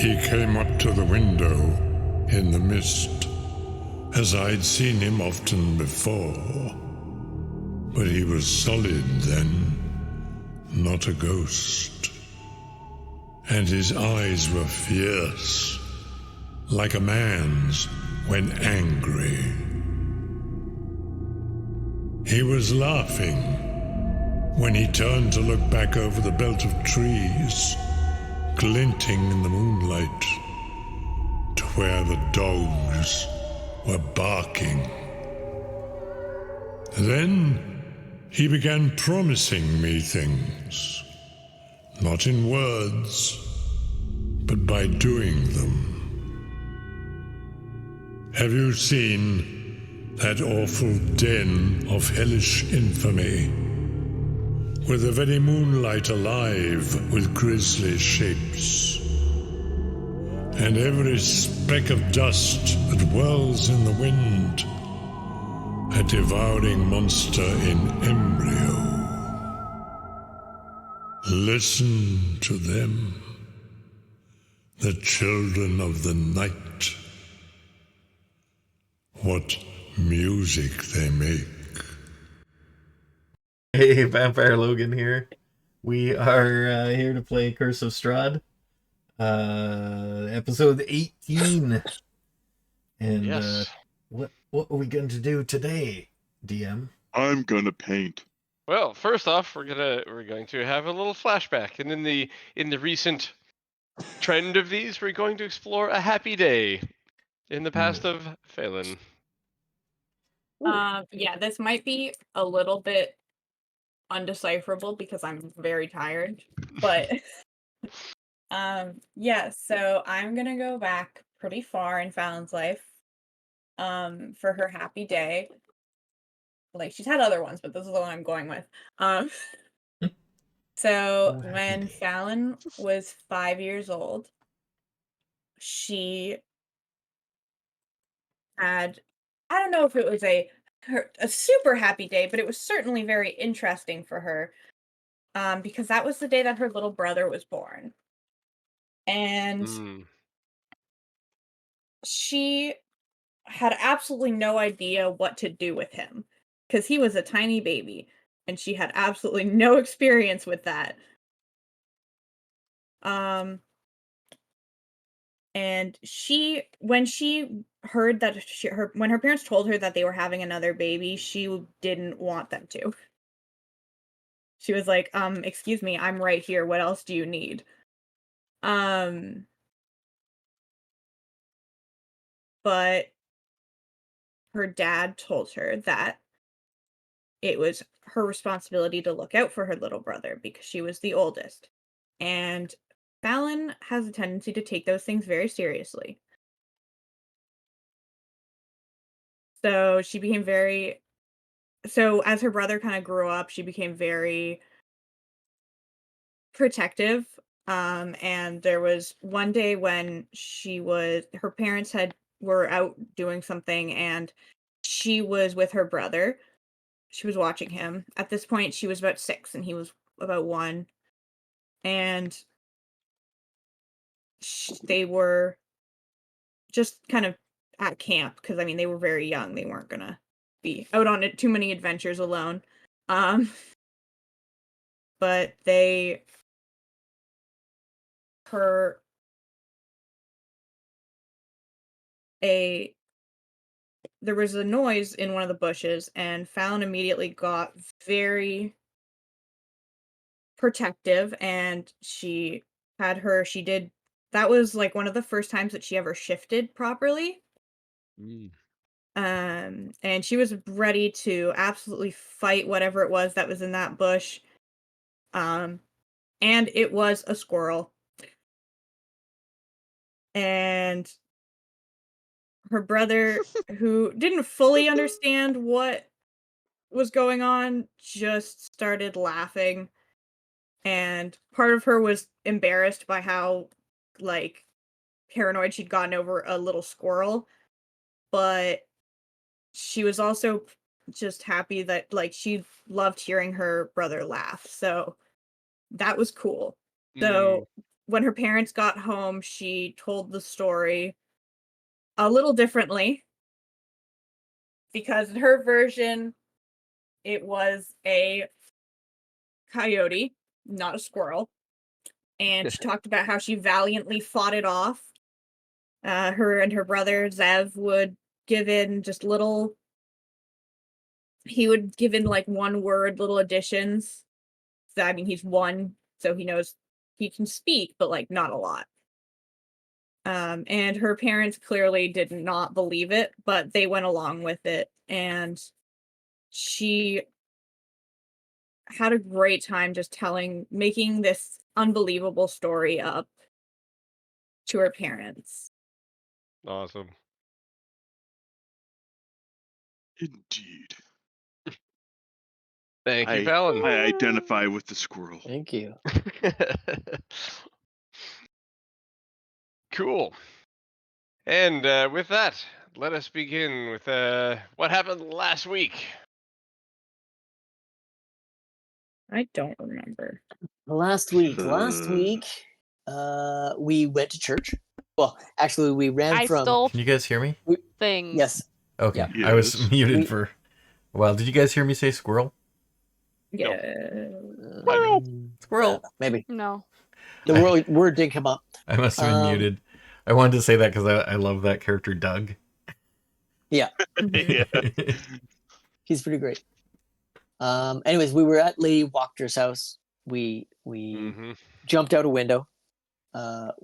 He came up to the window in the mist, as I'd seen him often before. But he was solid then, not a ghost. And his eyes were fierce, like a man's when angry. He was laughing when he turned to look back over the belt of trees, glinting in the moonlight, to where the dogs were barking. Then he began promising me things, not in words, but by doing them. Have you seen that awful den of hellish infamy, with the very moonlight alive with grisly shapes, and every speck of dust that whirls in the wind, a devouring monster in embryo? Listen to them, the children of the night. What music they make. Hey, Vampire Logan here. We are here to play Curse of Strahd, episode 18. And Yes. what are we going to do today, DM? I'm gonna paint. Well, first off, we're going to have a little flashback, and in the recent trend of these, we're going to explore a happy day in the past of Phelan. Yeah, this might be a little bit undecipherable because I'm very tired, but yeah, so I'm gonna go back pretty far in Fallon's life for her happy day. Like, she's had other ones, but this is the one I'm going with. So when Fallon was 5 years old, she had, I don't know if it was a super happy day, but it was certainly very interesting for her, because that was the day that her little brother was born. And she had absolutely no idea what to do with him, because he was a tiny baby, and she had absolutely no experience with that. And when she heard that when her parents told her that they were having another baby, she didn't want them to. She was like, excuse me, I'm right here. What else do you need? But her dad told her that it was her responsibility to look out for her little brother because she was the oldest. And Fallon has a tendency to take those things very seriously. So she became so as her brother kind of grew up, she became very protective. And there was one day when her parents were out doing something, and she was with her brother. She was watching him. At this point, she was about 6 and he was about 1. And they were just kind of at camp because, I mean, they were very young. They weren't going to be out on too many adventures alone. But there was a noise in one of the bushes, and Fallon immediately got very protective, and that was like one of the first times that she ever shifted properly. And she was ready to absolutely fight whatever it was that was in that bush. And it was a squirrel. And her brother, who didn't fully understand what was going on, just started laughing. And part of her was embarrassed by how, like, paranoid she'd gotten over a little squirrel. But she was also just happy that, like, she loved hearing her brother laugh. So that was cool. So when her parents got home, she told the story a little differently. Because in her version, it was a coyote, not a squirrel. And she talked about how she valiantly fought it off. Her and her brother, Zev, would give in just little... He would give in, like, one-word little additions. So, I mean, he's one, so he knows he can speak, but, like, not a lot. And her parents clearly did not believe it, but they went along with it. And she had a great time just making this unbelievable story up to her parents. Awesome. Indeed. Thank you, Fallon. I identify with the squirrel. Thank you. Cool. And with that, let us begin with what happened last week. I don't remember. Last week, we went to church. Well, actually, we ran I from. stole Can you guys hear me? things. Yes. Okay. Yeah. I was Yes. muted We- for a while. Did you guys hear me say squirrel? Yeah. Squirrel. Maybe No. the word did come up. I must have been muted. I wanted to say that because I love that character, Doug. Mhm. He's pretty great. Anyways, we were at Lady Walker's house. We Mm-hmm. jumped out a window. Well,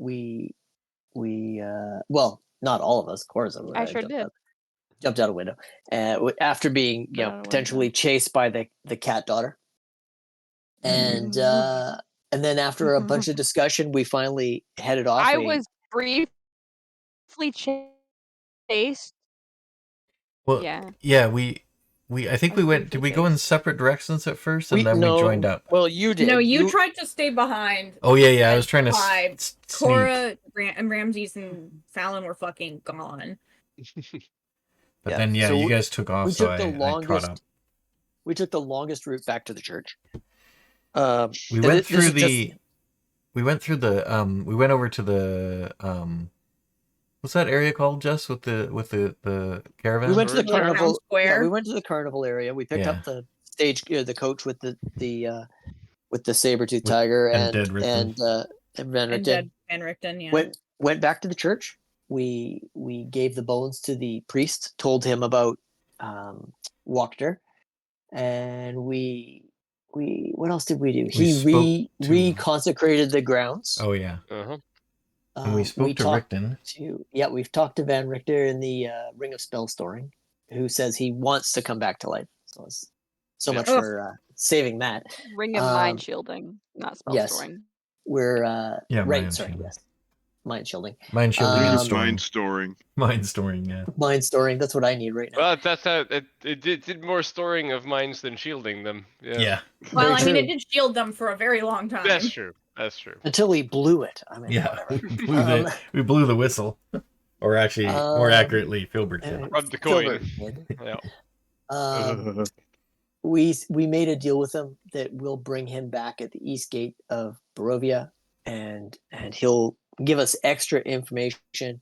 not all of us, of course. I sure did. Jumped out a window. After being, Out a window. potentially chased by the cat daughter. And then after a bunch of discussion, we finally headed off. I was briefly chased. Well, Yeah. we I think we went. Did we go in separate directions at first, and then we joined up? Well, you did. No, you tried to stay behind. Oh yeah. I was trying to Five. sneak. Cora and Ramses and Fallon were fucking gone. But then so you guys took off, we so took the I caught longest. up. We took the longest route back to the church. We and went this through is the. just- We went through the. We went over to the. What's that area called, Jess? With the caravan. We went to the Town carnival. Yeah, Square. we went to the carnival area. We picked Yeah. up the stage, the coach with the saber-tooth tiger and and Dead Rickon. and Van And Richten. Dead Van Richten, yeah. Went back to the church. We gave the bones to the priest. Told him about Wachter, and we what else did we do? He spoke to- reconsecrated the grounds. Oh yeah. Uh-huh. And we spoke to talked Richten. we've talked to Van Richter in the Ring of Spell Storing, who says he wants to come back to life. So much Ugh. for saving that. Ring of mind shielding, not spell yes. storing. We're Yeah, right. mind Sorry, shielding. yes, mind shielding. Mind shielding and storing. Mind storing. Mind storing. Yeah. Mind storing. That's what I need right now. Well, that's how it did more storing of mines than shielding them. Yeah. Well, Very I mean, it true. did shield them for a very long time. That's true. That's true. Until he blew it. I mean, Yeah. whatever. We blew the whistle, or actually, more accurately, Filbert did. Rubbed the coin. Filbert did. Yeah. We made a deal with him that we'll bring him back at the east gate of Barovia, and he'll give us extra information.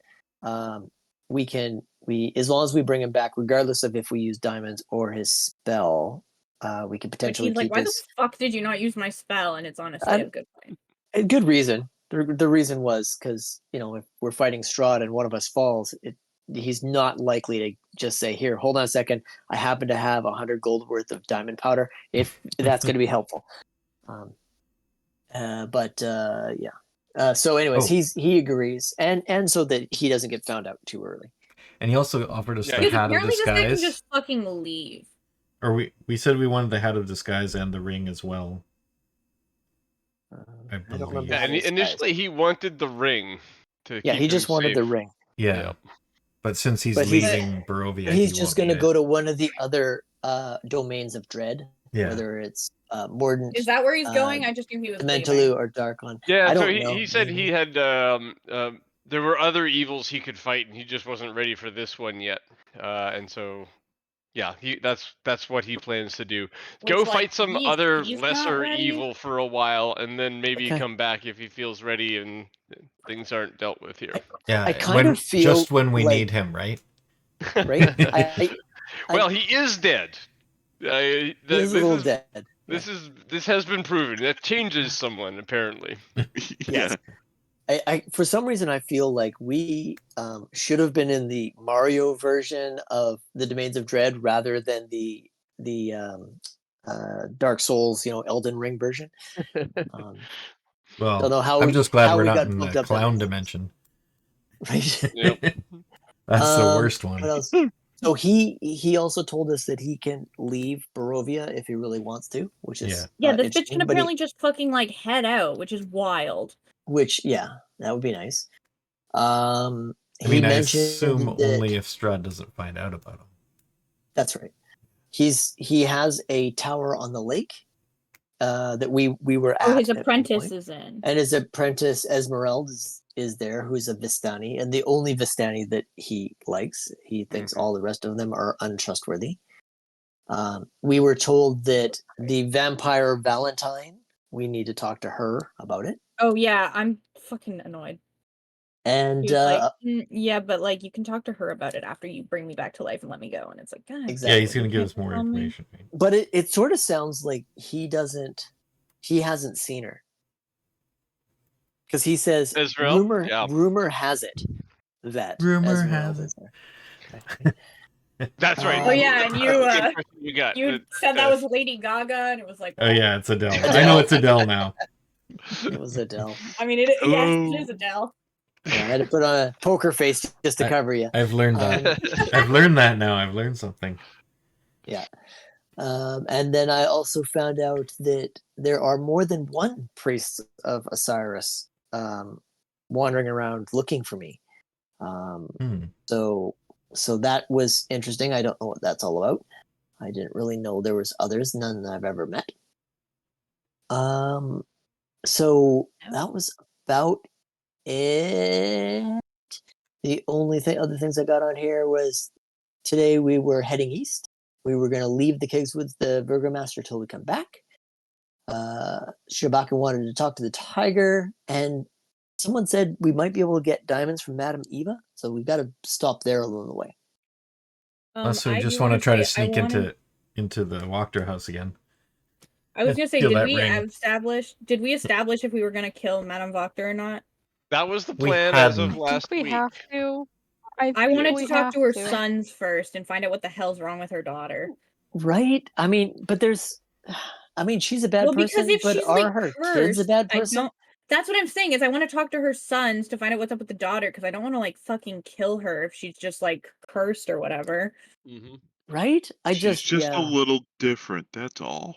We as long as we bring him back, regardless of if we use diamonds or his spell, we could Which potentially he's like, keep why his. the fuck did you not use my spell? And it's honestly a good point. A good reason. The reason was because if we're fighting Strahd and one of us falls, he's not likely to just say, "Here, hold on a second. I happen to have 100 gold worth of diamond powder." If that's going to be helpful. So, anyways, he agrees, and so that he doesn't get found out too early. And he also offered us Yeah, the Because hat of apparently this guy can disguise. just fucking leave. Or we said we wanted the hat of disguise and the ring as well. I I don't believe. remember. Yeah, how and this guy's- initially he wanted the ring to Yeah, keep he just him wanted safe. the ring. Yeah. Yep. But since he's But he's- leaving Barovia, He's he just won't going to need go it. to one of the other domains of dread, Yeah. whether it's Mordant, Is that where he's going? I just knew he was leaving. Mentaloo, or Darkon. Yeah, I so don't know. he said he had there were other evils he could fight and he just wasn't ready for this one yet. And so Yeah, that's what he plans to do. Which, Go like, fight some he's other not lesser ready. evil for a while, and then maybe Okay. come back if he feels ready and things aren't dealt with here. Yeah, I kind of feel just when we like- need him, right? right? Well, he is dead. He is a little dead. This has been proven. That changes someone apparently. Yes. I for some reason I feel like we should have been in the Mario version of the Domains of Dread rather than the Dark Souls, Elden Ring version. Well, don't know how I'm just glad how we're we not got in bumped the up clown that- dimension. Right. Yep. That's the worst one. What else? So he also told us that he can leave Barovia if he really wants to, which is Yeah, this bitch interesting, can but he- apparently just fucking like head out, which is wild. which that would be nice. I mean, I assume only if Strahd doesn't find out about him. That's right. He has a tower on the lake that we were at. Oh, his at one apprentice point. is in. And his apprentice Esmeralda is there, who's a Vistani, and the only Vistani that he likes. He thinks all the rest of them are untrustworthy. We were told that the vampire Valentine, we need to talk to her about it. Oh yeah, I'm fucking annoyed. And She was like, yeah, but like you can talk to her about it after you bring me back to life and let me go. And it's like, God, Exactly. Yeah, he's going to give can't us more tell me. information. Right? but it sort of sounds like he hasn't seen her. Because he says, Ezreal? rumor has it that Rumor Esmeralda has is there. Okay. That's right. Oh yeah, and you That's the impression you got. you said that was Lady Gaga, and it was like, Oh yeah, it's Adele. I know it's Adele now. It was Adele. I mean, yes, it is Adele. Yeah, I had to put on a poker face just to cover you. I've learned that. I've learned that now. I've learned something. Yeah. And then I also found out that there are more than one priest of Osiris wandering around looking for me. So that was interesting. I don't know what that's all about. I didn't really know there was others, none that I've ever met. So that was about it. The only other things I got on here was today we were heading east. We were going to leave the kegs with the Burgomaster till we come back. Shabaka wanted to talk to the tiger, and someone said we might be able to get diamonds from Madame Eva, so we've got to stop there along the way. So we I just do want to wanna try to say, sneak into the Walkthrough house again. I was gonna say, Steal did that we ring. establish if we were gonna kill Madame Voctor or not? That was the We plan as of hadn't. last we week. have to. I wanted to talk to her son. sons first and find out what the hell's wrong with her daughter. Right? I mean, but she's a bad Well, person, because if but she's are like her cursed, kids a bad I person? don't. That's what I'm saying. Is I want to talk to her sons to find out what's up with the daughter, because I don't want to like fucking kill her if she's just like cursed or whatever. Right? She's just a little different. That's all.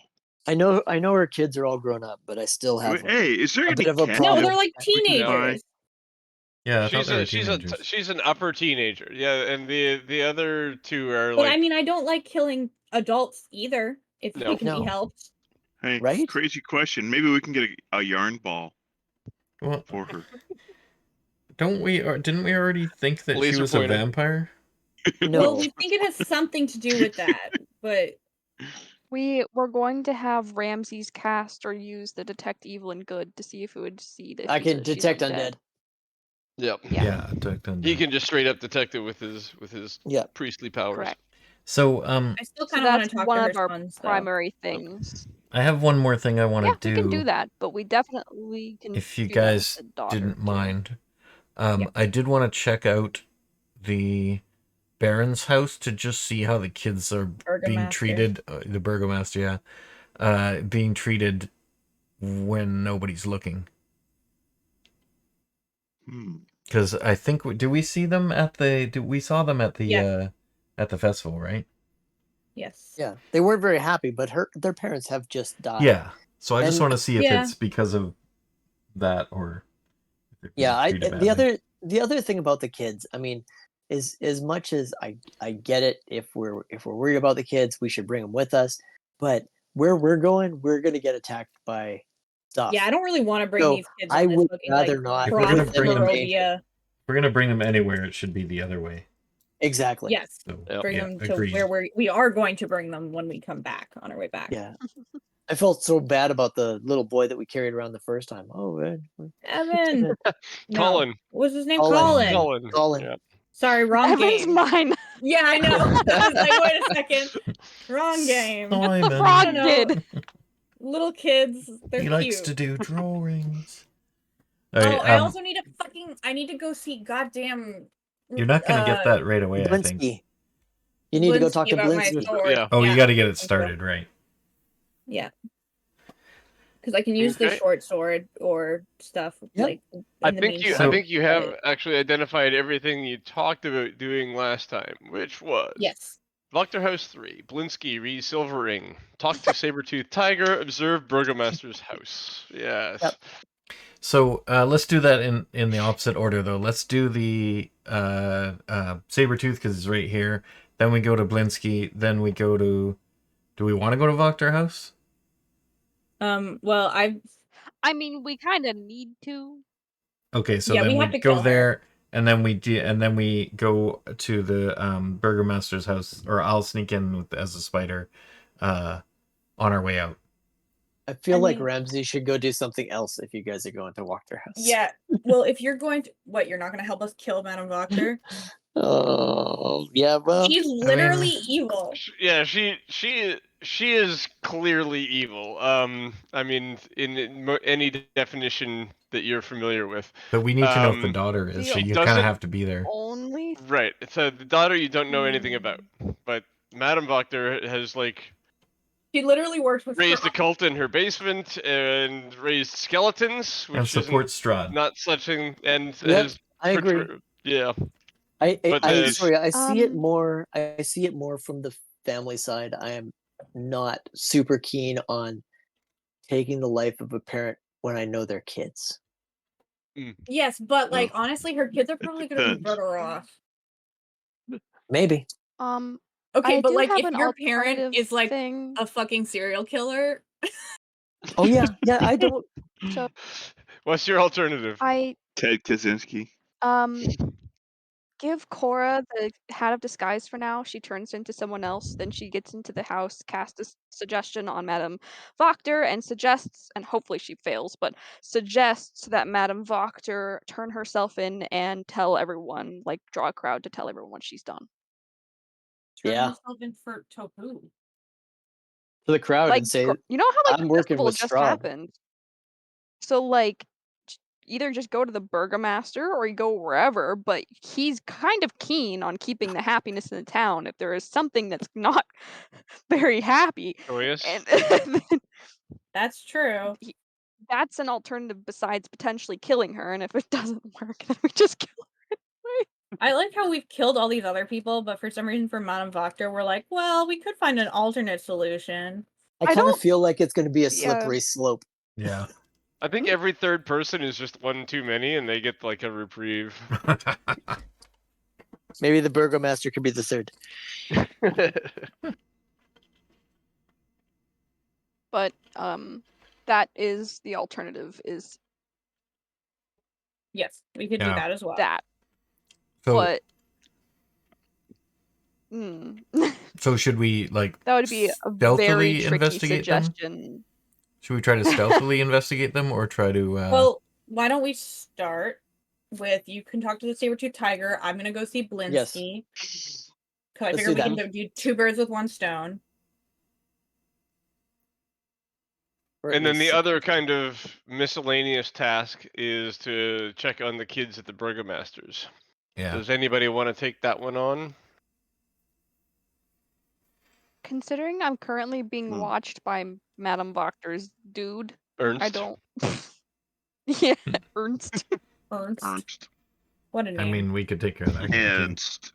I know her kids are all grown up, but I still have Hey, is there a any bit of a cat? No, problem. they're like we can buy? teenagers. Yeah, I thought they were teenagers. She's an upper teenager. Yeah, and the other two are But like. I mean, I don't like killing adults either. If No. we can No. be helped. Hey, Right? crazy question. Maybe we can get a yarn ball Well, for her. don't we? Or didn't we already think that she Laser was pointer. a vampire? No. Well, we think it has something to do with that, but We're going to have Ramses cast or use the detect evil and good to see if it would see that I she's can detect undead. Yep. Yeah. He can just straight up detect it with his priestly powers. Correct. So I still So kind of want that's to talk one to her of our sons, though. primary things. I have one more thing I want to do. We can do that, but we definitely can. If you do that with guys the daughter, didn't too. mind, I did want to check out the Baron's house to just see how the kids are being Burgomaster. treated. The Burgomaster, being treated when nobody's looking. Because I think we see them at the? We saw them at the at the festival, right? Yes. Yeah, they weren't very happy, but their parents have just died. Yeah. So I just And- want to see if it's because of that or. if they're Yeah, treated the badly. other thing about the kids, I mean, is as much as I get it, if we're worried about the kids, we should bring them with us. But where we're going to get attacked by stuff. Yeah, I don't really want to bring So, these kids I on this would fucking rather like not If we're cross gonna the bring them- Barovia. If we're gonna bring them anywhere, it should be the other way. Exactly. Yes, Yep. bring Yeah, them to agreed. where we are going to bring them when we come back on our way back. Yeah. I felt so bad about the little boy that we carried around the first time. Oh, Evan. No. Colin. What was his name? Colin. Colin. Colin. Yep. Sorry, wrong Evan's game. mine. Yeah, I know. I was like, wait a second. Wrong game. Simon. I Frog don't know. kid. Little kids, they're He cute. likes to do drawings. Oh, All right, I also need I need to go see goddamn. you're not gonna get that right away, I think. Blinsky. You need to go talk to about my Blinsky. sword. Yeah. Oh, you got to get it so. started, right? Yeah. Because I can use the Okay. short sword or stuff like. I in the think meantime. you have actually identified everything you talked about doing last time, which was Yes. Vector House 3, Blinsky, read Silvering, talk to Sabertooth Tiger, observe Burgomaster's house. Yes. Yep. So let's do that in the opposite order, though. Let's do the Sabertooth because it's right here. Then we go to Blinsky. Then we go to. Do we want to go to Vector House? Well, I mean, we kind of need to. Okay, so Yeah, we then have we to go kill her. there, and then we go to the Burgomaster's house, or I'll sneak in as a spider, on our way out. I feel like mean- Ramsey should go do something else if you guys are going to walk their house. Yeah. Well, if you're going to, you're not going to help us kill Madame Vector? Oh, yeah, well. She's literally evil. Yeah, she is clearly evil. I mean, in any definition that you're familiar with. But we need to know if the daughter is, the so you kind doesn't- of have to be there. Only Right. So the daughter you don't know anything about, but Madame Vector has She literally works with raised a Strahd. cult in her basement and raised skeletons, which And support isn't Strahd. not such an and Yep, has I agree. Yeah. I But there's- see it more. I see it more from the family side. I am not super keen on taking the life of a parent when I know they're kids. Yes, but Well, honestly, her kids are probably going to be depends. better off. Maybe. Okay, I but do have if an your parent alternative is thing. a fucking serial killer, Oh yeah, yeah. I don't. So What's your alternative? I Ted Kaczynski. give Cora the hat of disguise for now. She turns into someone else. Then she gets into the house, casts a suggestion on Madame Vector, and suggests, and hopefully she fails, but suggests that Madame Vector turn herself in and tell everyone, draw a crowd to tell everyone what she's done. turn Yeah. herself in for Topu. To the crowd and say, You know how I'm working festival with just Strahd. happened. So either just go to the Burgomaster or you go wherever, but he's kind of keen on keeping the happiness in the town if there is something that's not very happy. Joyous. And That's true. that's an alternative besides potentially killing her, and if it doesn't work, then we just kill her. I like how we've killed all these other people, but for some reason for Madame Vector, we're like, well, we could find an alternate solution. I I kind of don't- feel like it's going to be a Yeah. slippery slope. Yeah. I think every third person is just one too many, and they get a reprieve. Maybe the Burgomaster could be the third. But that is the alternative, is Yes, we could do Yeah. that as well. that. So, But so should we that would be a stealthily very tricky investigate them? suggestion. Should we try to stealthily investigate them, or try to? Well, why don't we start with you can talk to the Sabertooth Tiger. I'm gonna go see Blinsky. Yes. I Let's figure do we can do two birds with one stone. Or at And then the least- other kind of miscellaneous task is to check on the kids at the Burgomaster's. Yeah. Does anybody want to take that one on? Considering I'm currently being watched by Madame Vector's dude, Ernst? I don't. Yeah, Ernst. Ernst. What a name. I mean, we could take care of that. Ernst.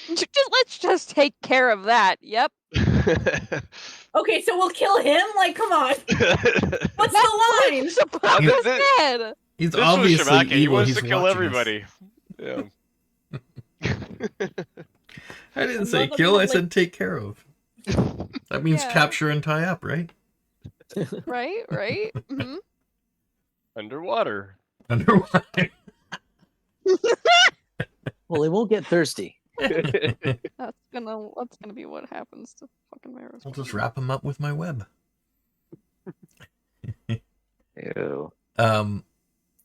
Let's just take care of that. Yep. Okay, so we'll kill him? Come on. What's the line? Suppose This- dead. He's This was obviously Shabaka. He evil. wants He's to kill watching us. everybody. Yeah. I didn't I say love that kill. we I have, said take care of. That means Yeah. capture and tie up, right? Right. Mm-hmm. Underwater. Underwater. Well, he won't get thirsty. That's gonna be what happens to fucking Maros. I'll just wrap him up with my web. Ew.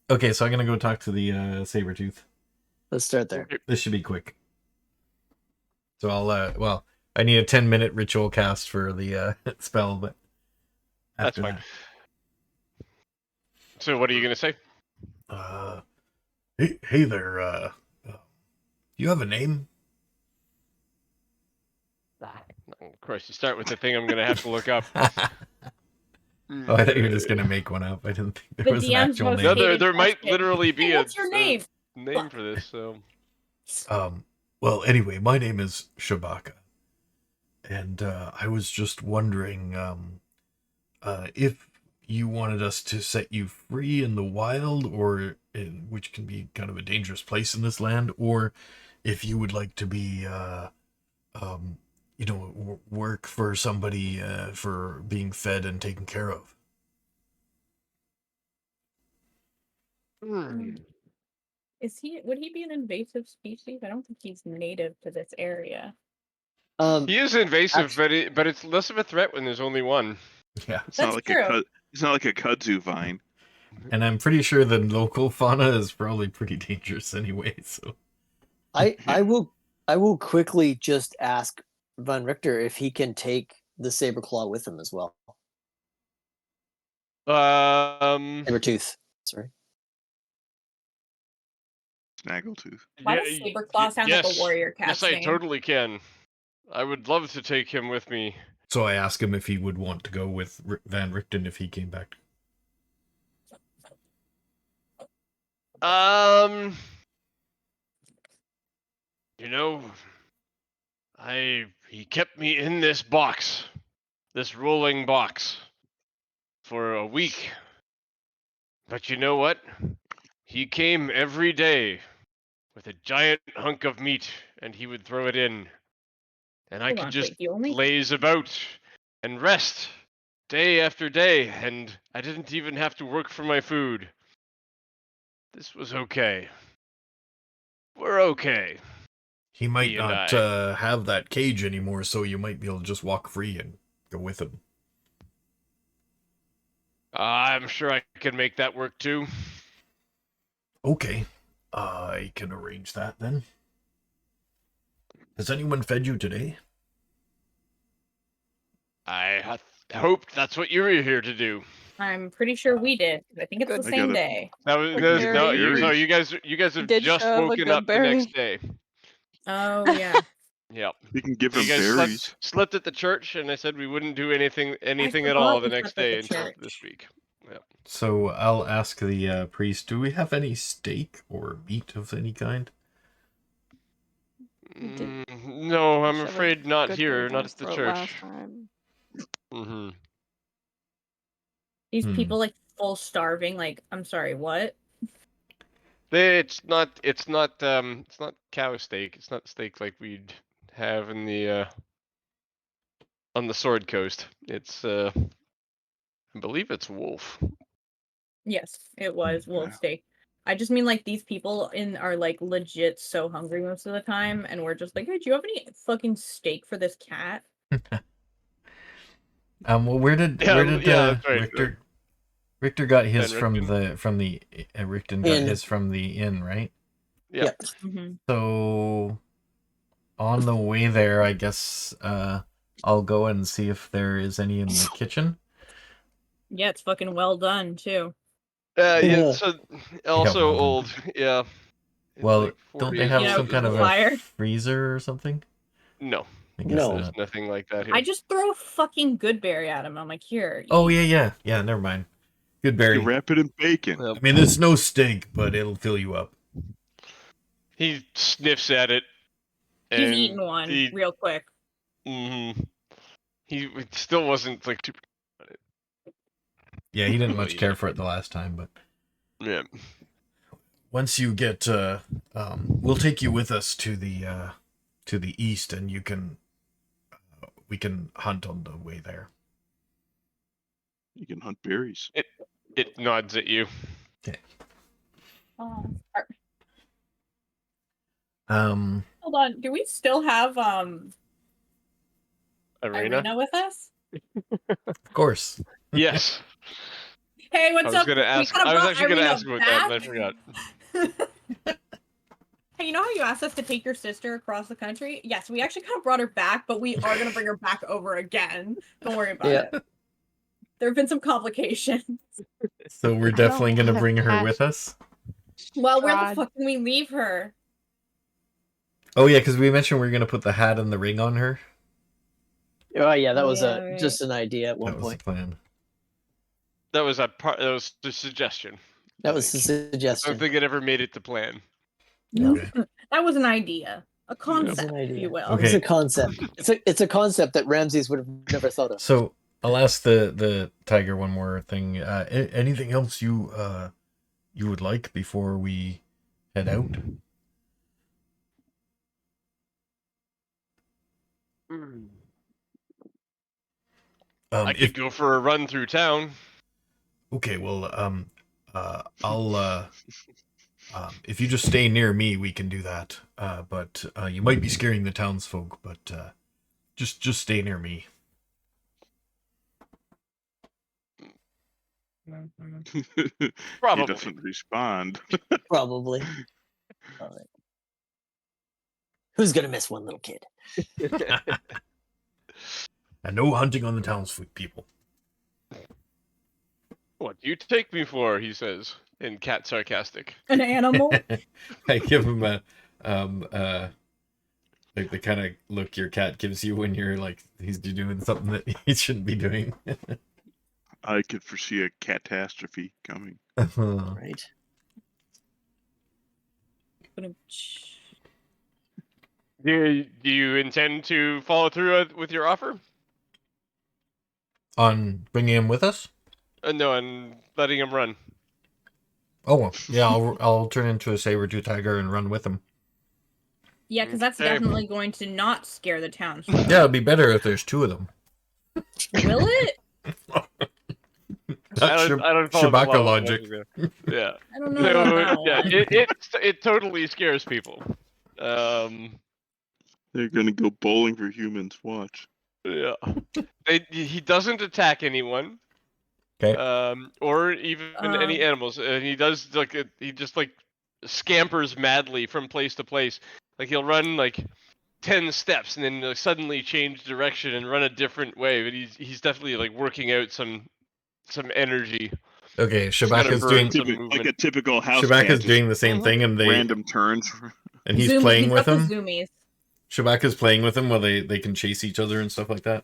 Okay, so I'm gonna go talk to the saber-tooth. Let's start there. This should be quick. So I'll I need a 10-minute ritual cast for the spell, but That's after fine. So what are you gonna say? that. Hey there, you have a name? Of course, you start with the thing I'm gonna have to look up. Oh, I thought you were just gonna make one up. I didn't think there The was an DM's actual most name. No, hated there might question. literally be Hey, a what's your name? name for this. So Well, anyway, my name is Shabaka, and I was just wondering if you wanted us to set you free in the wild, which can be kind of a dangerous place in this land, or if you would like to be, work for somebody for being fed and taken care of. Would he be an invasive species? I don't think he's native to this area. he is invasive, Actually- but it's less of a threat when there's only one. Yeah, It's not That's like true. it's not like a kudzu vine. and I'm pretty sure the local fauna is probably pretty dangerous anyway. So I will quickly just ask Von Richter if he can take the saber claw with him as well. Saber tooth. Sorry. Snaggletooth. Why does Saberclaw sound like a warrior cat's Yes, I name? totally can. I would love to take him with me. So I asked him if he would want to go with Van Richten if he came back. You know, he kept me in this box, this rolling box, for a week. But you know what? He came every day with a giant hunk of meat, and he would throw it in. And I Hold could on, just wait, you only laze about and rest day after day, and I didn't even have to work for my food. This was okay. We're okay. He might He and not I. have that cage anymore, so you might be able to just walk free and go with him. I'm sure I can make that work too. Okay, I can arrange that then. Has anyone fed you today? I hoped that's what you were here to do. I'm pretty sure we did. I think it's Good. the I same got day. That was Good no, berry. you guys have Did just shove a woken good up the next berry. day. Oh yeah. Yep. We can give You him guys berries. slept at the church, and I said we wouldn't do anything at forgot all the we next slept at day the until church. this week. Yep. So I'll ask the priest, do we have any steak or meat of any kind? Did No, I'm shove a afraid not good here, berry down not his at the throat church. last time. Mm-hmm. These people like full starving. Like, I'm sorry, what? It's not cow steak. It's not steak like we'd have in the on the Sword Coast. It's I believe it's wolf. Yes, it was wolf Yeah. steak. I just mean like these people are like legit so hungry most of the time, and we're just like, hey, do you have any fucking steak for this cat? Well, where did that's right. Richter got his Van from Richten. the Richten got Inn. his from the inn, right? Yep. Mm-hmm. So on the way there, I guess I'll go and see if there is any in the kitchen. Yeah, it's fucking well done too. Yeah. So also well done. old. Yeah. It's Well, like 4 don't they days have You know, old some at kind this of point. fire. a freezer or something? No, I guess No. not. there's nothing like that here. I just throw a fucking good berry at him. I'm like, here. Oh eat." yeah. Never mind. Good You berry. wrap it in bacon. Yep. I mean, it's no steak, but it'll fill you up. He sniffs at it. He's And eating one real quick. Mm-hmm. He still wasn't like too. Yeah, he didn't Well, much yeah. care for it the last time, but Yeah. once you get, we'll take you with us to the east, and you can, we can hunt on the way there. You can hunt berries. It nods at you. Okay. Oh, Um, Hold on. Do we still have Arena? Irina with us? of course. Yes. Hey, I what's was up? gonna ask. We kinda I was brought actually gonna Irina ask about that, and I back. forgot. Hey, you know how you asked us to take your sister across the country? Yes, we actually kind of brought her back, but we are gonna bring her back over again. Don't worry about Yeah. it. There have been some complications. So we're definitely going to bring her with us. Well, where the Strahd. fuck can we leave her? Oh yeah, because we mentioned we are going to put the hat and the ring on her. Oh yeah, that Oh, was yeah, right. just an idea at one That was the point. plan. That was a part. That was the suggestion. That was the I don't suggestion. think it ever made it to plan. Okay. That was an idea. A It was concept, an if idea. you will. It was Okay. a concept. It's a concept that Ramses would have never thought of. So I'll ask the tiger one more thing. Anything else you would like before we head out? I could go for a run through town. Okay, well, I'll if you just stay near me, we can do that. But you might be scaring the townsfolk, but just stay near me. He Probably. doesn't respond. Probably. All right. Who's gonna miss one little kid? And no hunting on the townsfolk, people. What do you take me for? He says in cat sarcastic. An animal? I give him a like the kind of look your cat gives you when you're like he's doing something that he shouldn't be doing. I could foresee a catastrophe coming. Right. Do you intend to follow through with your offer? On bringing him with us? No, and letting him run. Oh yeah, I'll turn into a saber-tooth tiger and run with him. Yeah, because that's Okay. definitely going to not scare the town. Yeah, it'd be better if there's two of them. Will it? That's I don't follow the Chewbacca law. logic. Yeah. I don't know about that yeah. one. It totally scares people. They're gonna go bowling for humans. Watch. Yeah. He doesn't attack anyone. Okay. Or even any animals. And he does he just like scampers madly from place to place. Like he'll run like 10 steps and then suddenly change direction and run a different way. But he's definitely like working out some energy. Okay, He's gotta Chewbacca's burn doing some Like movement. a typical house Chewbacca's cat. doing the same thing, and they Random turns. and he's Zoom- playing with got the him. Zoomies. Chewbacca's playing with him while they can chase each other and stuff like that.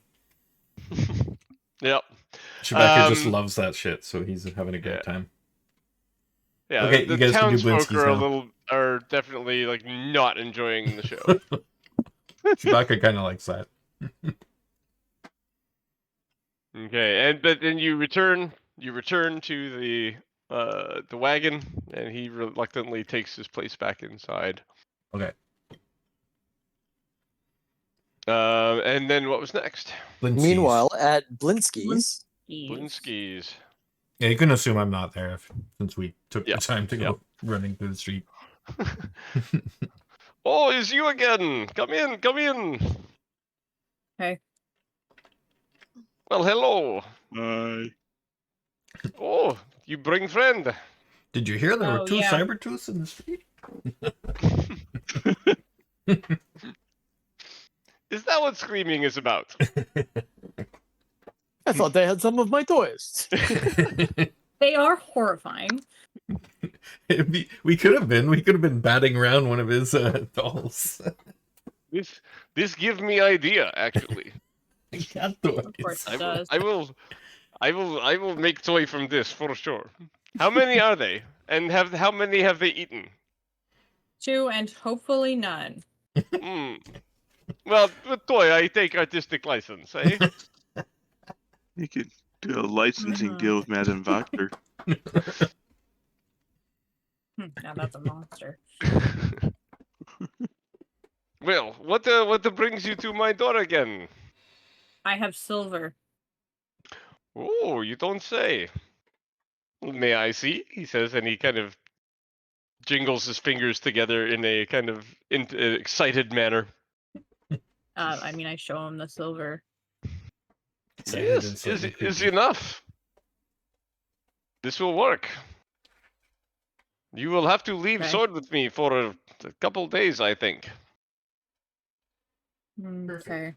Yep. Chewbacca just loves that shit, so he's having a good time. Yeah. Okay, the you guys can do townsfolk Blinsky's now. are definitely like not enjoying the show. Chewbacca kind of likes that. Okay, but then you return to the wagon, and he reluctantly takes his place back inside. Okay. And then what was next? Blinsky's. Meanwhile, at Blinsky's, Blinsky's. Yeah, you can assume I'm not there since we took Yep. the time to go running through the street. Oh, it's you again! Come in! Hey. Well, hello. Bye. Oh, you bring friend. Did you hear there were Oh, two yeah. Cybertooths in the street? Is that what screaming is about? I thought they had some of my toys. They are horrifying. We could have been batting around one of his dolls. This give me idea actually. Cat toys. Of course it does. I will make toy from this for sure. How many are they? And how many have they eaten? 2 and hopefully none. Well, with toy, I take artistic license, eh? You could do a licensing deal with Madame Voctor. Now that's a monster. Well, what brings you to my door again? I have silver. Oh, you don't say. May I see? He says, and he kind of jingles his fingers together in a kind of excited manner. I mean, I show him the silver. Excited Yes, and slightly is creepy. enough. This will work. You will have to leave Okay. sword with me for a couple days, I think. Okay.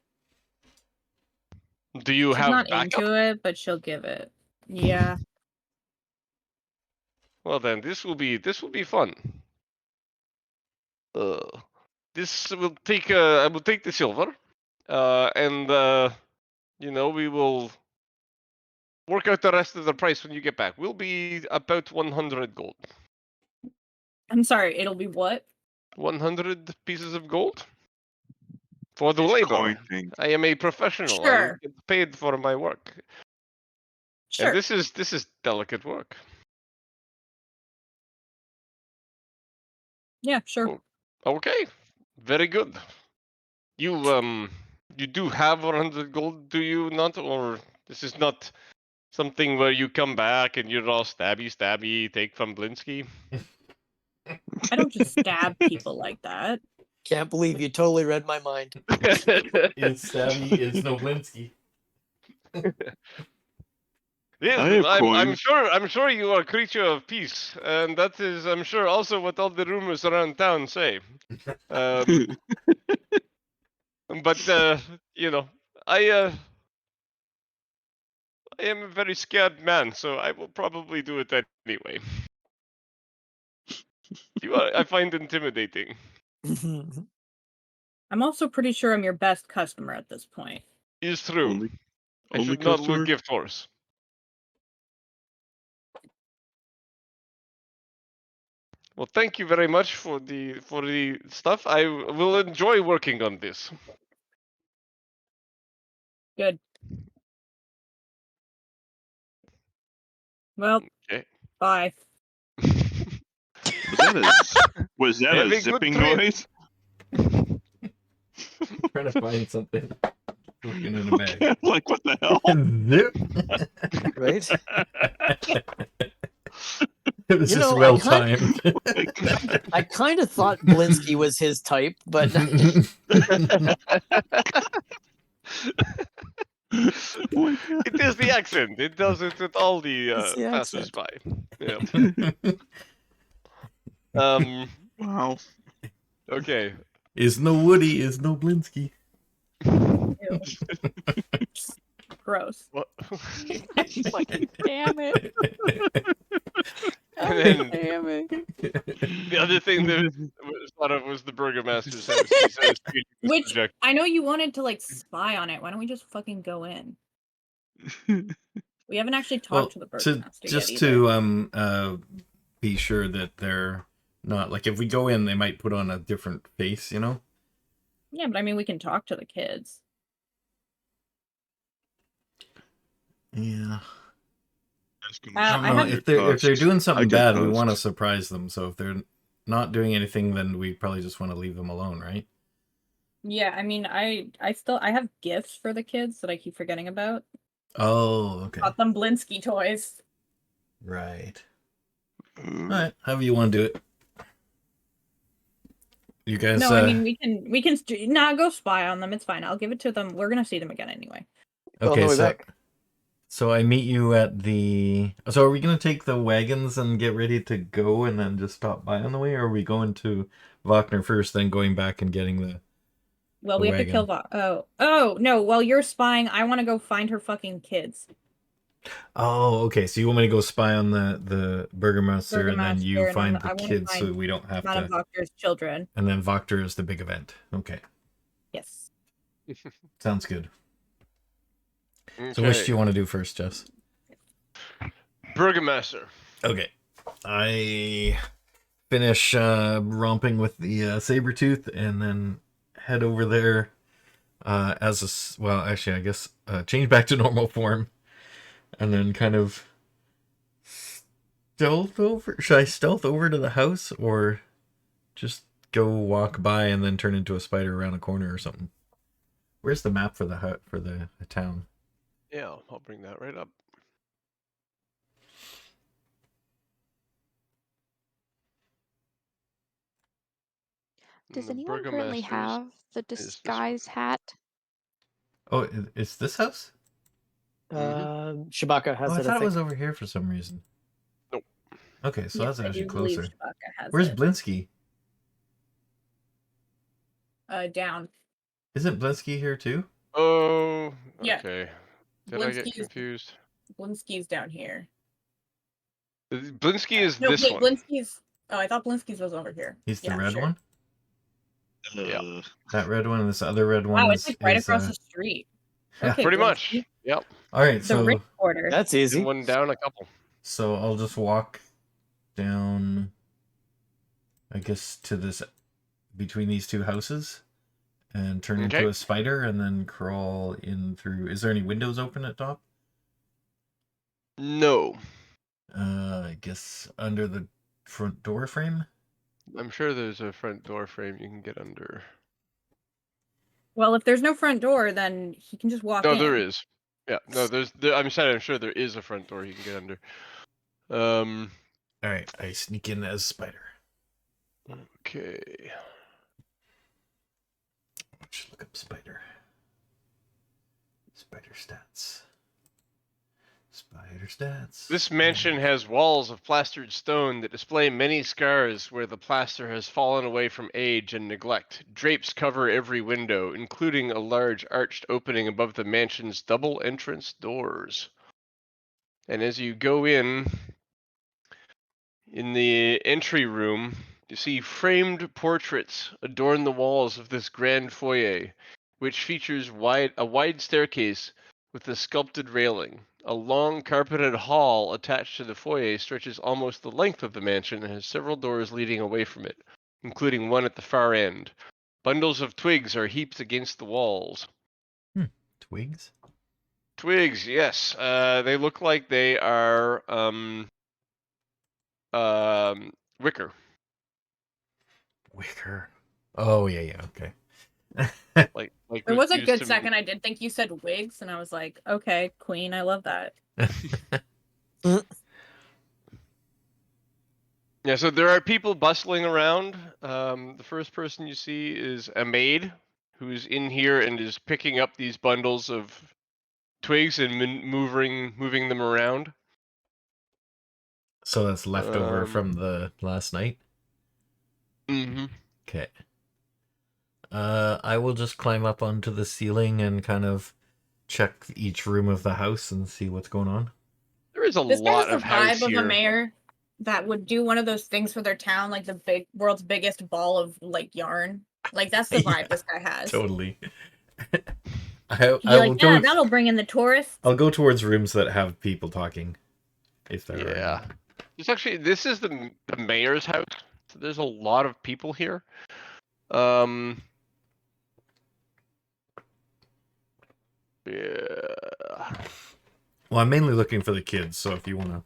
Do you She's have not backup? into it, but she'll give it. Yeah. Well then, this will be fun. This will take. I will take the silver, and we will work out the rest of the price when you get back. We'll be about 100 gold. I'm sorry, it'll be what? 100 pieces of gold for the He's labor. coin thing. I am a professional. I Sure. get paid for my work, Sure. and this is delicate work. Yeah, sure. Okay, very good. You do have 100 gold, do you not? Or this is not something where you come back and you're all stabby, take from Blinsky? I don't just stab people like that. Can't believe you totally read my mind. It's Stabby, it's Noblinsky. Yes, I have coins. I'm sure you are a creature of peace, and that is, I'm sure, also what all the rumors around town say. But I am a very scared man, so I will probably do it anyway. I find intimidating. I'm also pretty sure I'm your best customer at this point. Is true. Only I should not look customer? gift horse. Well, thank you very much for the stuff. I will enjoy working on this. Good. Well, Okay. bye. Was that Have a a good zipping trip. noise? Trying to find something. Looking in a bag. Like, what the hell? Zip. Right? It was You just know, well timed. I kind of thought Blinsky was his type, but Oh my God. It is the accent. It does it with all the It's the passers-by. Yeah. Wow. Okay. Is no Woody, is no Blinsky. Ew. Gross. What? Fucking damn it. And then Damn it. the other thing that was thought of was the burgomaster's house. He says, Which subject. I know you wanted to like spy on it. Why don't we just fucking go in? We haven't actually talked to the burgomaster just yet to be sure that they're not like, if we go in, they might put on a different face, you know. Yeah, but I mean, we can talk to the kids. Yeah. I I don't know. have- If they're doing something I get bad, we toast. want to surprise them. So if they're not doing anything, then we probably just want to leave them alone, right? Yeah, I mean, I have gifts for the kids that I keep forgetting about. Oh, okay. Got them Blinsky toys. Right. All right. However you want to do it. You guys. No, I mean we can go spy on them. It's fine. I'll give it to them. We're gonna see them again anyway. on the Okay, way so back. so I meet you at the. So are we gonna take the wagons and get ready to go, and then just stop by on the way, or are we going to Wagner first, then going back and getting the? Well, The we have to wagon. kill Oh no! While you're spying, I want to go find her fucking kids. Oh, okay. So you want me to go spy on the burgomaster, and then you Burgomaster, and find then the I wanna kids, so find we don't have Madame to. Doctor's children. And then Voctor is the big event. Okay, Yes. sounds good. Okay. So which do you want to do first, Jess? Burgomaster. Okay, I finish romping with the saber-tooth, and then head over there actually, I guess change back to normal form, and then kind of stealth over. Should I stealth over to the house, or just go walk by and then turn into a spider around a corner or something? Where's the map for the town? Yeah, I'll bring that right up. Does The anyone currently burgomaster's have the is this one. disguise hat? Oh, it's this house? Shabaka has Oh, I it. thought I it was think. over here for some reason. Nope. Okay, so Yes, that's I actually do believe closer. Shabaka has Where's it. Blinsky? Down. Isn't Blinsky here too? Oh, Yeah. okay. Did I get confused? Blinsky's down here. Blinsky is No, this wait, one. Blinsky's. Oh, I thought Blinsky's was over here. He's the Yeah, red sure. one? Yeah. That red one and this other red one Wow, is... it's like right is, across the street. Yeah. Okay, Pretty Blinsky. much. Yep. Alright, The so... Rick Quarter. That's And easy. one down, a couple. So I'll just walk down, I guess, to this, between these two houses, and turn Okay. into a spider, and then crawl in through. Is there any windows open at top? No. I guess under the front door frame. I'm sure there's a front door frame you can get under. Well, if there's no front door, then he can just walk No, in. there is. Yeah, no, I'm sure there is a front door you can get under. Alright, I sneak in as spider. Okay. Let's look up spider. Spider stats. Spider stats. This mansion has walls of plastered stone that display many scars where the plaster has fallen away from age and neglect. Drapes cover every window, including a large arched opening above the mansion's double entrance doors. And as you go in the entry room, you see framed portraits adorn the walls of this grand foyer, which features a wide staircase with a sculpted railing. A long carpeted hall attached to the foyer stretches almost the length of the mansion and has several doors leading away from it, including one at the far end. Bundles of twigs are heaped against the walls. Twigs? Twigs, yes. They look like they are wicker. Wicker. Oh, yeah, okay. Like There was a used good to- second. I did think you said wigs, and I was like, okay, Queen, I love that. Yeah, so there are people bustling around. The first person you see is a maid who's in here and is picking up these bundles of twigs and moving them around. So that's leftover from the last night? Mm-hmm. Okay. I will just climb up onto the ceiling and kind of check each room of the house and see what's going on. There is a This lot guy's the of house vibe of here. a mayor that would do one of those things for their town, like the world's biggest ball of like yarn. Like that's the vibe Yeah, this guy has. Totally. I You're will like, go. yeah, that'll bring in the tourists. I'll go towards rooms that have people talking, if there are. Yeah. This is the mayor's house. So there's a lot of people here. Yeah. Well, I'm mainly looking for the kids, so if you want to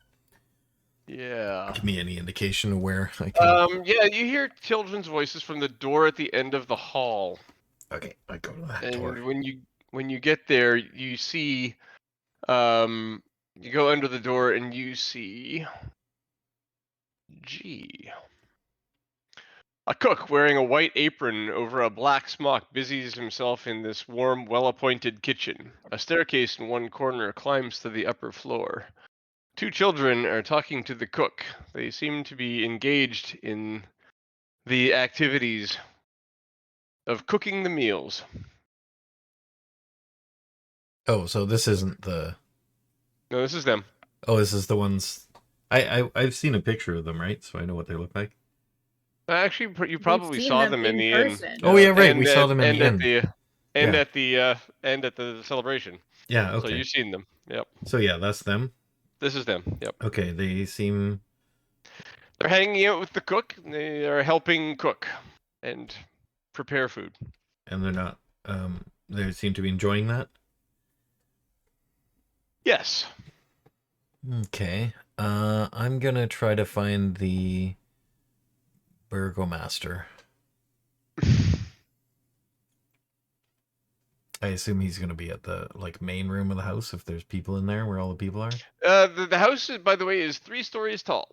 Yeah. give me any indication of where I can. Yeah, you hear children's voices from the door at the end of the hall. Okay, I go to that And door. when you get there, you see you go under the door and you see a cook wearing a white apron over a black smock busies himself in this warm, well-appointed kitchen. A staircase in one corner climbs to the upper floor. Two children are talking to the cook. They seem to be engaged in the activities of cooking the meals. Oh, so this isn't the. No, this is them. Oh, this is the ones. I've seen a picture of them, right? So I know what they look like. Actually, you probably seen saw them them in in the inn. person. Oh, yeah, right, we saw them in the and inn. at the celebration. Yeah. So Okay. you've seen them. Yep. So yeah, that's them. This is them. Yep. Okay, they seem. They're hanging out with the cook. They are helping cook and prepare food. And they're not. They seem to be enjoying that. Yes. Okay. I'm gonna try to find the burgomaster. I assume he's gonna be at the main room of the house if there's people in there where all the people are. The house, by the way, is 3 stories tall.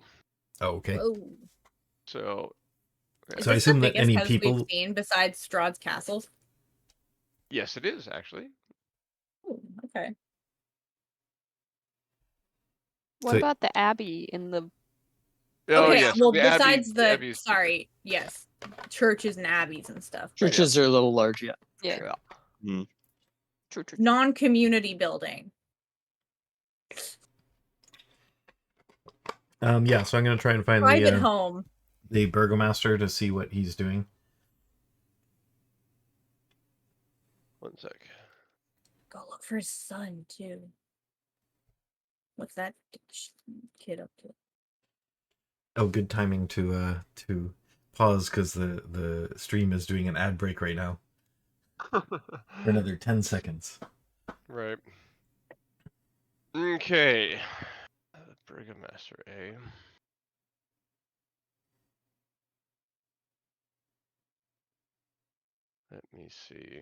Oh, okay. Oh, So Is So I this the assume that biggest any house people. we've seen besides Strahd's castle? Yes, it is actually. Ooh, okay. What So- about the abbey in the? Oh Okay, yes, well, the abbey. besides the Abbey's bigger. sorry, yes, churches and abbeys and stuff. but Churches are a little large, yeah. Yeah. True. non-community building. Yeah, so I'm gonna try and find Private home. the burgomaster to see what he's doing. One sec. Go look for his son too. What's that kid up to? Oh, good timing to pause because the stream is doing an ad break right now for another 10 seconds. Right. Okay. Burgomaster A. Let me see.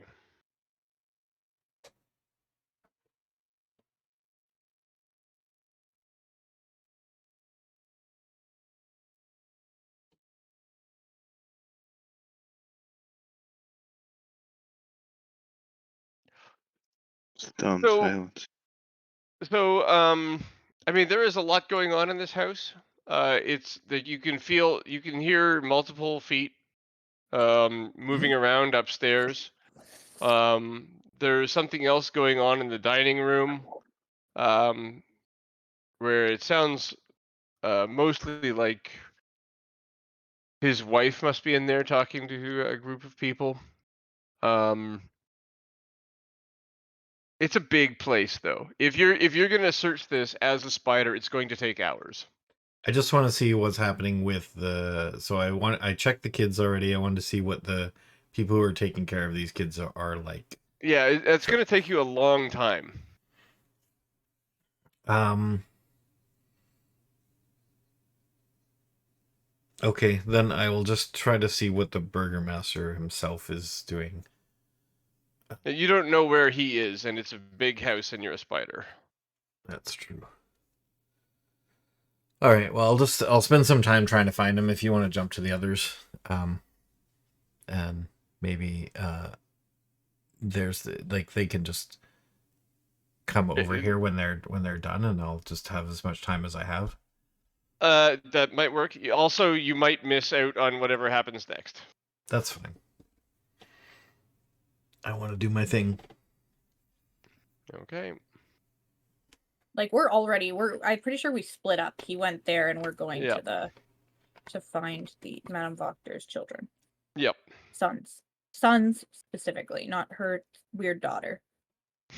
Stone So- silence. So, I mean, there is a lot going on in this house. It's that you can hear multiple feet, moving around upstairs. There's something else going on in the dining room, where it sounds, mostly like his wife must be in there talking to a group of people. It's a big place though. If you're gonna search this as a spider, it's going to take hours. I just want to see what's happening with so I checked the kids already. I wanted to see what the people who are taking care of these kids are like. Yeah, it's gonna take you a long time. Okay, then I will just try to see what the burgomaster himself is doing. You don't know where he is, and it's a big house, and you're a spider. That's true. All right, well, I'll spend some time trying to find him if you want to jump to the others. And maybe there's they can just come over here when they're done, and I'll just have as much time as I have. That might work. Also, you might miss out on whatever happens next. That's fine. I want to do my thing. Okay. Like I'm pretty sure we split up. He went there and we're going to find the Madame Voctor's children. Yep. Sons specifically, not her weird daughter.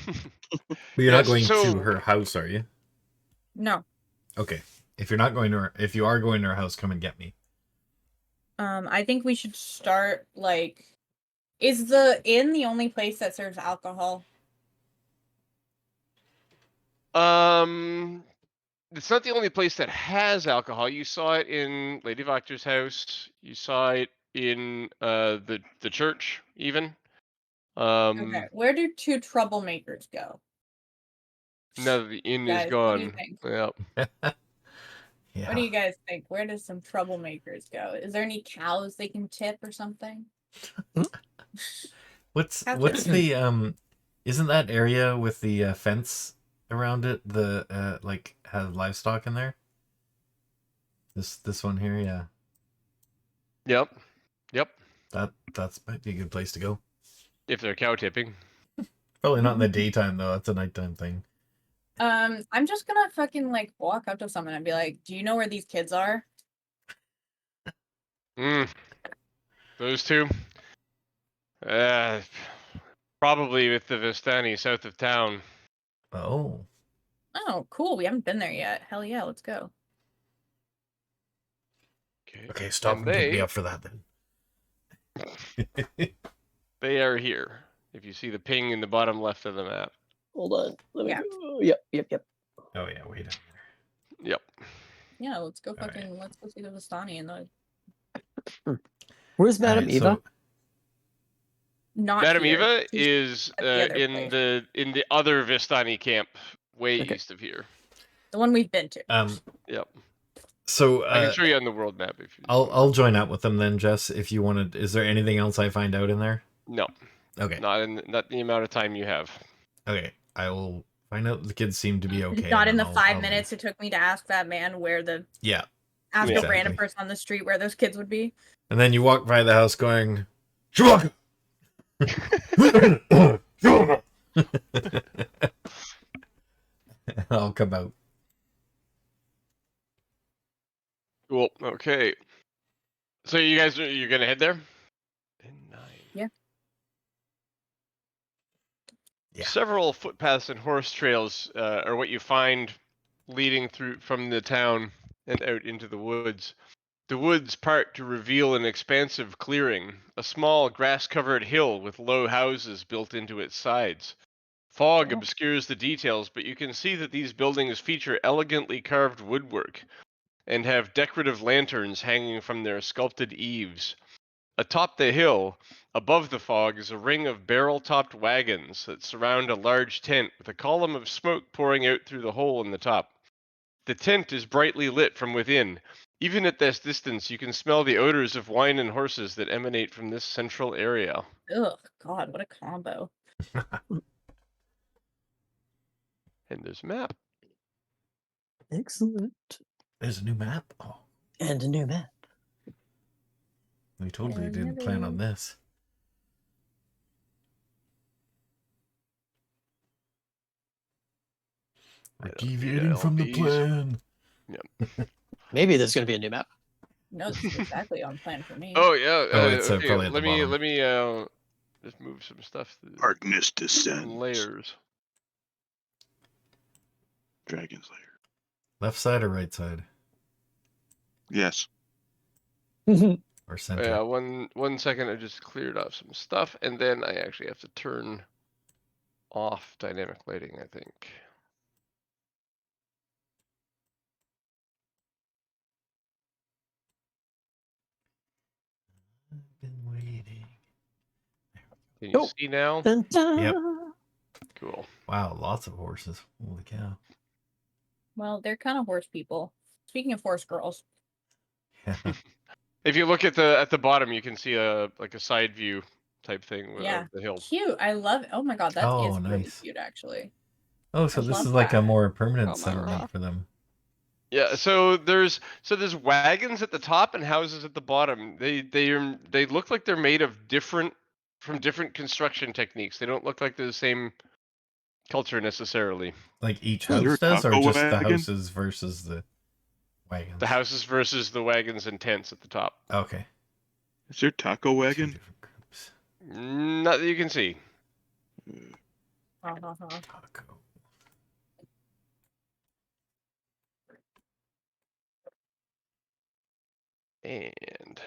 But you're not going So- to her house, are you? No. Okay. If you are going to her house, come and get me. I think we should start is the inn the only place that serves alcohol? It's not the only place that has alcohol. You saw it in Lady Voctor's house. You saw it in the church, even. Okay. Where do two troublemakers go? Now that the inn Guys, is what do you gone. think? Yep. Yeah. What do you guys think? Where do some troublemakers go? Is there any cows they can tip or something? What's Captain. the isn't that area with the fence around it the has livestock in there? This one here, yeah. Yep. That's might be a good place to go. If they're cow tipping. Probably not in the daytime though. That's a nighttime thing. I'm just gonna fucking walk up to someone and be like, "Do you know where these kids are?" Those two. Probably with the Vistani south of town. Oh. Oh, cool. We haven't been there yet. Hell yeah, let's go. Okay, stop and pick me up for that then. They are here. If you see the ping in the bottom left of the map. Hold on. Let me Yeah. go. Yep. Oh yeah, way down there. Yep. Yeah, let's go All right. let's go see the Vistani and the Where's Madame Alright, Eva? not Madame here. Eva She's is at the other in the other Vistani camp, way Okay. east of here. the one we've been to. Yep. So I can show you on the world map if you. I'll join up with them then, Jess. If you want to, is there anything else I find out in there? No. Okay. Not the amount of time you have. Okay. I will find out the kids seem to be okay. Not in and the then 5 I'll minutes it took me to ask that man where the Yeah. ask Yeah. a random Exactly. person on the street where those kids would be. And then you walk by the house going, Chewbacca! I'll come out. Cool. Okay. So you're gonna head there? Yeah. Yeah. Several footpaths and horse trails are what you find leading through from the town and out into the woods. The woods part to reveal an expansive clearing, a small grass-covered hill with low houses built into its sides. Fog Oh. obscures the details, but you can see that these buildings feature elegantly carved woodwork and have decorative lanterns hanging from their sculpted eaves. Atop the hill, above the fog, is a ring of barrel-topped wagons that surround a large tent with a column of smoke pouring out through the hole in the top. The tent is brightly lit from within. Even at this distance, you can smell the odors of wine and horses that emanate from this central area. Ugh, God, what a combo. And there's a map. Excellent. There's a new map. Oh, And a new map. we totally There's didn't plan another on this. We're deviating from the plan. Yep. Maybe there's going to be a new map. No, this is exactly on plan for me. Oh yeah. Oh, it's okay. probably at the bottom. Let me just move some stuff. Darkness descends. Layers. Dragon's Lair. Left side or right side? Yes. Or center? Yeah. One second. I just cleared off some stuff, and then I actually have to turn off dynamic lighting, I think. I've been waiting. Can you Oh. see now? Dun, dun. Yep. Cool. Wow, lots of horses. Holy cow. Well, they're kind of horse people. Speaking of horse girls. Yeah. If you look at the bottom, you can see a side view type thing Yeah. of the hill. Cute. I love it. Oh my God, that is Oh, really nice. cute, actually. Oh, so I this love is like a that. more permanent Oh, my settlement God. for them. Yeah, so there's wagons at the top and houses at the bottom. They look like they're made of different construction techniques. They don't look like they're the same culture necessarily. Like each Is there house a does, or taco just the wagon? houses versus the wagons? The houses versus the wagons and tents at the top. Okay. Is there taco Two wagon? different groups. Not that you can see. Taco. And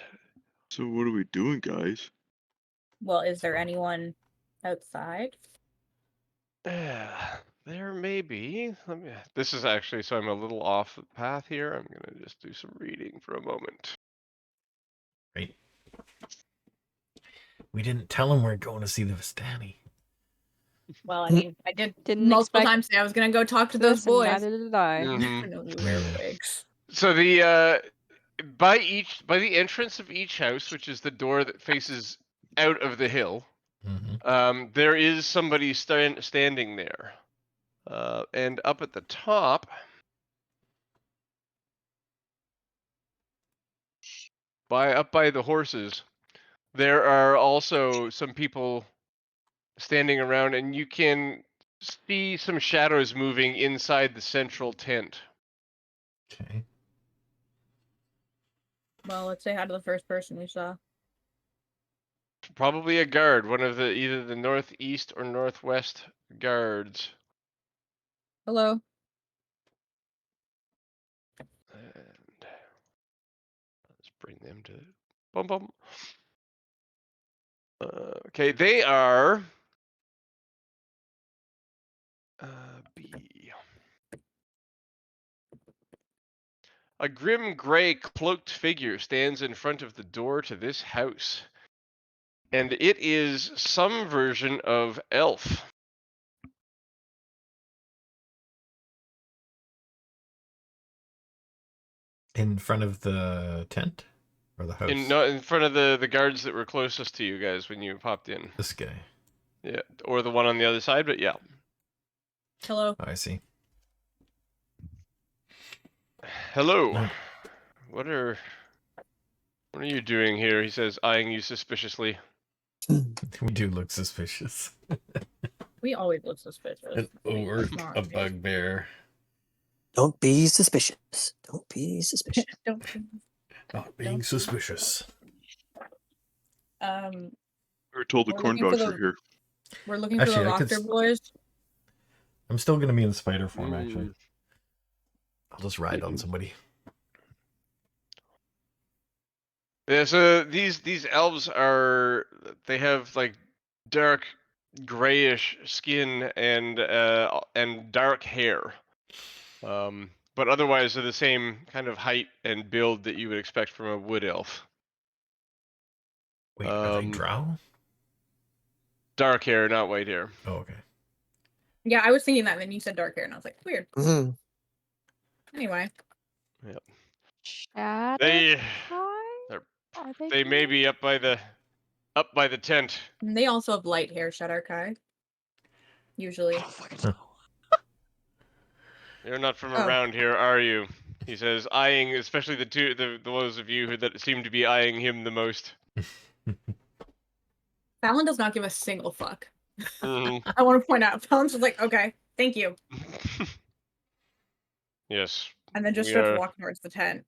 So what are we doing, guys? Well, is there anyone outside? there may be. This is actually, so I'm a little off the path here. I'm gonna just do some reading for a moment. Right. We didn't tell him we're going to see the Vistani. Well, I mean, I did Didn't multiple expect times say I was going to go talk to those This and boys. neither did I. Mhm. I know we wear wigs. So the by the entrance of each house, which is the door that faces out of the hill, Mm-hmm. there is somebody standing there, and up at the top, by the horses, there are also some people standing around, and you can see some shadows moving inside the central tent. Okay. Well, let's say hi to the first person we saw. Probably a guard, one of either the northeast or northwest guards. Hello. And let's bring them to bum bum. Okay, they are B. A grim gray cloaked figure stands in front of the door to this house, and it is some version of elf. In front of the tent? Or the house? In front of the guards that were closest to you guys when you popped in. This guy. Yeah, or the one on the other side, but yeah. Hello. Oh, I see. Hello. Nope. What are you doing here? He says, eyeing you suspiciously. We do look suspicious. We always look suspicious. An orc, Smart, a dude. bugbear. Don't be suspicious. Don't be suspicious. Don't. Not being suspicious. We were told the We're corn looking for dogs the- were here. We're looking Actually, for I the could Doctor boys. I'm still gonna be in spider form, actually. Mm. I'll just ride on somebody. Yeah, so these elves they have like dark grayish skin and dark hair. But otherwise they're the same kind of height and build that you would expect from a wood elf. Wait, are they drow? Dark hair, not white hair. Oh, okay. Yeah, I was thinking that, and then you said dark hair, and I was like, weird. Mhm. Anyway. Shadow They Kai? Are they may be up by the tent. And they also have light hair, Shadow Kai. Usually. I don't fucking know. You're not from Oh. around here, are you? He says, eyeing especially those of you that seem to be eyeing him the most. Fallon does not give a single fuck. Mhm. I want to point out, Fallon's just like, okay, thank you. Yes. And then just We starts are- walking towards the tent.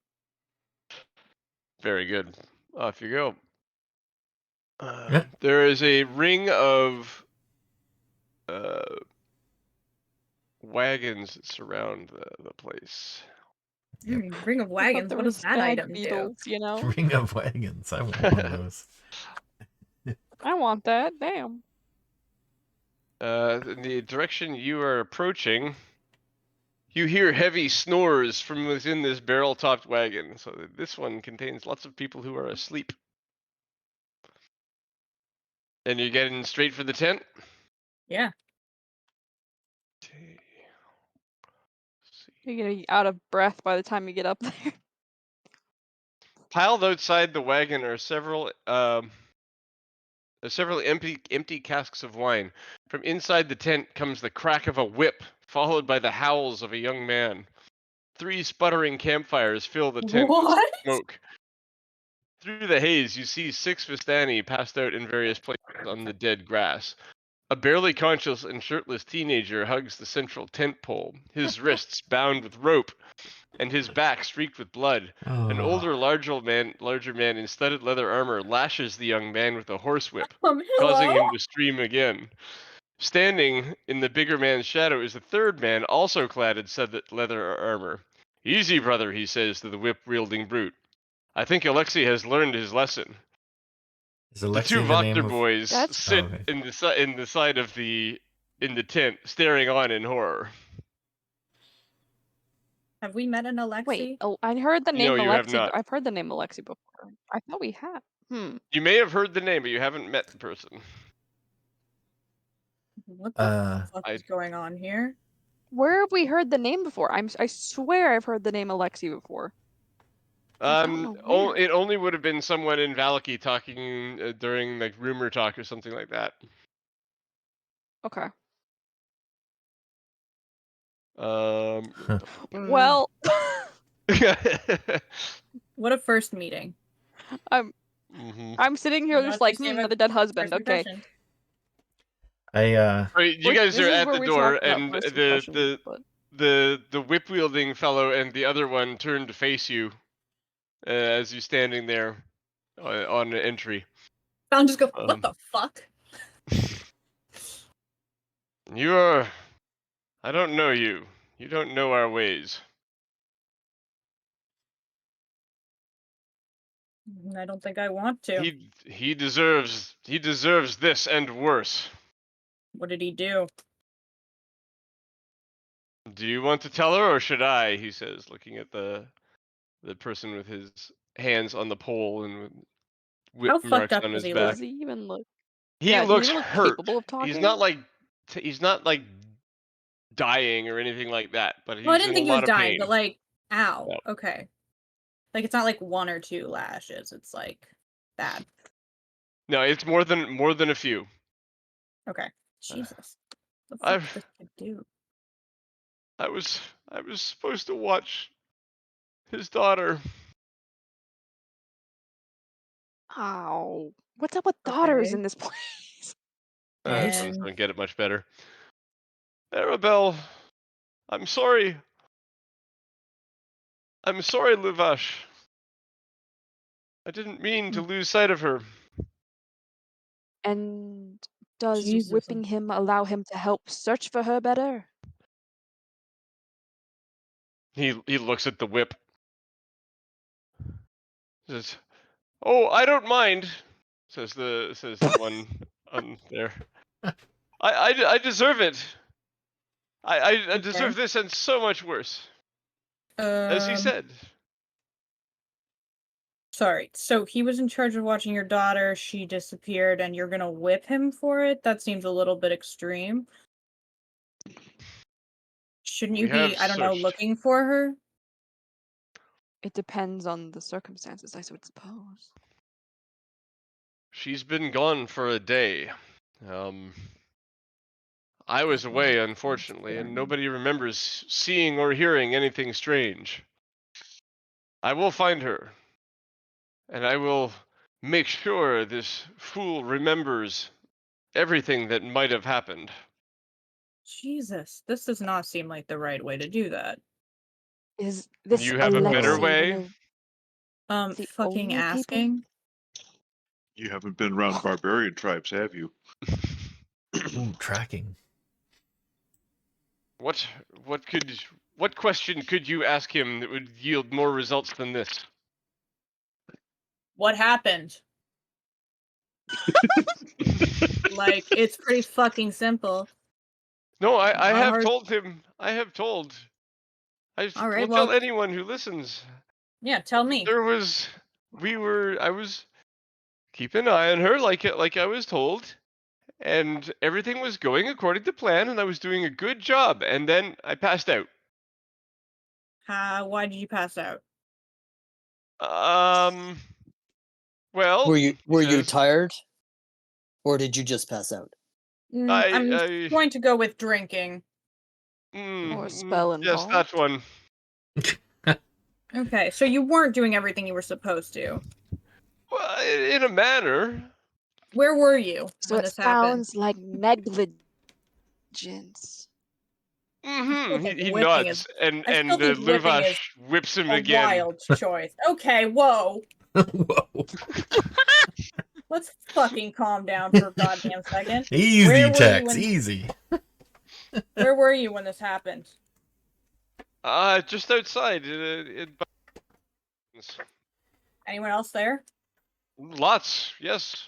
Very good. Off you go. Yeah. There is a ring of wagons that surround the place. Ring of I thought wagons, there what were does that stag item do? beetles, you know? Ring of wagons. I want one of those. I want that. Damn. In the direction you are approaching, you hear heavy snores from within this barrel-topped wagon. So this one contains lots of people who are asleep. And you're getting straight for the tent? Yeah. Okay. You're gonna be out of breath by the time you get up there. Piled outside the wagon are several empty casks of wine. From inside the tent comes the crack of a whip, followed by the howls of a young man. 3 sputtering campfires fill the tent with What? smoke. Through the haze, you see 6 Vistani passed out in various places on the dead grass. A barely conscious and shirtless teenager hugs the central tent pole, his wrists bound with rope, and his back streaked with blood. An older, larger man in studded leather armor lashes the young man with a horsewhip, causing Hello? him to scream again. Standing in the bigger man's shadow is a third man, also clad in studded leather armor. "Easy, brother," he says to the whip-wielding brute. "I think Alexei has learned his lesson." Is The Alexei 2 the name Voctor of... boys That's- sit Oh, okay. in the side of the tent, staring on in horror. Have we met an Alexi? Wait, oh, I heard the name No, you have Alexi. not. I've heard the name Alexi before. I thought we had. You may have heard the name, but you haven't met the person. What the fuck I- is going on here? Where have we heard the name before? I swear I've heard the name Alexi before. I don't know where. It only would have been someone in Valaki talking during like rumor talk or something like that. Okay. Well, mhm. what a first meeting. I'm sitting here I'm just not like, just saying another dead husband. First Okay. impression. Right, you Which- guys this are is at where the we door, talked about and first impressions, but- the whip wielding fellow and the other one turn to face you as you're standing there on entry. I'll just go, what the fuck? You are. I don't know you. You don't know our ways. I don't think I want to. He deserves this and worse. What did he do? Do you want to tell her, or should I? He says, looking at the person with his hands on the pole and with whip How fucked marks up on does his he back. Does he even look? He Yeah, looks does he look hurt. capable of talking? He's not like dying or anything like that, but he's Well, I didn't in think a he was lot of dying, pain. but like, ow. Yep. Okay. Like, it's not like 1 or 2 lashes. It's like bad. No, it's more than a few. Okay. Jesus. What the fuck I've- did this kid do? I was supposed to watch his daughter. Ow. What's up with daughters Okay. in this place? This And- one's gonna get it much better. Arabelle, I'm sorry. I'm sorry, Luvash. I didn't mean to lose sight of her. And does Jesus. whipping him allow him to help search for her better? He looks at the whip. Says, "Oh, I don't mind," says the one on there. I deserve it. I deserve this and so much worse. As he said. Sorry. So he was in charge of watching your daughter. She disappeared, and you're gonna whip him for it? That seems a little bit extreme. Shouldn't you We have be, I don't know, searched. looking for her? It depends on the circumstances, I would suppose. She's been gone for a day. I was away, unfortunately, and nobody remembers seeing or hearing anything strange. I will find her, and I will make sure this fool remembers everything that might have happened. Jesus, this does not seem like the right way to do that. Is this You have a better Alexei way? one of the Fucking only people? asking. You haven't been around barbarian tribes, have you? Ooh, tracking. What question could you ask him that would yield more results than this? What happened? Like, it's pretty fucking simple. No, I Not have hard. told him. I have told. All right, will well- tell anyone who listens. Yeah, tell me. I was keep an eye on her like I was told, and everything was going according to plan, and I was doing a good job, and then I passed out. Why did you pass out? Well, Were you yes, tired, or did you just pass out? I'm I going to go with drinking. Or spell yes, involved? that one. Okay, so you weren't doing everything you were supposed to. Well, in a manner. Where were you So when it this happened? sounds like negligence. Mm-hmm. think He whipping nods, is- and I still think whipping is Luvash whips him A again. wild choice. Okay, whoa. Whoa. Let's fucking calm down for a goddamn second. Where Easy, were you Tex, when- easy. Where were you when this happened? Just outside. Anyone else there? Lots, yes.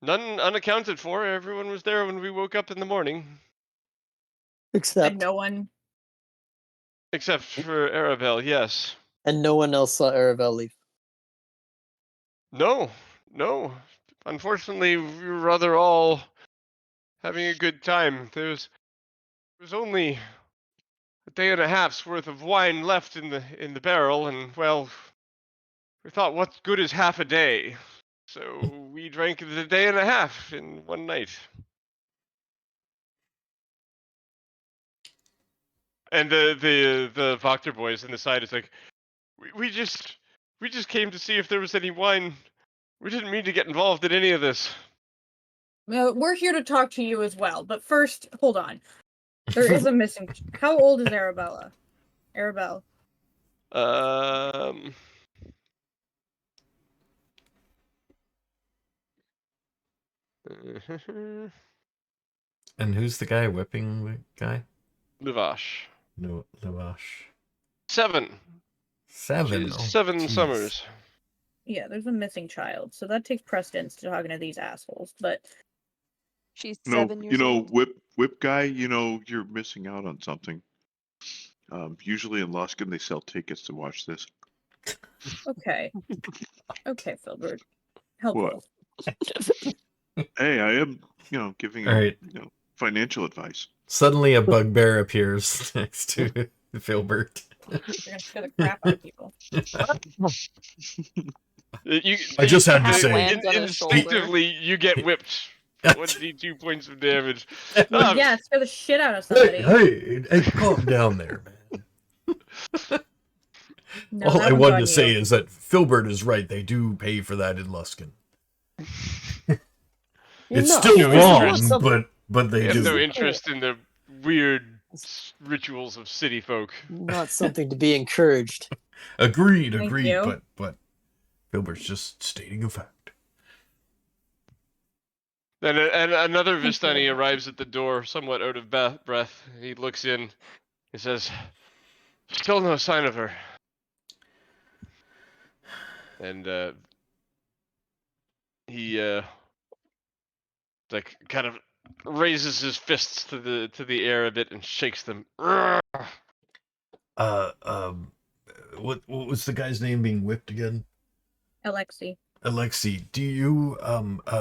None unaccounted for. Everyone was there when we woke up in the morning, Except And no one. except for Arabelle. Yes. and no one else saw Arabelle leave. No. Unfortunately, we were rather all having a good time. There was only a day and a half's worth of wine left in the barrel, and well, we thought, what good is half a day? So we drank the day and a half in one night. And the Voctor boys on the side is like, we just came to see if there was any wine. We didn't mean to get involved in any of this. We're here to talk to you as well, but first, hold on. There is a missing. How old is Arabella? Arabelle. And who's the guy whipping the guy? Luvash. No, Lavash. 7. 7. She's Oh, 7 jeez. summers. Yeah, there's a missing child, so that takes precedence to talking to these assholes. But She's No, 7 years old. whip guy. You're missing out on something. Usually in Luskin, they sell tickets to watch this. okay, Filbert, helpful. Hey, I am, giving All right. financial advice. Suddenly a bugbear appears next to Filbert. gonna scare the crap out of people. I just had to hat say. lands on his shoulder. Instinctively, you get whipped. 1d2 points of damage. Yeah, scare the shit out of somebody. Hey, calm down there, man. No, All that I one's wanted on to say you. is that Filbert is right. They do pay for that in Luskin. It's No, still no wrong, interest. but They they have no do. interest in the weird rituals of city folk. not something to be encouraged. Agreed, Thank agreed. you. But Filbert's just stating a fact. Then and another Thank you. Vistani arrives at the door, somewhat out of breath. He looks in. He says, "Still no sign of her." And he like kind of raises his fists to the air a bit and shakes them. What was the guy's name being whipped again? Alexi. Alexi, do you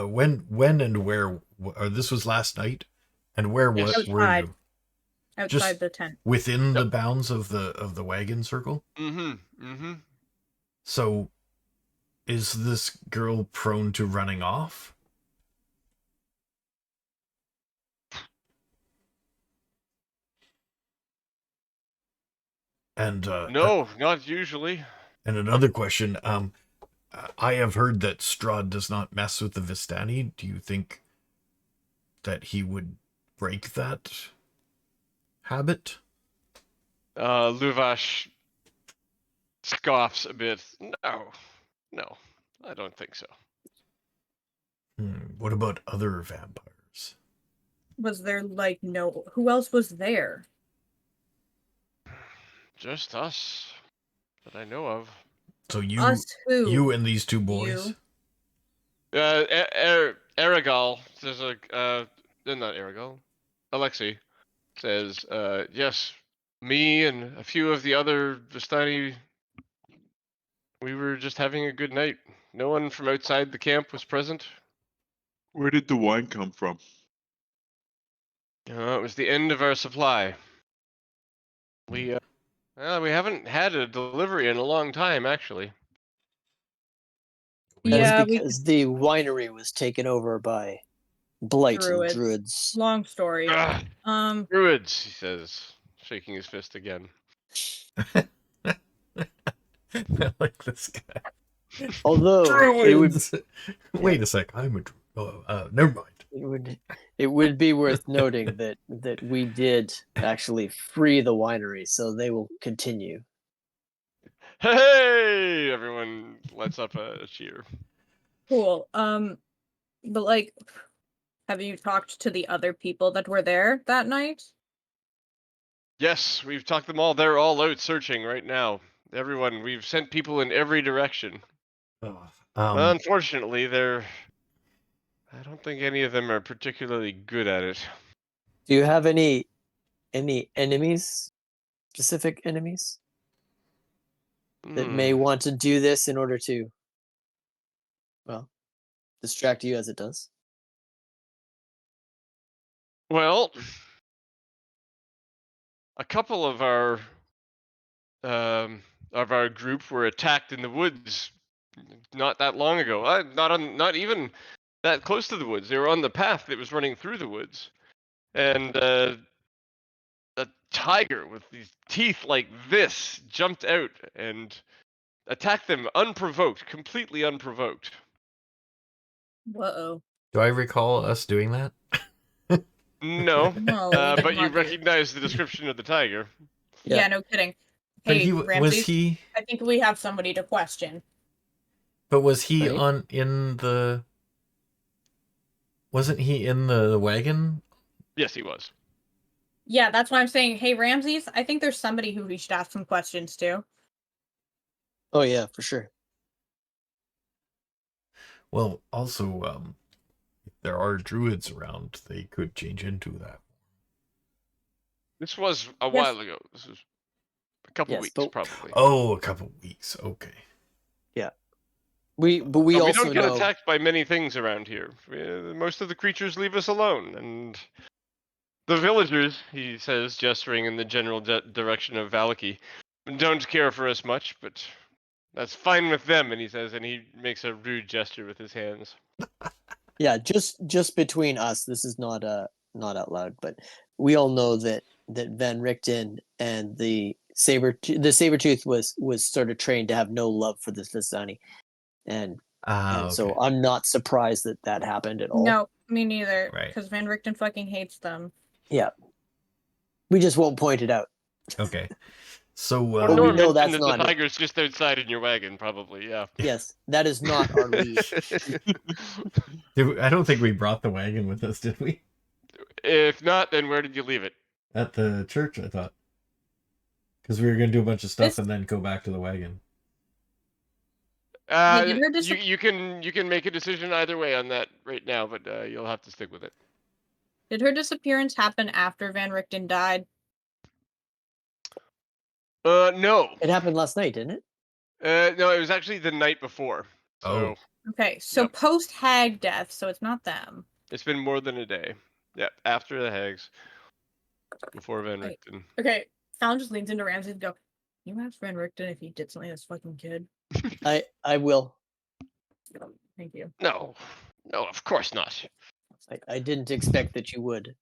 when and where? Or this was last night, and where Yes. what were Outside. you? Outside Just the tent. within the Yep. bounds of the wagon circle. Mm-hmm. So, is this girl prone to running off? And No, not usually. and another question. I have heard that Strahd does not mess with the Vistani. Do you think that he would break that habit? Luvash scoffs a bit. No, I don't think so. What about other vampires? Was there like no? Who else was there? Just us that I know of. So Us who? you and these two boys. You. Aragal says not Aragal. Alexei says, yes, me and a few of the other Vistani, we were just having a good night. No one from outside the camp was present. Where did the wine come from? It was the end of our supply. We haven't had a delivery in a long time, actually. Yeah, That's because the winery was taken over by blight and druids. Long story. Ugh, druids, he says, shaking his fist again. I like this guy. Although it would wait a sec. I'm a druid. Never mind. It would be worth noting that we did actually free the winery, so they will continue. Hey! Everyone lets up a cheer. Cool. But like, have you talked to the other people that were there that night? Yes, we've talked them all. They're all out searching right now. Everyone, we've sent people in every direction. Unfortunately, I don't think any of them are particularly good at it. Do you have any enemies? Specific enemies that may want to do this in order to, well, distract you as it does? Well, a couple of our group were attacked in the woods not that long ago. Not even that close to the woods. They were on the path that was running through the woods, and a tiger with these teeth like this jumped out and attacked them unprovoked, completely unprovoked. Uh-oh. Do I recall us doing that? No, No, we did but you not do it. recognize the description of the tiger. Yeah, no kidding. But Hey, was Ramses, he? I think we have somebody to question. But was he Right. in the? Wasn't he in the wagon? Yes, he was. Yeah, that's why I'm saying, hey, Ramses, I think there's somebody who we should ask some questions to. Oh yeah, for sure. Well, also, if there are druids around, they could change into that. This was a while ago. This was a couple Yes, weeks, but- probably. Oh, a couple weeks. Okay. We But we also don't get know attacked by many things around here. Most of the creatures leave us alone, and the villagers, he says, gesturing in the general direction of Valaki, don't care for us much, but that's fine with them. And he says, and he makes a rude gesture with his hands. Yeah, just between us, this is not not out loud, but we all know that Van Richten and the Sabertooth was sort of trained to have no love for this Vistani, and Okay. so I'm not surprised that happened at all. No, me neither. Right. Because Van Richten fucking hates them. Yeah, we just won't point it out. Okay. So Well, we Norm know mentioned that's that not the it. tiger's just outside in your wagon, probably. Yeah. Yes, that is not our lead. I don't think we brought the wagon with us, did we? If not, then where did you leave it? At the church, I thought. Because we were going to do a bunch of stuff This- and then go back to the wagon. You can make a decision either way on that right now, but you'll have to stick with it. Did her disappearance happen after Van Richten died? No. It happened last night, didn't it? No, it was actually the night before. So Okay, so Yep. post hag death, so it's not them. it's been more than a day. Yeah, after the hags, before Van Right. Richten. Okay, Fallon just leans into Ramsey and go, "You ask Van Richten if he did something to this fucking kid." I will. Thank you. No, of course not. I didn't expect that you would.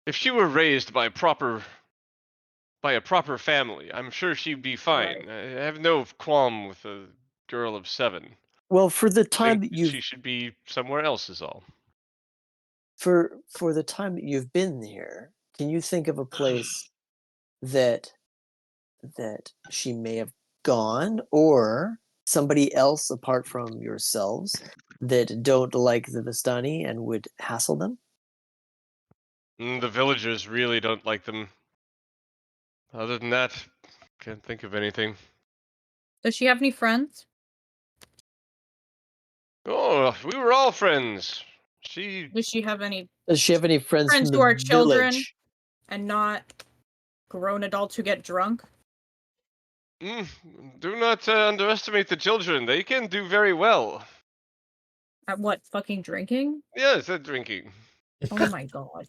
If she were raised by a proper family, I'm sure she'd be fine. Right. I have no qualm with a girl of 7. Well, for the I time think that you've she should be somewhere else is all. for the time that you've been here, can you think of a place that she may have gone, or somebody else apart from yourselves that don't like the Vistani and would hassle them? The villagers really don't like them. Other than that, can't think of anything. Does she have any friends? Oh, we were all friends. Does she have any Does she have any friends friends from who the are children village? and not grown adults who get drunk? Do not underestimate the children. They can do very well. At what, fucking drinking? Yes, at drinking. Oh my god.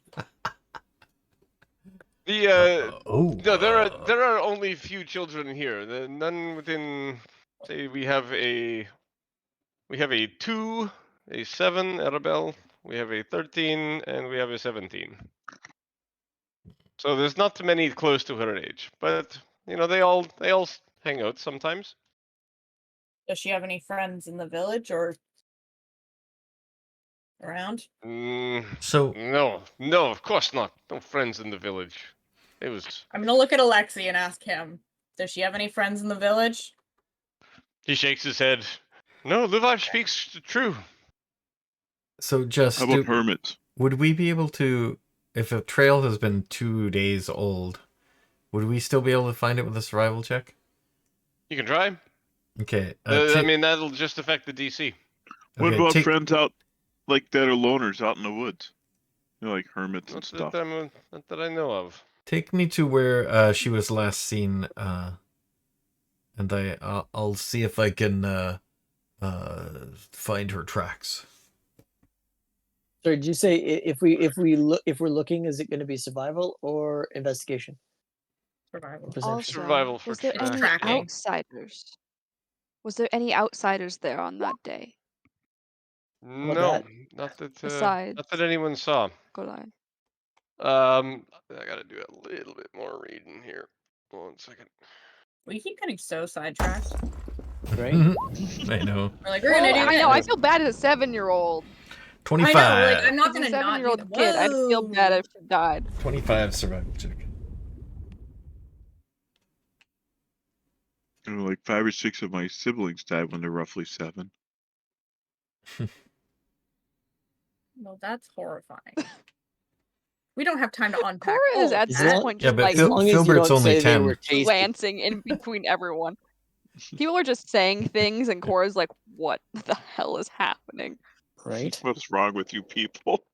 No, there are only few children here. None within. Say we have a 2, a 7, Arabelle. We have a 13, and we have a 17. So there's not too many close to her age, but they all hang out sometimes. Does she have any friends in the village or around? So No, of course not. No friends in the village. It was. I'm gonna look at Alexi and ask him, does she have any friends in the village? He shakes his head. No, Luvaj speaks true. So just How about hermits? would we be able to, if a trail has been 2 days old, would we still be able to find it with a survival check? You can try. Okay. I mean, that'll just affect the DC. What okay, about friends out like that are loners out in the woods? Like hermits and Not stuff. not that I know of. Take me to where she was last seen, and I'll see if I can find her tracks. Sorry, did you say if we're looking, is it going to be survival or investigation? Survival. Perception. Also, Survival for was there any tracking. outsiders? Was there any outsiders there on that day? No, that? not that. Besides- Not that anyone saw. Go on. I gotta do a little bit more reading here. 1 second. We keep getting so sidetracked. Right? I know. We're like, we're gonna do I know. I this. feel bad as a 7-year-old. 25. I know, like, I'm not As a gonna not do 7-year-old kid, I'd feel bad if she died. 25 survival check. Like 5 or 6 of my siblings died when they're roughly 7. Well, that's horrifying. We don't have time to unpack. Cora is all of at that. this point Yeah, just but like As long as you Filbert's don't only say they 10. were tasty. glancing in between everyone. People are just saying things, and Cora's like, "What the hell is happening?" Right? What's wrong with you people?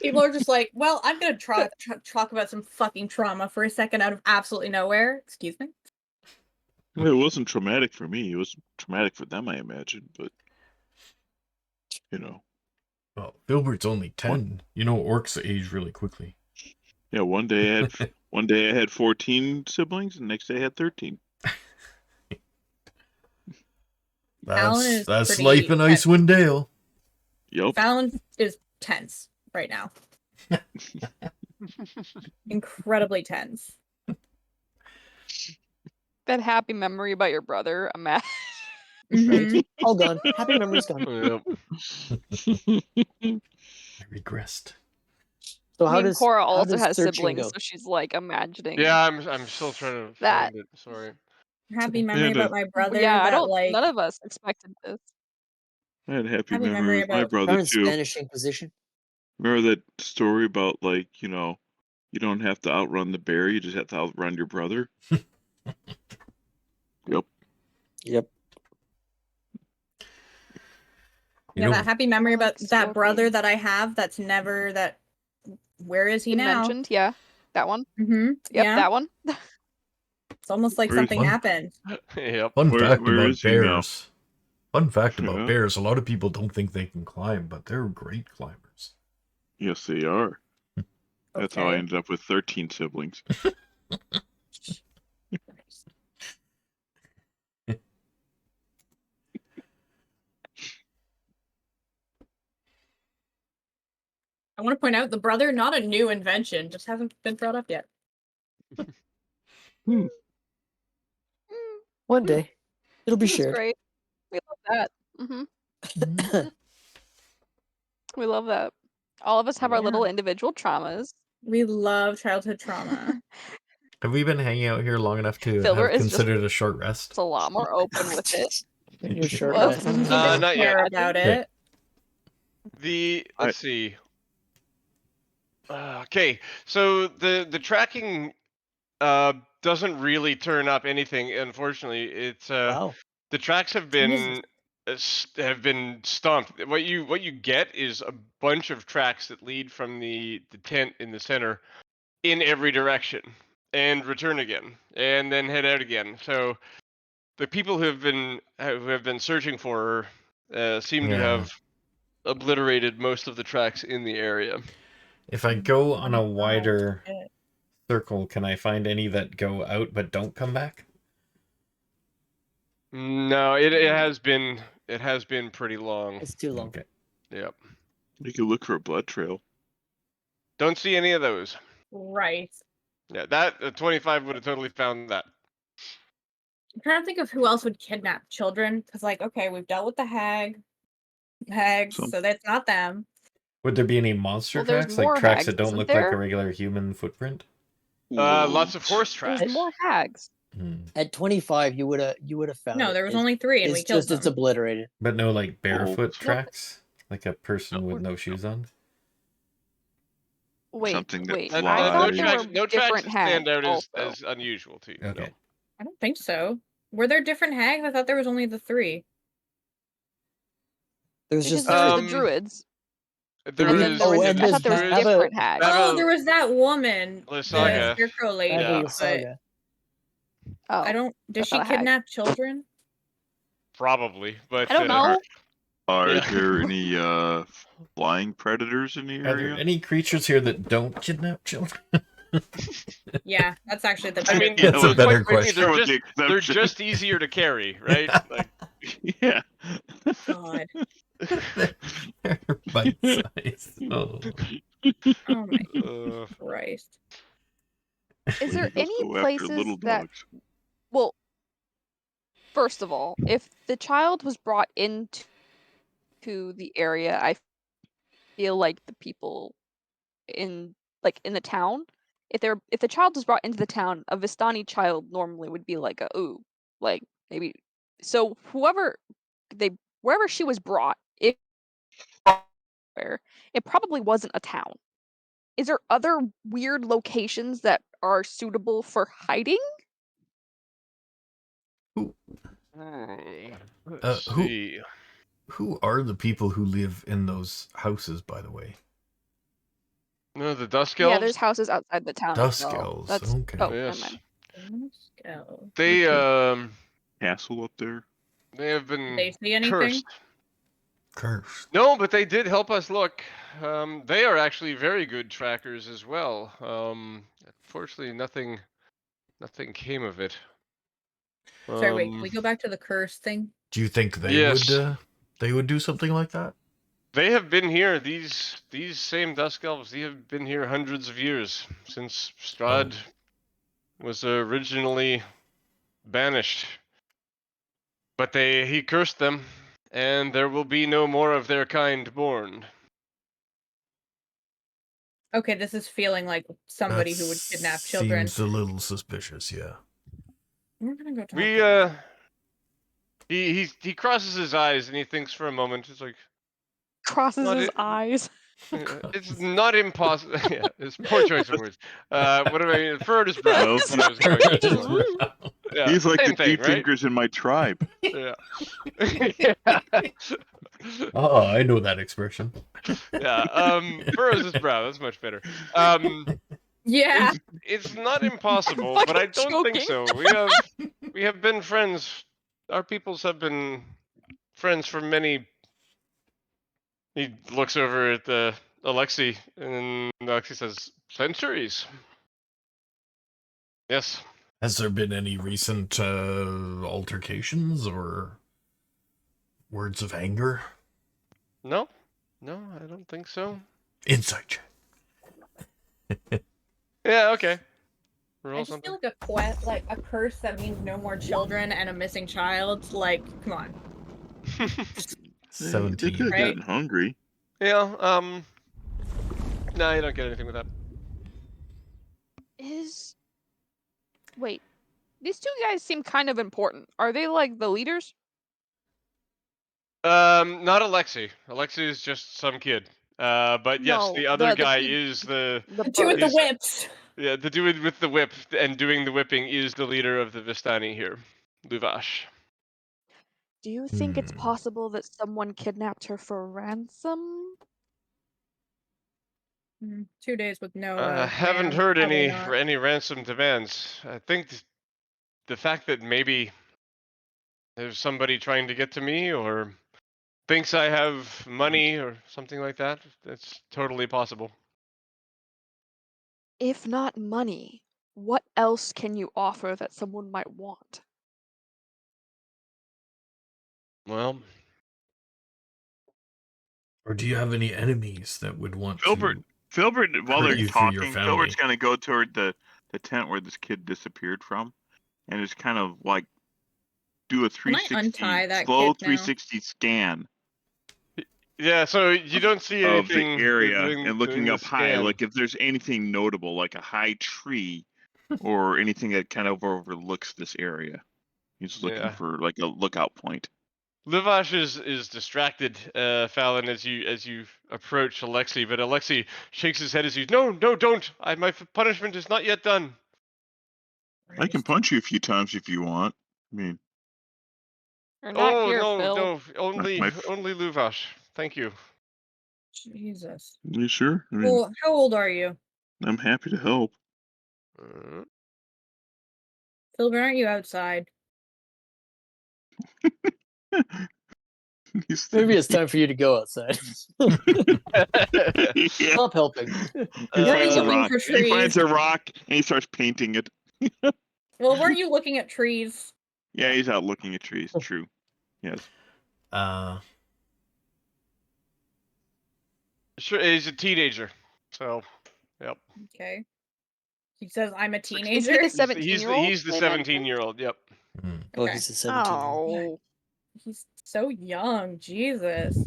People are just like, well, I'm gonna talk about some fucking trauma for a second out of absolutely nowhere. Excuse me. Well, it wasn't traumatic for me. It was traumatic for them, I imagine. But Well, Filbert's only 10. You know, orcs age really quickly. Yeah, one day I had 14 siblings, and the next day I had 13. Alan is That's pretty life in Icewind Dale. Yup. Fallon is tense right now. Incredibly tense. That happy memory about your brother, imagine. Mhm. All gone. Happy memories gone. Yep. I regressed. So I how mean, does Cora how also does has searching siblings, go? so she's like imagining. Yeah, I'm still trying to That. find it. Sorry. Happy memory about my brother Yeah, I that don't. like None of us expected this. I had a happy Happy memory memory with my about- brother Found too. Spanish Inquisition. Remember that story about you don't have to outrun the bear, you just have to outrun your brother? Yep. Yep. yeah, that happy memory about that Spooky. brother that I have that's never that where is he You now? mentioned, yeah, that one. Mm-hmm. Yep, Yeah. that one. It's almost like Where is something one? happened. Yep. Fun Where fact about is he now? bears. Fun fact about Yeah. bears. A lot of people don't think they can climb, but they're great climbers. Yes, they are. That's how I Okay. ended up with 13 siblings. I want to point out the brother, not a new invention, just hasn't been brought up yet. One day, it'll be That's shared. great. We love that. We love that. All of us have our little individual traumas. We love childhood trauma. Have we been hanging out here long enough to Filler have is just- considered a short rest? It's a lot more open with it. Your short Well, rest. Doesn't Not even yet. care about Okay. it. Let's see. Okay, so the tracking doesn't really turn up anything. Unfortunately, it's Wow. the tracks have been stomped. What you get is a bunch of tracks that lead from the tent in the center in every direction and return again and then head out again. So the people who have been searching for her seem to Yeah. have obliterated most of the tracks in the area. If I go on a Oh, wider shit. circle, can I find any that go out but don't come back? No, it has been pretty long. It's too long. Okay. Yep. You can look for a blood trail. Don't see any of those. Right. Yeah, that 25 would have totally found that. I'm trying to think of who else would kidnap children. Because, like, okay, we've dealt with the hags, so that's not them. Would there be any monster Well, there's tracks? more Like tracks hags, that don't isn't look like a there? regular human footprint? Lots of horse tracks. There's more hags. At 25, you would have found No, it. there was It's- only 3, and we It's killed just it's them. obliterated. But no, like barefoot Oh. tracks? Like a person with no shoes on? Wait, Something that wait. flies. I thought no there tracks, were no tracks different that hags stand out also. as unusual to you. Okay. No. I don't think so. Were there different hags? I thought there was only the 3. There's Because just there was Um, the druids. There And then was, there was, and I there's thought there was Baba- different hags. Oh, there was that woman, the Lysaga. scarecrow lady. Baba Yeah. But Lysaga. Oh, I don't. Did that's she not a hag. kidnap children? Probably, but I don't know. Are Yeah. there any flying predators in the Are there area? any creatures here that don't kidnap children? Yeah, that's actually the. I mean, That's a quite better frankly, question. they're just easier to carry, right? Like, Yeah. God. They're bite size. Oh. Oh my Christ. Is there Let's any go after places little that? dogs. Well, first of all, if the child was brought into the area, I feel like the people in the town, if the child was brought into the town, a Vistani child normally would be like like maybe. So wherever she was brought, it probably wasn't a town. Is there other weird locations that are suitable for hiding? let's who- see. Who are the people who live in those houses, by the way? No, the Dusk Elves. Yeah, there's houses outside the town. Dusk as well. Elves, That's okay. oh, Yes. never mind. Let's go. They Castle up there. they have been Did they see anything? cursed. Cursed. No, but they did help us look. They are actually very good trackers as well. Unfortunately, nothing came of it. Sorry, wait. Can we go back to the curse thing? Do you think they Yes. would do something like that? They have been here. These same Dusk Elves. They have been here hundreds of years since Strahd was originally banished. But he cursed them, and there will be no more of their kind born. Okay, this is feeling like somebody who would kidnap children. Seems a little suspicious, yeah. We're gonna go talk We to them. he crosses his eyes and he thinks for a moment. It's like Crosses Not his it- eyes. it's not impossible. Yeah, it's poor choice of words. What do I mean? Furrowed his brow. Well, That's what I was going Just for. Yeah, He's like same the thing, deep right? thinkers in my tribe. Yeah. Oh, I know that expression. Yeah. Furrows his brow. That's much better. Yeah. It's not impossible, I'm but I fucking don't think joking. so. We have been friends. Our peoples have been friends for many. He looks over at Alexei, and Alexei says, "Centuries." Yes. Has there been any recent altercations or words of anger? No, I don't think so. Insight check. Yeah. Okay. I Roll just something. feel like a curse that means no more children and a missing child. Like, come on. They could 17. have Right? gotten hungry. Yeah. No, you don't get anything with that. Wait, these two guys seem kind of important. Are they like the leaders? Not Alexei. Alexei is just some kid. But yes, No, the other guy kid- is the The two with the is- whips. yeah, the dude with the whip and doing the whipping is the leader of the Vistani here, Luvash. Do you think it's Hmm. possible that someone kidnapped her for ransom? 2 days with no. Haven't man, heard probably any not. ransom demands. I think the fact that maybe there's somebody trying to get to me or thinks I have money or something like that. That's totally possible. If not money, what else can you offer that someone might want? Well, Or do you have any enemies that would want Filbert, to Filbert, while hurt they're you through your talking, family? Filbert's gonna go toward the tent where this kid disappeared from, and just kind of like do a Can I 360 untie that slow kid now? 360 scan yeah. So you don't see of the anything area doing and looking the up high, scan. like if there's anything notable, like a high tree or anything that kind of overlooks this area. He's looking Yeah. for like a lookout point. Livash is distracted, Fallon, as you approach Alexei, but Alexei shakes his head as you no, don't. My punishment is not yet done. I can punch you a few times if you want. I mean, You're not Oh here, no, Phil. no, only my Luvash. Thank you. Jesus. you sure? I mean, Well, how old are you? I'm happy to help. Philbert, aren't you outside? Maybe it's time for you to go outside. Yeah. Stop helping. He Weren't finds you a looking rock. for He finds trees? a rock and he starts painting it. Well, weren't you looking at trees? Yeah, he's out looking at trees. True. Yes. Sure, he's a teenager, so yep. Okay. He says I'm a Is he teenager. the He's 17-year-old? he's the 17-year-old. Yep. Oh, Okay. he's a 17. Oh. He's so young. Jesus.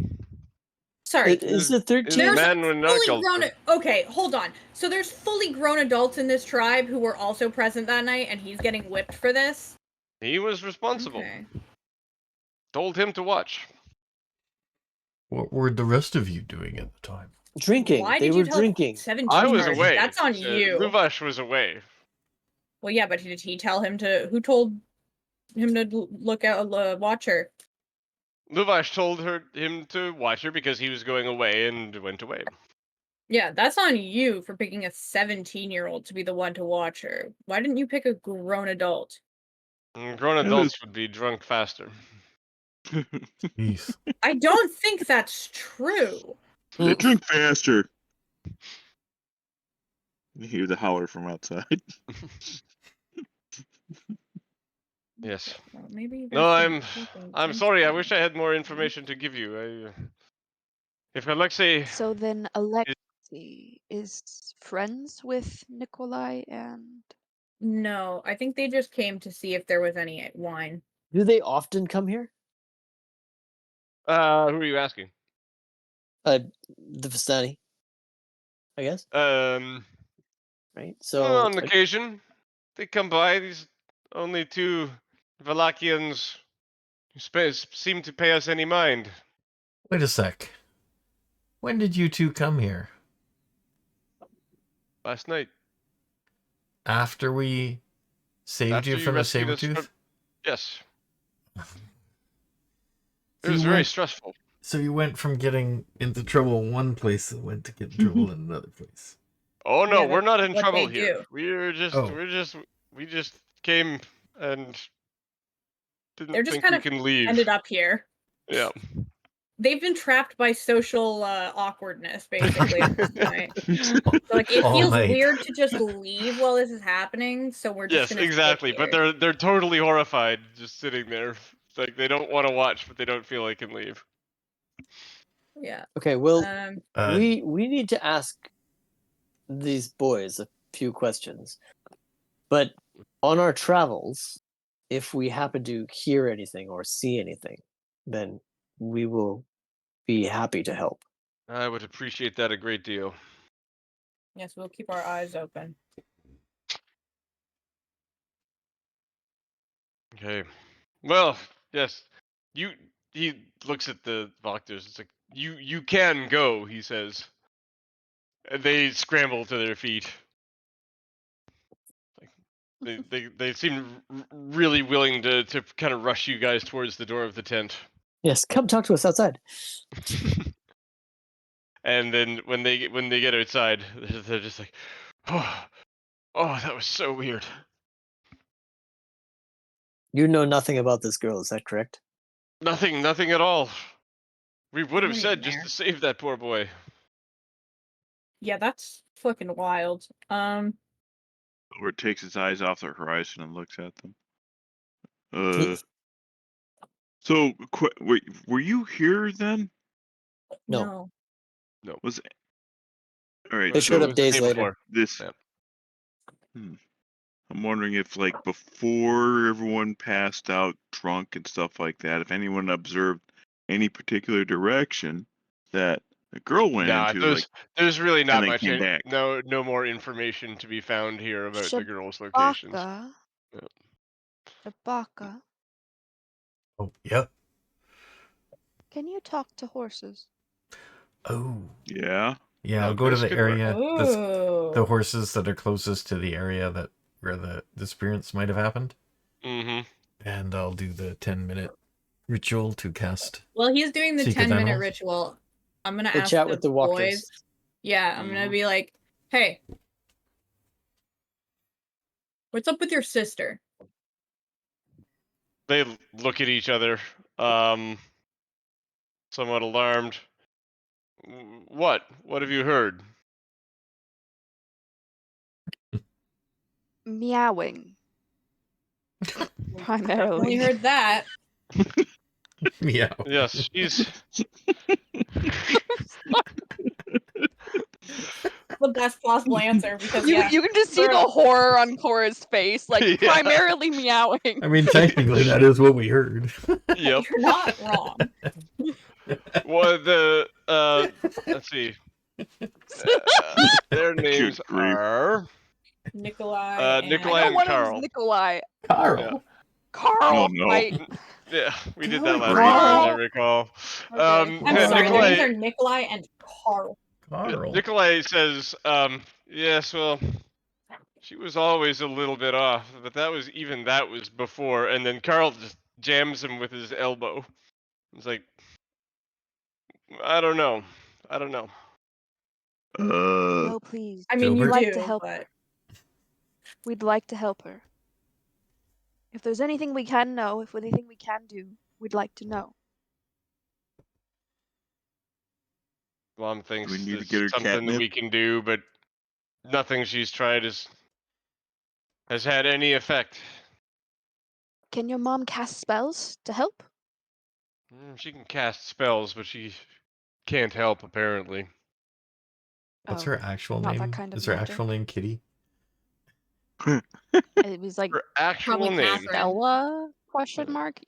Sorry. Is the Is 13? There's man with an fully adult. grown. Okay, hold on. So there's fully grown adults in this tribe who were also present that night, and he's getting whipped for this. He was responsible. Okay. Told him to watch. What were the rest of you doing at the time? Drinking. Why They did were you tell drinking. 17 I was years? away. That's on you. Luvash was away. Well, yeah, but did he tell him to? Who told him to look out, watch her? Luvash told him to watch her because he was going away and went away. Yeah, that's on you for picking a 17-year-old to be the one to watch her. Why didn't you pick a grown adult? Grown It adults would be drunk faster. Jeez. I don't think that's true. They drink faster. You hear the howler from outside. Yes. Well, maybe No, there's I'm sorry. I wish I had more information to give you. If Alexei So then Alexei is friends with Nikolai and... No, I think they just came to see if there was any wine. Do they often come here? who are you asking? The Vistani, I guess. Right. So On occasion, they come by. These only two Valakians who seem to pay us any mind. Wait a sec. When did you two come here? Last night. After we saved After you you from the rescued us Sabretooth? from- Yes. It So was you very went- stressful. So you went from getting into trouble in one place and went to get in trouble in another place. Oh no, Yeah, we're not that's in what trouble they here. do. We just came and didn't They're just think kind we of can leave. ended up here. Yeah. They've been trapped by social awkwardness, basically, at this point. So, like, it All feels night. weird to just leave while this is happening, so we're just Yes, gonna sit exactly. But here. they're totally horrified just sitting there. Like they don't want to watch, but they don't feel they can leave. Yeah. okay, well, Uh, we need to ask these boys a few questions. But on our travels, if we happen to hear anything or see anything, then we will be happy to help. I would appreciate that a great deal. Yes, we'll keep our eyes open. Okay. Well, yes. He looks at the Voctors. It's like you can go, he says. And they scramble to their feet. Like they seem really willing to kind of rush you guys towards the door of the tent. Yes, come talk to us outside. And then when they get outside, they're just like, oh, that was so weird. You know nothing about this girl, is that correct? Nothing at all. We would have Hang in said just there. to save that poor boy. Yeah, that's fucking wild. Or takes his eyes off the horizon and looks at them. So, were you here then? No. Was all right. They So showed up It was the days day later. before. this, Yeah. I'm wondering if, like, before everyone passed out drunk and stuff like that, if anyone observed any particular direction that a girl went Nah, into, like, there's really not then much. came back. No more information to be found here about the girls' locations. Shabaka. Yeah. Shabaka. oh, yep. Can you talk to horses? Oh. Yeah. Yeah, Oh, I'll go to Chris, the good work. area, Ooh. the horses that are closest to the area where the disappearance might have happened. Mm-hmm. And I'll do the 10-minute ritual to cast. While he's doing the Secret 10-minute animals? ritual, I'm gonna We'll ask chat the with the walkers. boys. Yeah, I'm gonna Mhm. be like, hey, what's up with your sister? They look at each other, somewhat alarmed. What? What have you heard? Meowing. Only Primarily. heard that. Yeah. Yes, she's. The best possible answer because You yeah, you can just see the Girl. horror on Cora's face, like Yeah. primarily meowing. I mean, technically, that is what we heard. Yep. you're not wrong. Well, let's see. Their names Good grief. are Nikolai. Nikolai I know and one Carl. of them's Nikolai. Carl. Yeah. Carl. Oh, no. Right? Yeah, we did Good that last grief. time, I Carl. recall. Okay. I'm Oh. sorry, their names Nikolai, are Nikolai and Carl. Carl. Nikolai says, yes, well, she was always a little bit off, but that was before. And then Carl just jams him with his elbow. It's like, I don't know. No, please. I mean, Gilbert? you We'd like do, to help but her. We'd like to help her. If there's anything we can know, if anything we can do, we'd like to know. Mom thinks we need to there's get her something that catnip? we can do, but nothing she's tried has had any effect. Can your mom cast spells to help? She can cast spells, but she can't help, apparently. What's Oh, her actual not name? that kind of Is her magic. actual name Kitty? It was like Her actual Probably name, Catherine. Stella question mark.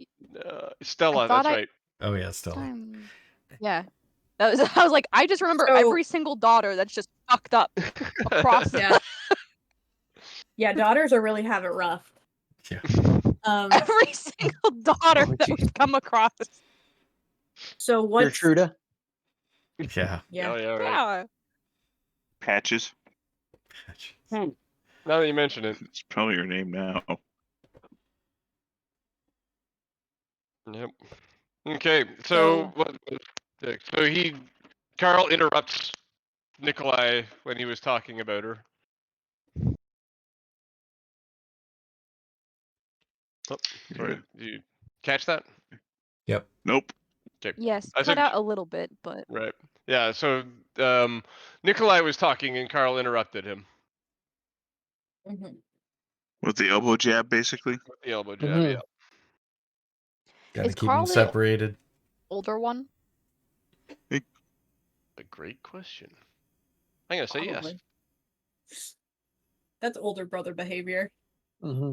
Stella. thought That's I- right. Oh yeah, Stella. Time. Yeah. That was, I was like, I just remember So- every single daughter that's just fucked up across. Yeah. Yeah, daughters are really have it rough. Yeah. Every single daughter Oh, that geez. we've come across. So what's Gertruda. Yeah. yeah. Oh, yeah, right. Yeah. Patches. Now that you mention it. It's probably her name now. Yep. Okay, so Carl interrupts Nikolai when he was talking about her. Oh, sorry. Did you catch that? Yep. Nope. Okay. Yes, I cut said- out a little bit, but Right. Yeah, so Nikolai was talking and Carl interrupted him Mhm. With the elbow jab, basically. with the elbow jab. Mhm. Yeah. Gotta Is keep Carl them the- separated. older one. A great question. I'm gonna say yes. Probably. That's older brother behavior. Mm-hmm.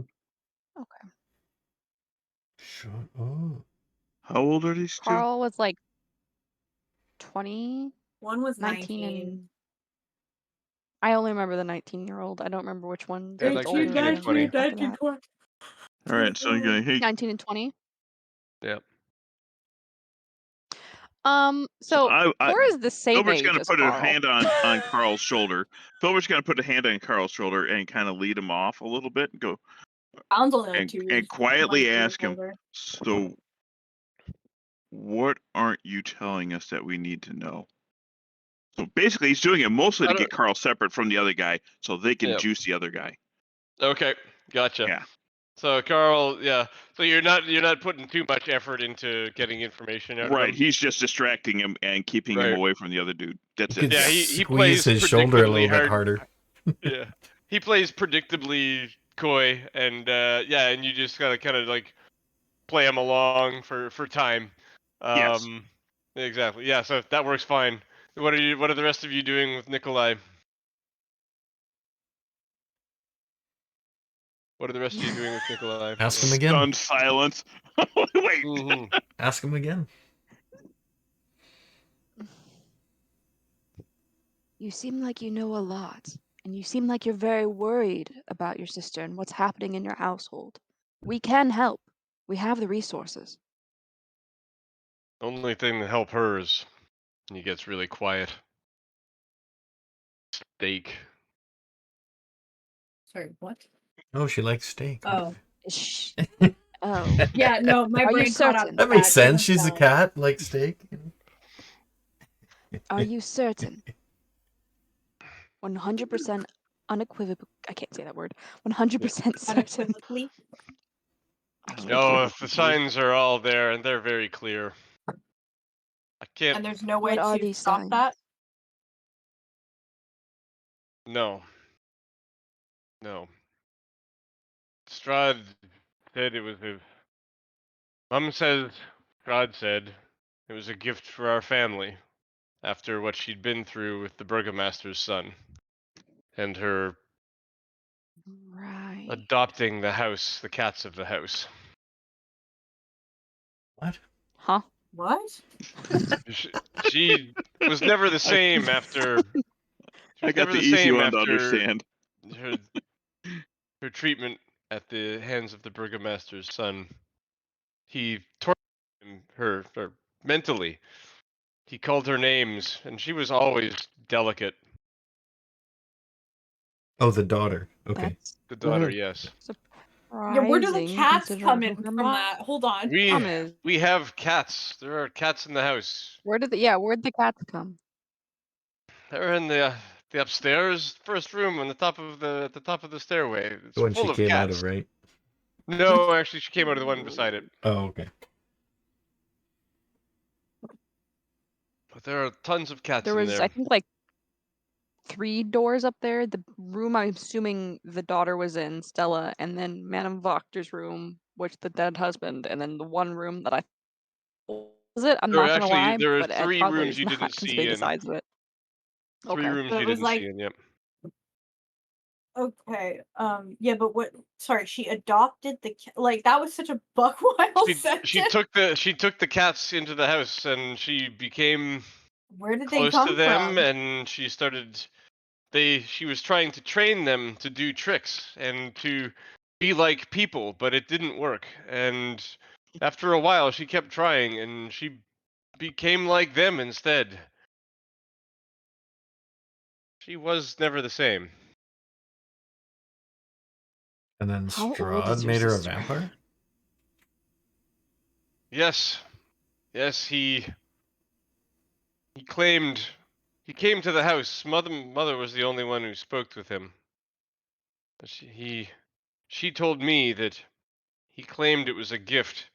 Shut up. How old are these two? Carl was like 20, One was 19, 19. and I only remember the 19-year-old. I don't remember which one. Yeah, was 19, older 19, than 20. after that. All right, so you're going, hey, 19 and 20. Yep. So I Cora is the same Filbert's age gonna as put Carl. a hand on Carl's shoulder. Filbert's gonna put a hand on Carl's shoulder and kind of lead him off a little bit and go Sounds only like and quietly ask him, so what aren't you telling us that we need to know? So basically he's doing it mostly to get Carl separate from the other guy so they can Yep. juice the other guy. Okay, gotcha. Yeah. So Carl, yeah. So you're not putting too much effort into getting information out of Right. him? He's just distracting him and keeping him Right. away from the other dude. That's You it. could Yeah, he squeeze plays his shoulder a predictably little bit hard. harder. Yeah, he plays predictably coy, and yeah, and you just gotta kind of like play him along for time. Yes. Exactly. Yeah, so that works fine. What are the rest of you doing with Nikolai? What are the rest of you doing with Nikolai? Ask him again. Stunned silence. Wait. Mhm. Ask him again. You seem like you know a lot, and you seem like you're very worried about your sister and what's happening in your household. We can help. We have the resources. Only thing that help her is when he gets really quiet. Steak. Sorry, what? Oh, she likes steak. Oh. Shh. Oh. Yeah, no, my Are you brain caught up. certain? That makes It sense. was, She's a cat, likes steak. Are you certain? 100% unequivocal. I can't say that word. 100% certain. unequivocally. I can't. No, if the signs are all there and they're very clear. I can't. And there's no way What are to these stop signs? that. No. No. Strahd said it was a. Mum says. Strahd said it was a gift for our family after what she'd been through with the burgomaster's son and her Right. adopting the house, the cats of the house. What? Huh? What? She was never the same after. She I was got never the the easy same one to after understand. her treatment at the hands of the burgomaster's son. He tortured her mentally. He called her names, and she was always delicate. Oh, the daughter. Okay. That's The daughter, Mhm. yes. Yeah, where do the surprising, cats considering come who in her from mom that? Hold on. is. We have cats. There are cats in the house. Where'd the cats come? They're in the upstairs first room on the top of the stairway. It's The one full she of came cats. out of, right? No, actually, she came out of the one beside it. Oh, okay. But there are tons of cats There in was, there. I think, like 3 doors up there. The room I'm assuming the daughter was in, Stella, and then Madame Voctor's room, which the dead husband, and then the one room that I was it. I'm not gonna lie, There are but it 3 probably rooms is you not didn't considering see the in. size of it. 3 Okay. rooms So it you was didn't like- see in. Yep. Okay. Yeah, but what? Sorry, she adopted the like that was such a buck wild sentence. She took the cats into the house, and she became Where did they close come to them, from? and she started. She was trying to train them to do tricks and to be like people, but it didn't work. And after a while, she kept trying, and she became like them instead. She was never the same. And then How old Strahd is your made her a sister? vampire? Yes, he claimed he came to the house. Mother was the only one who spoke with him. But she told me that he claimed it was a gift.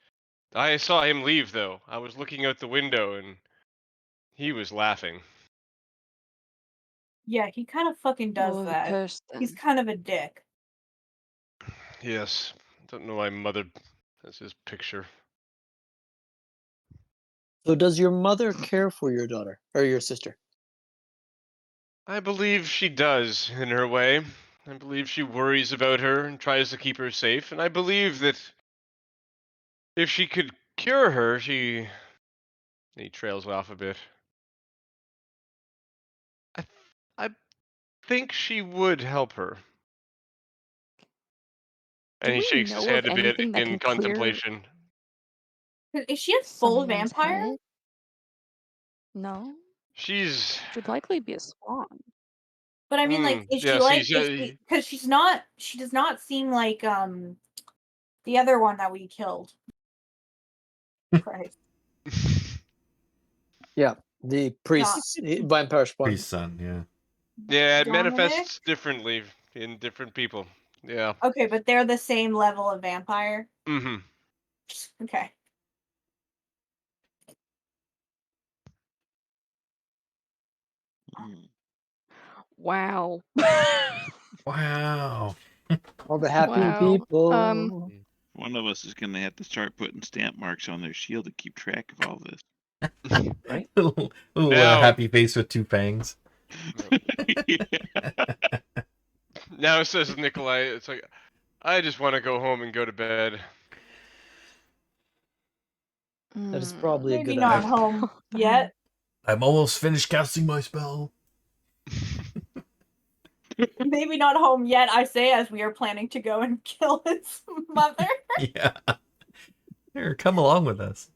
I saw him leave, though. I was looking out the window, and he was laughing. Yeah, he kind of fucking does Oh, the that. curse He's then. kind of a dick. Yes, don't know why Mother has his picture. So does your mother care for your daughter or your sister? I believe she does, in her way. I believe she worries about her and tries to keep her safe, and I believe that if she could cure her, He trails off a bit. I think she would help her. Do And he we shakes his know of head a bit anything that in can clear contemplation. Is she a full someone's vampire? head? No. She's Should likely be a swan. But I mean, like, is she yeah. like? She's Is she? Because she's not. She does not seem like the other one that we killed. Christ. Yeah, the priest, vampire spawn. Priest's son, yeah. Yeah, it Dominic? manifests differently in different people. Yeah. Okay, but they're the same level of vampire. Mm-hmm. Okay. Mm. Wow. Wow. All the happy Wow. people. One of us is going to have to start putting stamp marks on their shield to keep track of all this. Right? Ooh, Now- happy face with 2 fangs. Now says Nikolai, it's like, I just want to go home and go to bed. That is probably a Maybe good not idea. home yet. I'm almost finished casting my spell. Maybe not home yet. I say as we are planning to go and kill his mother. Yeah. Here, come along with us.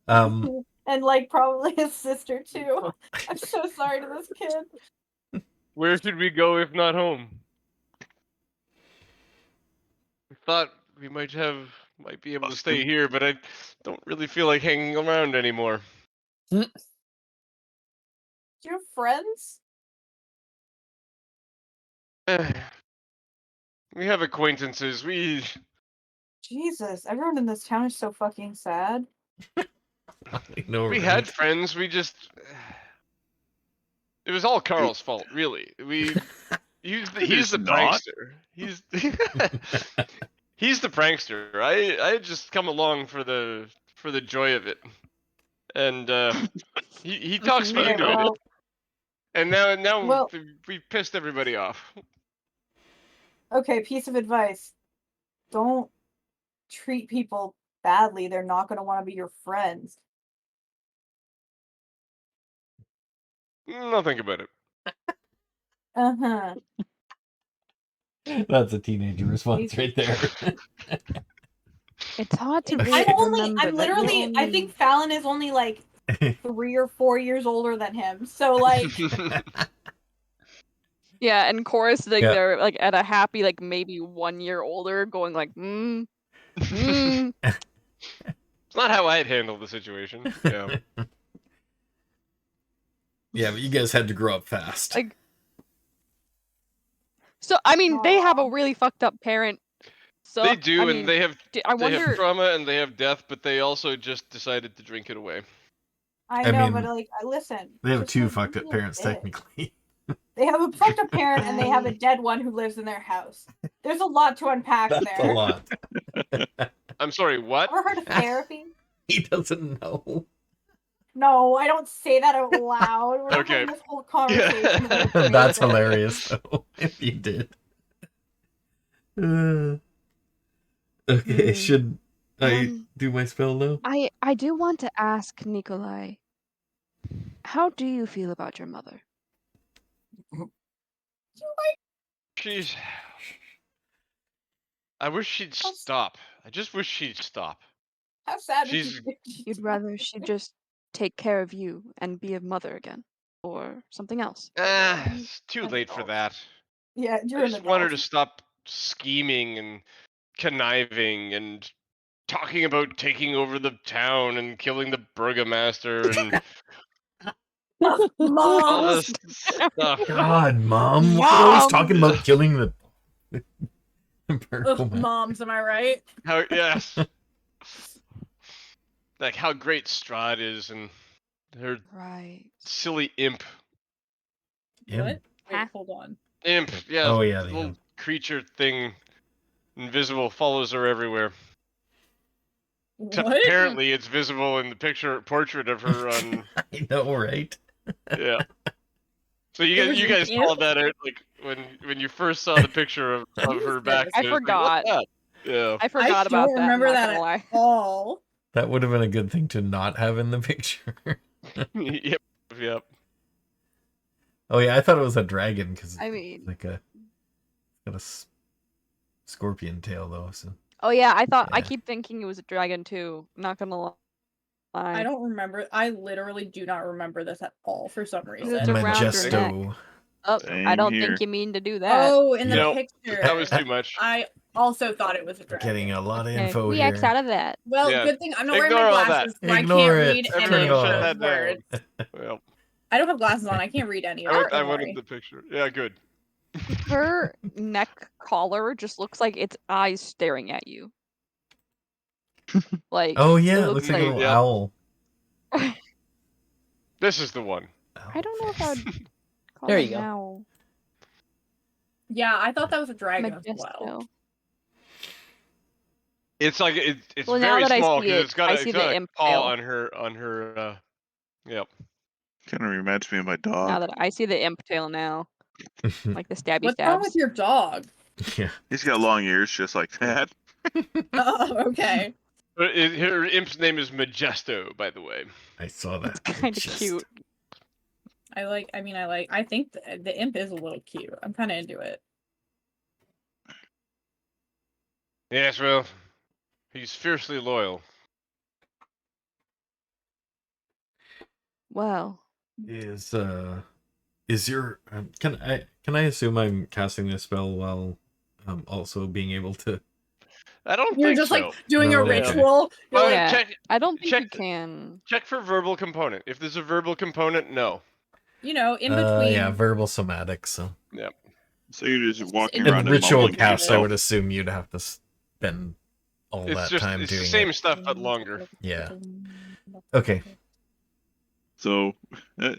And like probably his sister too. I'm so sorry to this kid. Where should we go if not home? We thought we might be able to stay here, but I don't really feel like hanging around anymore. Do you have friends? We have acquaintances. Jesus, everyone in this town is so fucking sad. No, We had friends. We just it was all Carl's fault, really. He's It's the not. prankster. He's the prankster. I just come along for the joy of it, and he talks me Okay, into it. well, And now Well- we've pissed everybody off. okay, piece of advice. Don't treat people badly. They're not going to want to be your friends. I'll think about it. Uh-huh. That's a teenager response right there. It's hard to I'm literally, I think Fallon is only like 3 or 4 years older than him. So like, Yeah, and chorus like Yeah. they're like at a happy like maybe 1 year older, going like It's not how I'd handle the situation. Yeah. Yeah, but you guys had to grow up fast. Like, so I mean they have a really fucked up parent. So They do, I mean, and they have I wonder. trauma and they have death, but they also just decided to drink it away. I I know, mean, but like, listen. They have just, two like, fucked give up me a parents, bit. technically. They have a fucked up parent and they have a dead one who lives in their house. There's a lot to unpack That's there. a lot. I'm sorry, what? Ever heard of therapy? He doesn't know. No, I don't say that out loud. We're not Okay. having this whole conversation about a That's table. hilarious, though, if you did. Okay, should I do my spell now? I do want to ask Nikolai, how do you feel about your mother? She's. I wish she'd stop. I just wish she'd stop. How sad would She's- you be? You'd rather she just take care of you and be a mother again, or something else? It's too An late for adult. that. Yeah, I you're an just want her adult. to stop scheming and conniving and talking about taking over the town and killing the burgomaster and all Mom! this stuff. God, Mom. You're Mom! always talking about killing the Ugh, moms, am I right? How yes. Like how great Strahd is and her Right. silly imp. Imp. What? Wait, Huh? hold on. Imp, yeah. Oh, yeah, the little imp. creature thing. Invisible, follows her everywhere. Except What? apparently it's visible in the portrait of her on I know, right? yeah. So you There guys, was you an guys imp? called that out like when you first saw the picture of her back. I there, it's like, forgot. what's that? Yeah. I forgot about don't that. remember I'm not that gonna lie. all. That would have been a good thing to not have in the picture. Yep. Yep. Oh, yeah, I thought it was a dragon because I mean, like got a scorpion tail, though. So oh yeah, I Yeah. keep thinking it was a dragon too. Not gonna lie. I don't remember. I literally do not remember this at all for some reason. It's around your neck. Majesto. Oh, I Same don't here. think you mean to do that. Oh, in the Nope. picture. That was too much. I also thought it was a dragon. Getting a lot of Okay, info we here. X out of that. Well, Yeah. good thing I'm not wearing Ignore my all that. glasses, so I Ignore can't it. read Turn any it of off. those Shut that down. words. Well, I don't have glasses on. I can't read any of I it. went, I don't wanted worry. the picture. Yeah, good. Her neck collar just looks like its eyes staring at you. Like Oh, yeah, it it looks looks like a little Yeah. owl. This is the one. I don't know if I would call There it you go. an owl. Yeah, I thought that was a dragon as well. Majesto. It's like it's Well, now very that I small see because it, it's got I a, see it's got the a imp paw tail. on her. Yep. Kind of reminds me of my Now dog. that I see the imp tail now, like the stabby What's wrong stabs. with your dog? Yeah. He's got long ears just like that. Oh, okay. But her imp's name is Majesto, by the way. I saw that. It's kind of Just- cute. I think the imp is a little cute. I'm kind of into it. Yes, well, he's fiercely loyal. Well, Is your can I assume I'm casting this spell while also being able to? I don't You're think just so. like doing No, a okay. ritual. You're Well, like, yeah, check I don't think check you can. check for verbal component. If there's a verbal component, no. you know, in between. Yeah, verbal somatic. So So you're just walking in around in and ritual mumbling to cast, I yourself. would assume you'd have to spend all It's that just time it's doing the same it. stuff but longer. Yeah. Okay. So,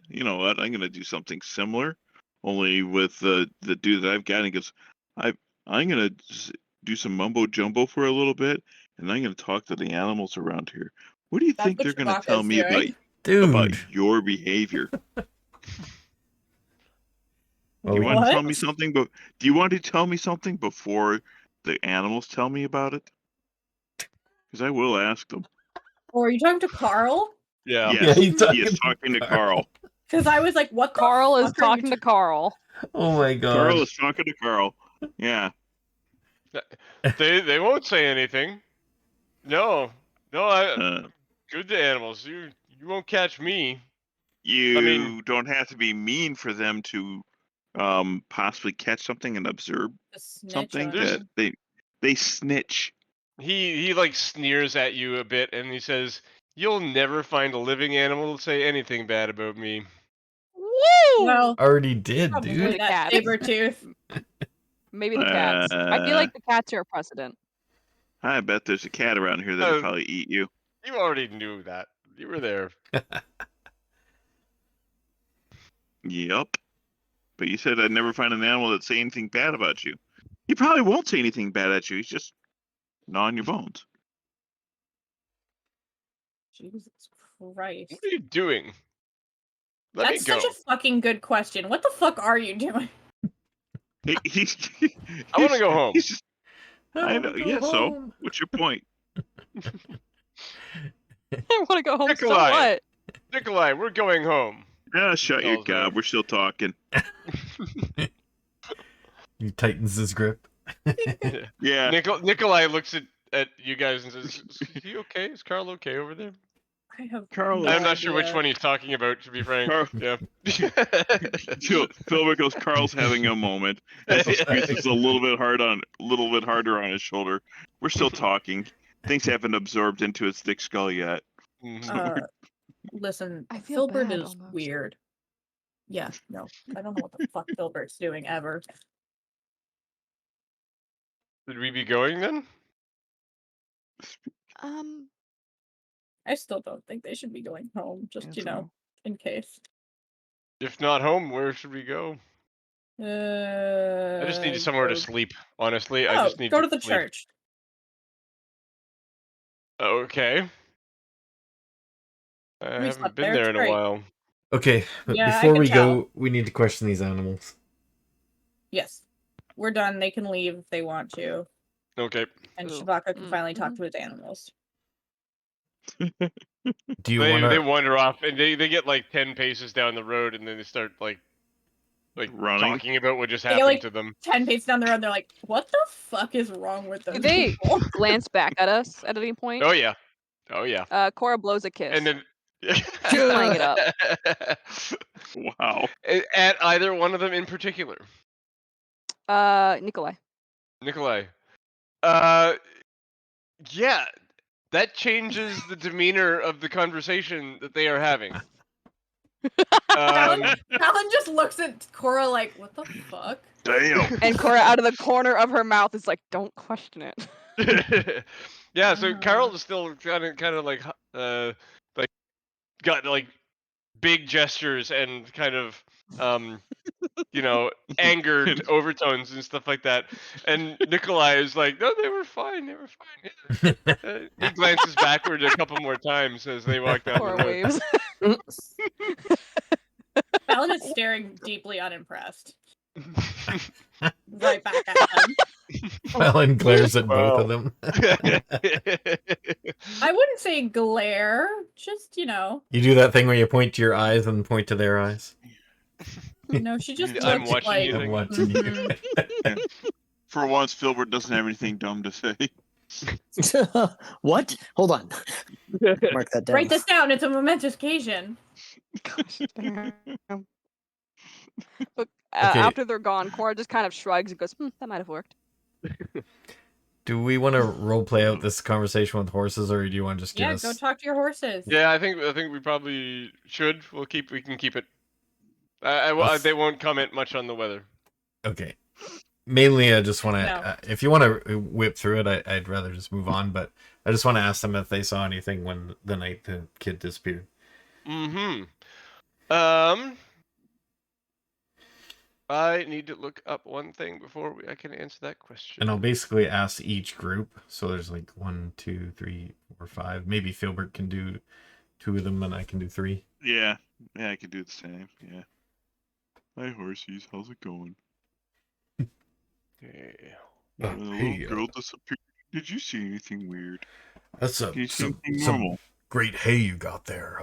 you know what? I'm gonna do something similar, only with the dude that I've got. And he goes, I'm gonna just do some mumbo jumbo for a little bit, and I'm gonna talk to the animals around here. What do you That's think what they're gonna Chewbacca's tell me about doing. Dude. your behavior? Well, Do you we want What? to tell me something? But do you want to tell me something before the animals tell me about it? Because I will ask them. Or are you talking to Carl? Yeah. Yes, he's talking he is to talking to Carl. Carl. Because I was like, what the Carl is fuck are you talking to Carl. Oh my god. Carl is talking to Carl. Yeah. They won't say anything. No. I Uh, good to animals. You won't catch me. you mean- don't have to be mean for them to possibly catch something and observe to snitch something on There's- you? that they snitch. He like sneers at you a bit and he says, "You'll never find a living animal to say anything bad about me." Well, Already did, probably dude. The that cat. saber tooth. Maybe the cats. I feel like the cats are a precedent. I bet there's a cat around here that'll Uh, probably eat you. You already knew that. You were there. Yep. But you said I'd never find an animal that say anything bad about you. He probably won't say anything bad at you. He's just gnawing your bones. Jesus Christ. What are you doing? Let That's me go. such a fucking good question. What the fuck are you doing? He's I want to go home. He's just, I wanna know. go Yeah. So, home. what's your point? I want to go home. So Nikolai. what? Nikolai, we're going home. Ah, shut your Calls her. gob. We're still talking. He tightens his grip. Yeah. Nikolai looks at you guys and says, "Is he okay? Is Carl okay over there?" I have Carl no I'm not sure which idea. one he's talking about, to be frank. Carl- Yeah. Philbert goes. Carl's having a moment as he squeezes a little bit harder on his shoulder. We're still talking. Things haven't absorbed into his thick skull yet. Mhm. Listen, I feel Filbert bad is almost. weird. Yeah, no. I don't know what the fuck Filbert's doing ever. Should we be going then? I still don't think they should be going home, just, you know, in case. If not home, where should we go? I just need somewhere to Go- sleep. Honestly, I Oh, just need go to to the sleep. church. Okay. I We haven't slept been there, there it's in a great. while. Okay, but Yeah, I before can we tell. go, we need to question these animals. Yes. We're done. They can leave if they want to. Okay. And Ooh. Shabaka can Mm, finally talk mhm. to his animals. Do you They want to? wander off and they get like 10 paces down the road and then they start like Running. talking about what just They get, happened like, to them. 10 paces down the road, they're like, what the fuck is wrong with those Do they people? glance back at us at any point? Oh yeah. Oh yeah. Cora blows a kiss. And then She's playing it up. Wow. At either one of them in particular. Nikolai. Nikolai. Yeah, that changes the demeanor of the conversation that they are having. Alan just looks at Cora like, what the fuck? Damn. And Cora out of the corner of her mouth is like, don't question it. Yeah, so Carol is still kind of like got like big gestures and kind of you know, angered overtones and stuff like that. And Nikolai is like, no, they were fine. They were fine. Yeah. He glances backward a couple more times as they walk down the Cora road. waves. Alan is staring deeply unimpressed. Right back at them. Alan glares at both of them. I wouldn't say glare, just, you know. You do that thing where you point to your eyes and point to their eyes. No, she just I'm looks watching like, you. I'm watching you. For once, Filbert doesn't have anything dumb to say. What? Hold on. Mark that down. write this down, it's a momentous occasion. Gosh, damn. But Okay. after they're gone, Cora just kind of shrugs and goes, that might have worked. Do we want to role play out this conversation with horses, or do you want to just give Yeah, us? go talk to your horses. Yeah, I think we probably should. We can keep it. They won't comment much on the weather. Okay. Mainly, I just want to. No. If you want to whip through it, I'd rather just move on. But I just want to ask them if they saw anything when the night the kid disappeared. Mm-hmm. I need to look up one thing before I can answer that question. And I'll basically ask each group. So there's like 1, 2, 3, 4, 5. Maybe Filbert can do 2 of them, and I can do 3. Yeah, I could do the same. Yeah. Hi, horsies. How's it going? Yeah. The little girl disappeared. Did you see anything weird? That's Did you see anything some normal? great hay you got there.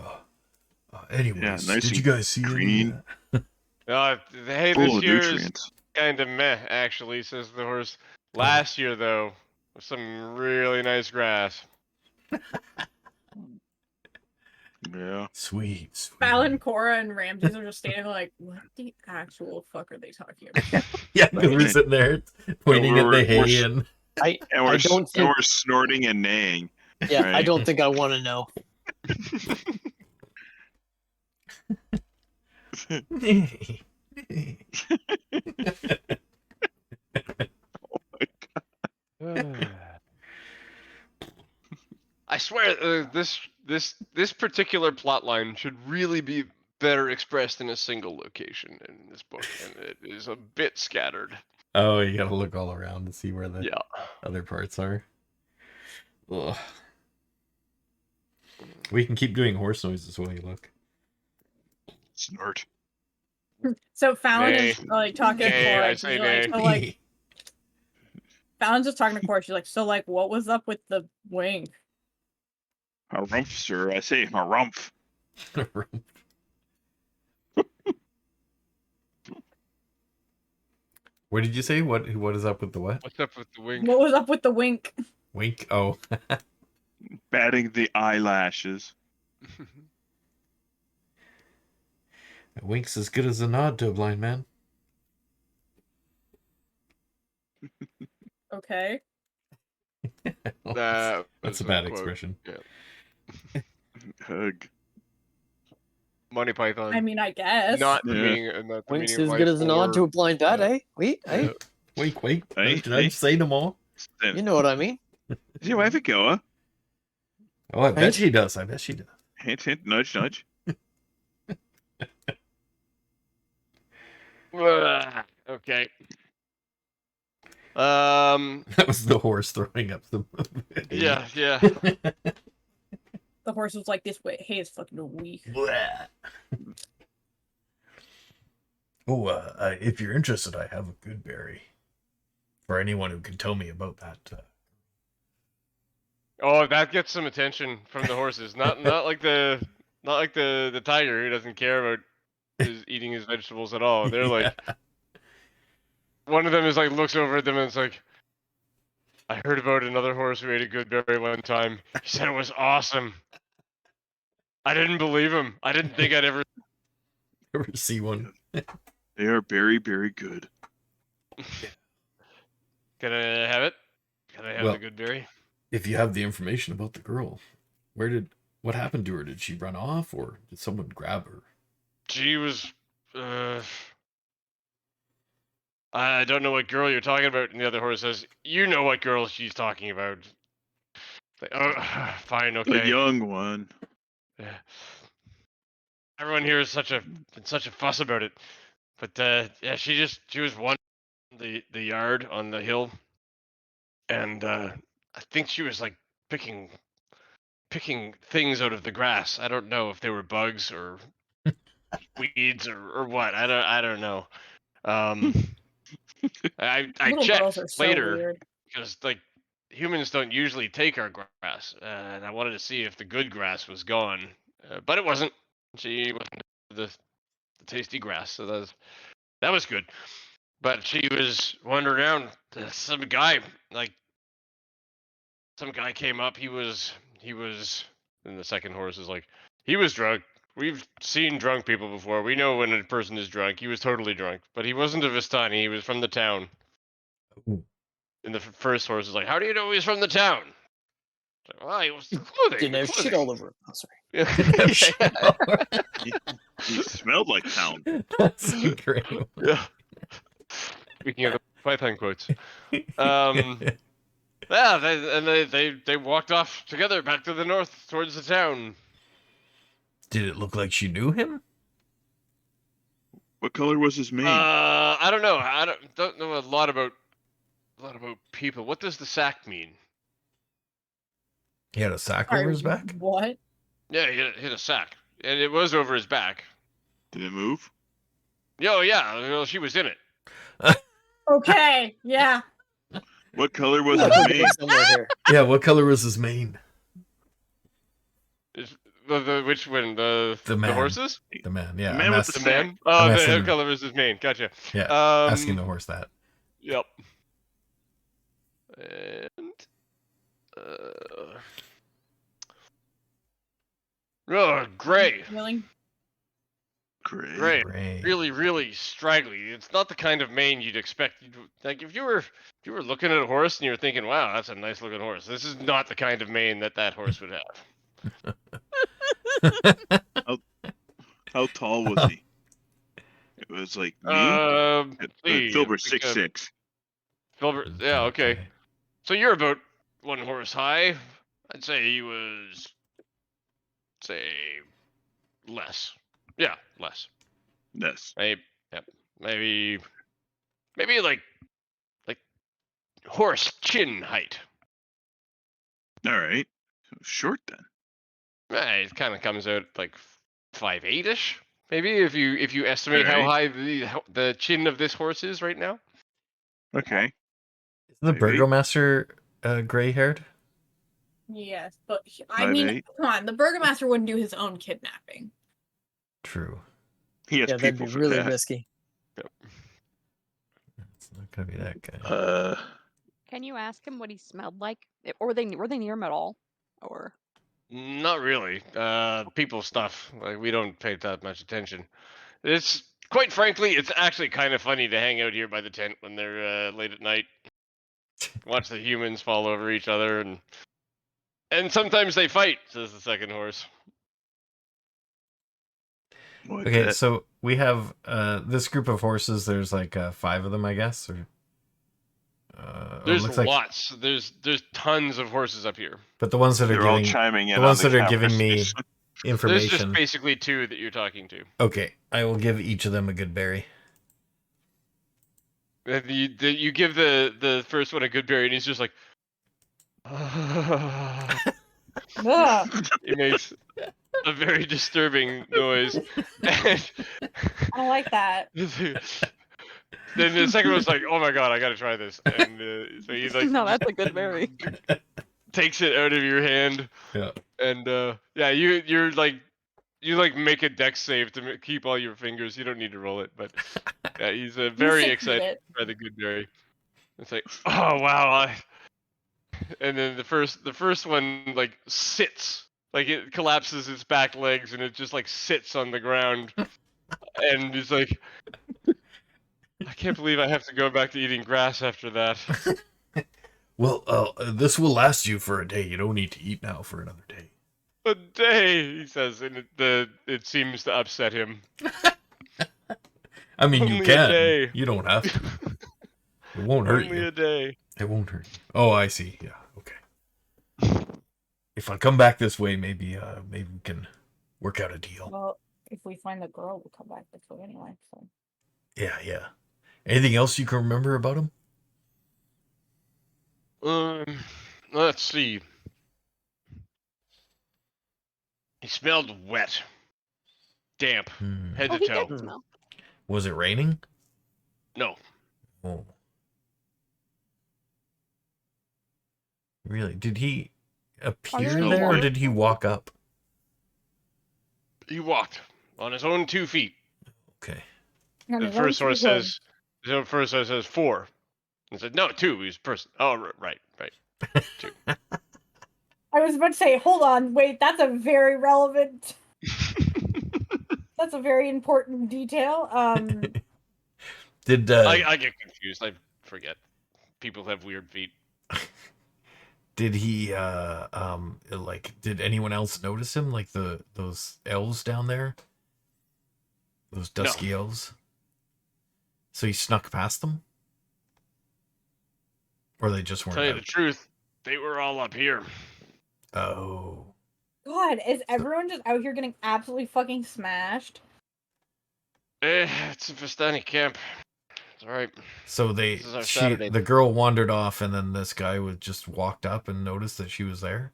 Anyways, Yeah, nice did you and guys see green. The hay Full this of year is nutrients. kind of meh, actually, says the horse. Last year, though, was some really nice grass. Yeah. Sweet. Alan, Cora, and Ramses are just standing like, what the actual fuck are they talking about? Yeah, because we're sitting there pointing at the hay and... I And don't think. we're snorting and neighing. Yeah, right? I don't think I want to know. I swear, this particular plot line should really be better expressed in a single location in this book, and it is a bit scattered. Oh, you gotta look all around to see where the Yeah. other parts are. Ugh. We can keep doing horse noises while you look. Snort. So Fallon Nay. is like talking to Nay, I Cora. say She's like, nay. so like, Fallon's just talking to Cora. She's like, so like, what was up with the wing? Harumph, sir. I say harumph. What did you say? What is up with the what? What's up with the wing? What was up with the wink? Wink. Oh. Batting the eyelashes. A wink's as good as a nod to a blind man. Okay. That That's was a bad quote. expression. Yeah. Hug. Monty Python. I mean, I guess. Not the Yeah. meaning, not the Winks meaning of as good life as a nod to a or- blind bat, yeah. eh? Wait, hey, Yeah. Wink, wink. Hey, Did hey. I say them all? you know what I mean? Does your wife a goa? Oh, I bet Right? she does. I bet she does. Hint, hint, nudge, nudge. Okay. That was the horse throwing up the. Yeah, yeah. The horse was like, this way. Hey, it's fucking weak. Blah. Oh, if you're interested, I have a good berry for anyone who can tell me about that. Oh, that gets some attention from the horses. Not like the tiger who doesn't care about eating his vegetables at all. They're like, one of them is like looks over at them and it's like, I heard about another horse who ate a good berry one time. He said it was awesome. I didn't believe him. I didn't think I'd ever. Ever see one? They are very, very good. Can I have it? Can I have Well- the good berry? If you have the information about the girl, what happened to her? Did she run off or did someone grab her? She was. I don't know what girl you're talking about. And the other horse says, "You know what girl she's talking about." Like, oh, fine, The okay. young one. Yeah. Everyone here is such a fuss about it, but yeah, she was one the yard on the hill, and I think she was like picking things out of the grass. I don't know if they were bugs or weeds or what. I don't know. I Little girls checked are so later weird. because like humans don't usually take our grass, and I wanted to see if the good grass was gone, but it wasn't. She wasn't the tasty grass, so that was good. But she was wandering around. Some guy came up. He was, and the second horse is like, he was drunk. We've seen drunk people before. We know when a person is drunk. He was totally drunk, but he wasn't a Vistani. He was from the town. Ooh. And the first horse is like, how do you know he's from the town? It's like, well, he was clothing. Didn't the have shit clothing." all over him. Oh, sorry. He smelled like town. That's great. Yeah. Speaking of the Python quotes. Yeah, they walked off together back to the north towards the town. Did it look like she knew him? What color was his mane? I don't know. I don't know a lot about people. What does the sack mean? He had a sack Sorry, over his back? What? Yeah, he hit a sack, and it was over his back. Did it move? Yo, yeah, well, she was in it. Okay, yeah. What color was Yeah, his put mane? it somewhere here. Yeah, what color was his mane? Which one? The man. horses? The man, yeah. The man I'm with asking, The man? Sack. Oh, I'm the asking- color is his mane. Gotcha. yeah, asking the horse that. Yep. And oh, gray. Really? Gray. Gray. Great. Really, really straggly. It's not the kind of mane you'd expect. Like if you were looking at a horse and you were thinking, "Wow, that's a nice looking horse." This is not the kind of mane that horse would have. How tall was he? It was like me. Filbert 6'6". Filbert, yeah, okay. So you're about one horse high. I'd say he was, say, less. Yeah, less. Yes. Maybe like horse chin height. All right. So short then. It kind of comes out like 5'8"-ish. Maybe if you estimate how Alright. high the chin of this horse is right now. Okay. Isn't the Maybe. burgomaster gray-haired? Yes, but I 5'8". mean, come on, the burgomaster wouldn't do his own kidnapping. True. He has Yeah, that'd be people for really that. risky. It's not gonna be that guy. Can you ask him what he smelled like? Or were they near him at all? Or Not really. People stuff. Like we don't pay that much attention. It's quite frankly, it's actually kind of funny to hang out here by the tent when they're late at night. Watch the humans fall over each other and sometimes they fight, says the second horse. Okay, so we have this group of horses. There's like 5 of them, I guess. Or There's looks like, lots. There's tons of horses up here. but the ones that They're are all giving chiming in the on ones the that are giving me conversation. There's just information. basically 2 that you're talking to. Okay, I will give each of them a good berry. And you give the first one a good berry, and he's just like, Ugh, he makes a very disturbing noise. And I don't like that. then the second one's like, "Oh my god, I gotta try this!" And so he like no, that's a good berry. takes it out of your hand. Yeah. And yeah, you make a dex save to keep all your fingers. You don't need to roll it, but yeah, he's very succeed excited it. by the good berry. It's like, oh wow, and then the first one like sits, like it collapses its back legs and it just like sits on the ground, and he's like, I can't believe I have to go back to eating grass after that. Well, this will last you for a day. You don't need to eat now for another day. A day, he says, and it seems to upset him. I mean, Only you a can. day. You don't have to. It won't hurt Only you. a day. It won't hurt you. Oh, I see. Yeah. Okay. If I come back this way, maybe we can work out a deal. Well, if we find the girl, we'll come back this way anyway. So. Yeah. Anything else you can remember about him? Let's see. He smelled wet, damp, head to He toe. did smell. Was it raining? No, Oh. Really? Did he appear there there, or water? did he walk up? he walked on his own 2 feet. Okay. The first horse says, 4. He said, no, 2. He's person. Oh, right. 2. I was about to say, hold on, wait, that's a very relevant. That's a very important detail. Did I get confused. I forget. People have weird feet. did he like did anyone else notice him? Like those elves down there? Those dusky elves? So he snuck past them? Or they just weren't Tell you the out? truth, they were all up here. Oh. God, is everyone just out here getting absolutely fucking smashed? It's a Vistani camp. It's alright. So This is our Saturday. the girl wandered off, and then this guy was just walked up and noticed that she was there?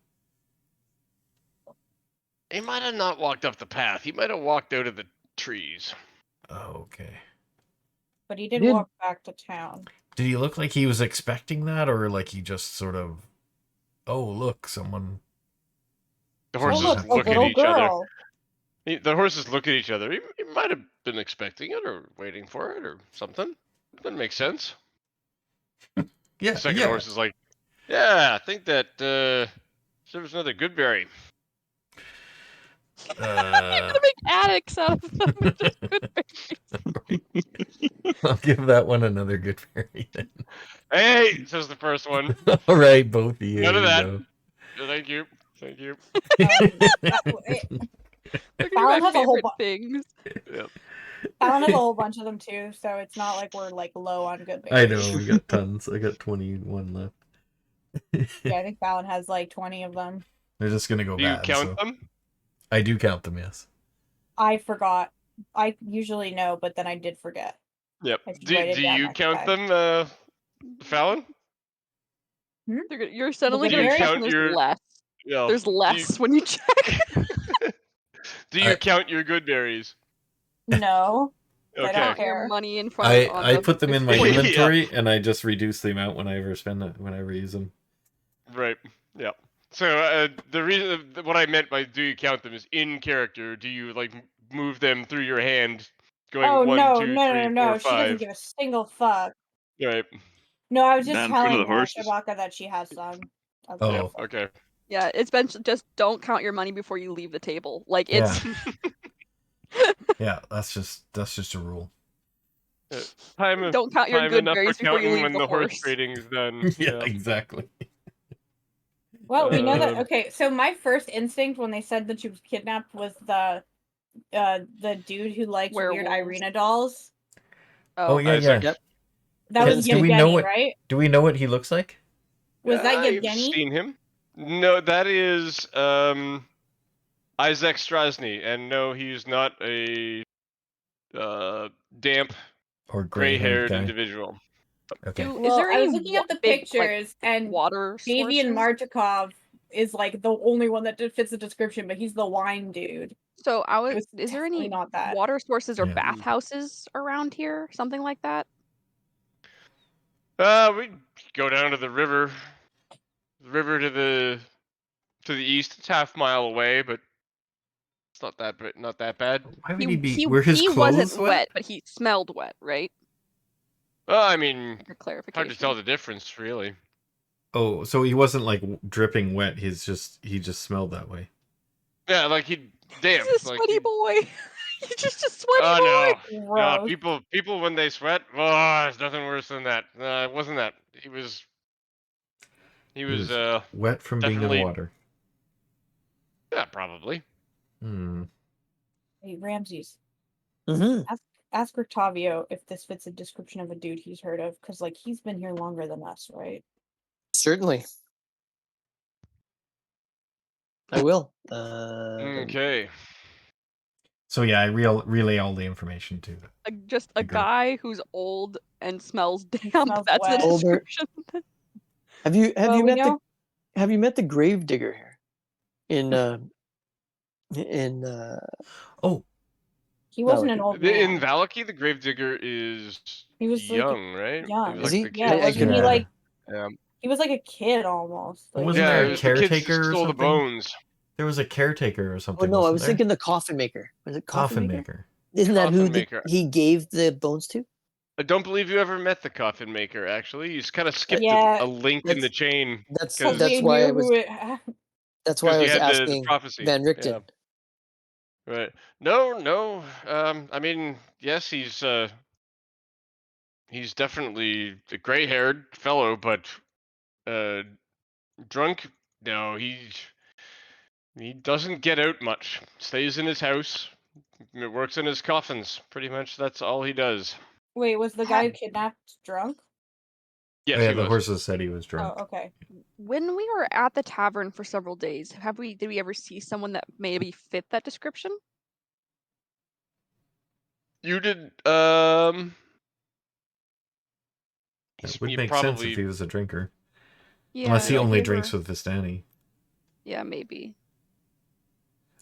He might have not walked up the path. He might have walked out of the trees. Oh, okay. But he did Did- walk back to town. Did he look like he was expecting that, or like he just sort of, oh, look, someone... The Oh, horses look, a look at little each other. girl. The horses look at each other. He might have been expecting it or waiting for it or something. That makes sense. Yeah, The second yeah. horse is like, yeah, I think that serves another good berry. I'm gonna make addicts out of them. with just good berries. I'll give that one another good berry then. Hey, says the first one. All right, both of you. None of that. go. Thank you. Thank you. They're Fallon gonna has be a my whole favorite things. Yep. Fallon has a whole bunch of them too, so it's not like we're like low on good I berries. know, we got tons. I got 21 left. Yeah, I think Fallon has like 20 of them. They're just gonna go Do you bad. count so- them? I do count them, yes. I forgot. I usually know, but then I did forget. Yep. I should Do write it down you next count time. them, Fallon? You're suddenly good going to berries? check Count and there's your- less. Yeah. There's less when you check. Do you count your good berries? No. I Okay. don't Count your care. money in front of on I the put them in my Yeah. inventory and I just reduce the amount whenever whenever I use them. Right. Yeah. So the reason what I meant by do you count them is in character. Do you like move them through your hand, going Oh 1, no, 2, no, 3, no, no, 4, no. She doesn't 5? give a single fuck. Right. No, I was just Not in front of telling the horses. Shabaka that she has some. That's Oh. Yeah. all. Okay. Yeah, it's been just don't count your money before you leave the table. Like it's Yeah, that's just a rule. don't count your Time good enough for berries before you counting leave when the the horse horse. trading is done. Yeah, exactly. Well, we know that. Um, Okay, so my first instinct when they said that she was kidnapped was the dude who likes weird Werewolves. Irina dolls. Oh yeah, Isaac. yeah. Yep. That was Do we Yevgeny, know what? right? Do we know what he looks like? Was that I've Yevgeny? seen him. No, that is Isaac Strasny, and no, he's not a damp, Or gray-haired guy? individual. Okay. Is Well, there I any was looking at the big, pictures, and water Davian sources? Martikov is like the only one that fits the description, but he's the wine dude. So It was is there definitely any not that. water sources or Yeah. bathhouses around here? Something like that? We go down to the river. The river to the east. It's half mile away, but it's not that bad. Why would he be? Were his He clothes wasn't wet? wet, but he smelled wet, right? I mean, For hard clarification. to tell the difference, really. Oh, so he wasn't like dripping wet. He just smelled that way. Yeah, like he damp. He's a like sweaty boy. He's just a sweaty Oh boy. no, Gross. people when they sweat, oh, there's nothing worse than that. No, it wasn't that. He was wet from being definitely- in water. Yeah, probably. Hey, Ramses. Mm-hmm. Ask Octavio if this fits a description of a dude he's heard of, because like he's been here longer than us, right? Certainly. I will. Okay. So yeah, I relay all the information to them. Just a Agree. guy who's old and smells damp. Smells That's wet. the Older. description. Have you Well, we met know- have you met the grave digger here? In Oh, He wasn't an old man. In Valaki, the gravedigger is He was like, young, right? young. He was Is like he? the kid. Yeah, wasn't he Yeah. like Yeah. he was like a kid almost? Like, Wasn't Yeah, there it a was the kids caretaker who or stole the something? bones. There was a caretaker or oh something. no, I wasn't was there? thinking the coffin maker. Was it Coffin maker. Isn't that who Coffin maker. he gave the bones to? I don't believe you ever met the coffin maker. Actually, you just kind of skipped Yeah, a link in the chain That's because we why knew I was who it. that's why I you was had the asking prophecy. Van Richten. Yeah. Right. No. I mean, yes, he's definitely a gray-haired fellow, but drunk. No, he doesn't get out much. Stays in his house. Works in his coffins. Pretty much, that's all he does. Wait, was the guy who kidnapped drunk? Yes, Oh, yeah, he the was. horses said he was drunk. Oh, okay. When we were at the tavern for several days, did we ever see someone that maybe fit that description? You did. It would you make sense if he was a drinker. Yeah. Unless he like only we drinks were- with Vistani. Yeah, maybe.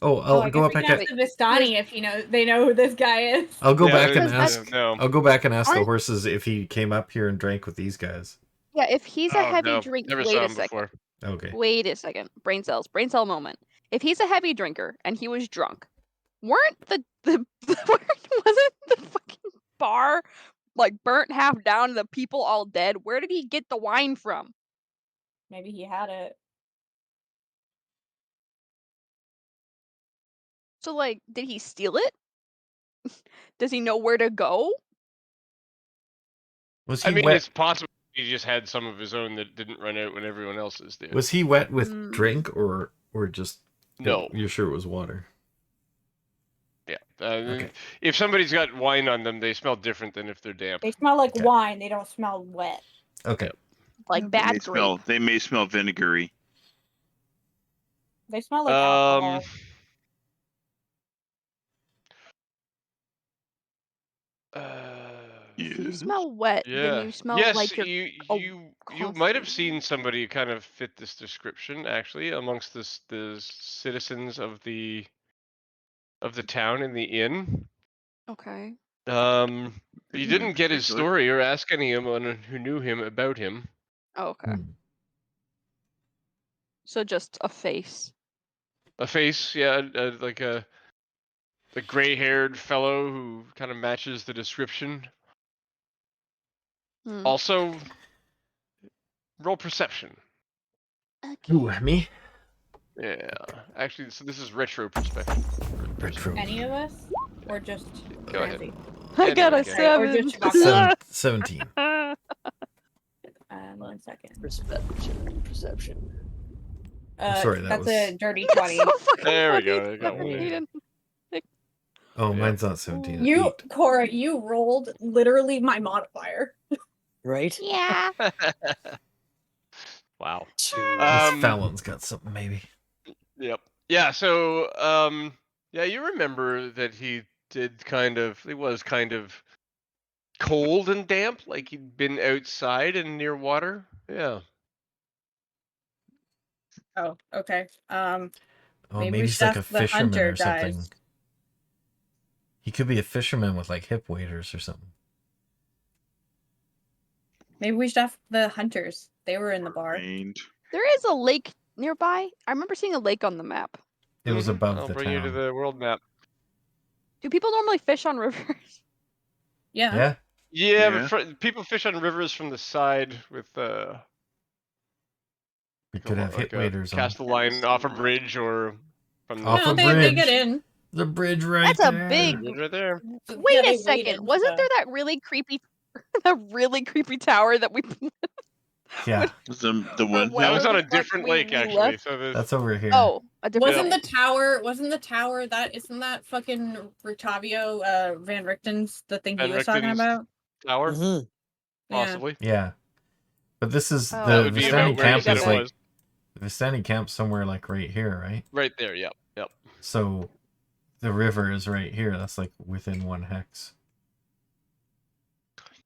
Oh, I'll I go guess back. we can ask the Vistani if they know who this guy is. I'll go Yeah, back and because that's- ask. No. I'll go back and ask the Aren't- horses if he came up here and drank with these guys. Yeah, if he's a Oh, heavy no, drinker, never wait saw a him second. before. Okay. Wait a second. Brain cell moment. If he's a heavy drinker and he was drunk, wasn't the fucking bar like burnt half down and the people all dead? Where did he get the wine from? Maybe he had it. So like, did he steal it? Does he know where to go? Was I he mean, wet? it's possible he just had some of his own that didn't run out when everyone else's did. Was he wet with Mm. drink or just? No. You're sure it was water? Yeah. Okay. If somebody's got wine on them, they smell different than if they're damp. They smell like Okay. wine. They don't smell wet. Okay. Like bad grape. They may smell vinegary. They smell like alcohol. If you Yes. smell wet, then Yeah. you smell Yes, like you're you might have constipated. seen somebody kind of fit this description actually amongst the citizens of the town in the inn. Okay. You Anyone in didn't get his particular? story or ask anyone who knew him about him. Oh, okay. Hmm. So just a face. A face, yeah, like a gray-haired fellow who kind of matches the description. Hmm. Also, roll perception. Okay. Ooh, me? Yeah, actually, so this is retro perspective. Retro. Any of us? Or just Go ahead. Ramsey? I got Anyone a can. Right, or 7. just Chewbacca? 17. 1 second. Perception. sorry, that That's was- a dirty That's 20. so fucking There we funny. go, I got one there. Hayden. Oh, Yep. mine's not 17. You, 8. Cora, you rolled literally my modifier. Right? Yeah. Wow. Two. This Um, Fallon's got something, maybe. Yep. Yeah. So, yeah, you remember that he was kind of cold and damp, like he'd been outside and near water. Yeah. Oh, okay. Oh, Maybe maybe we he's should like a ask the fisherman hunter or something. guys. He could be a fisherman with like hip waders or something. Maybe we should ask the hunters. They were in the bar. Rained. There is a lake nearby. I remember seeing a lake on the map. It was Mhm. above I'll the bring you to town. the world map. Do people normally fish on rivers? Yeah. Yeah? Yeah, Yeah. but people fish on rivers from the side with We could have hip waders on. cast a line off a bridge or from the Off No, a they get bridge. in. The bridge right That's a there. big. bridge right there. Wait Yeah, a they wade second. into Wasn't the- there that really creepy, tower that we? Yeah, The one well, That was on a like, different we lake actually. left- So there's that's over here. Oh, a different. Wasn't the tower that isn't that fucking Rictavio Van Richten's the thing Van he was talking Richten's about? tower, Mhm. Yeah. possibly. Yeah. But this is Oh, That the would be never about Vistani mind. where you camp said is it like was. the Vistani camp somewhere like right here, right? Right there. Yep. Yep. So the river is right here. That's like within 1 hex.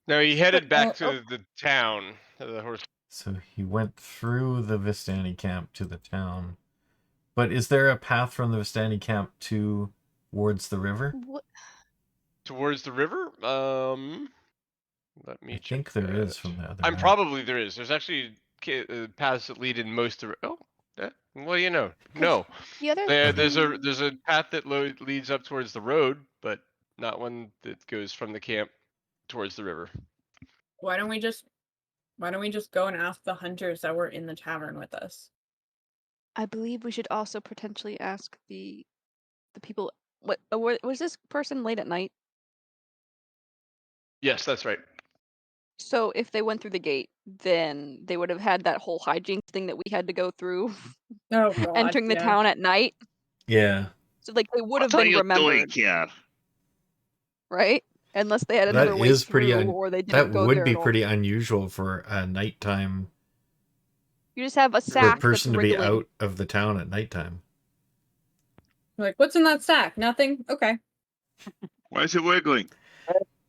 Now he headed back oh. to the town. The horse. So he went through the Vistani camp to the town. But is there a path from the Vistani camp towards the river? What? Towards the river. Let me I check think there that. is from the other map. Probably there is. There's actually paths that lead in most of. Oh, well, you know, no. The other. There's thing- a path that leads up towards the road, but not one that goes from the camp towards the river. Why don't we just go and ask the hunters that were in the tavern with us? I believe we should also potentially ask the people. What was this person late at night? Yes, that's right. So if they went through the gate, then they would have had that whole hijinks thing that we had to go through Oh god. entering the town at night. Yeah. So like they would have What are been you remembered, doing here? right? Unless they had That another way is pretty through, un- or they didn't That go would there be at all. pretty unusual for a nighttime You just have a for a sack person to that's be wriggling. out of the town at nighttime. Like, what's in that sack? Nothing? Okay. Why is it wiggling?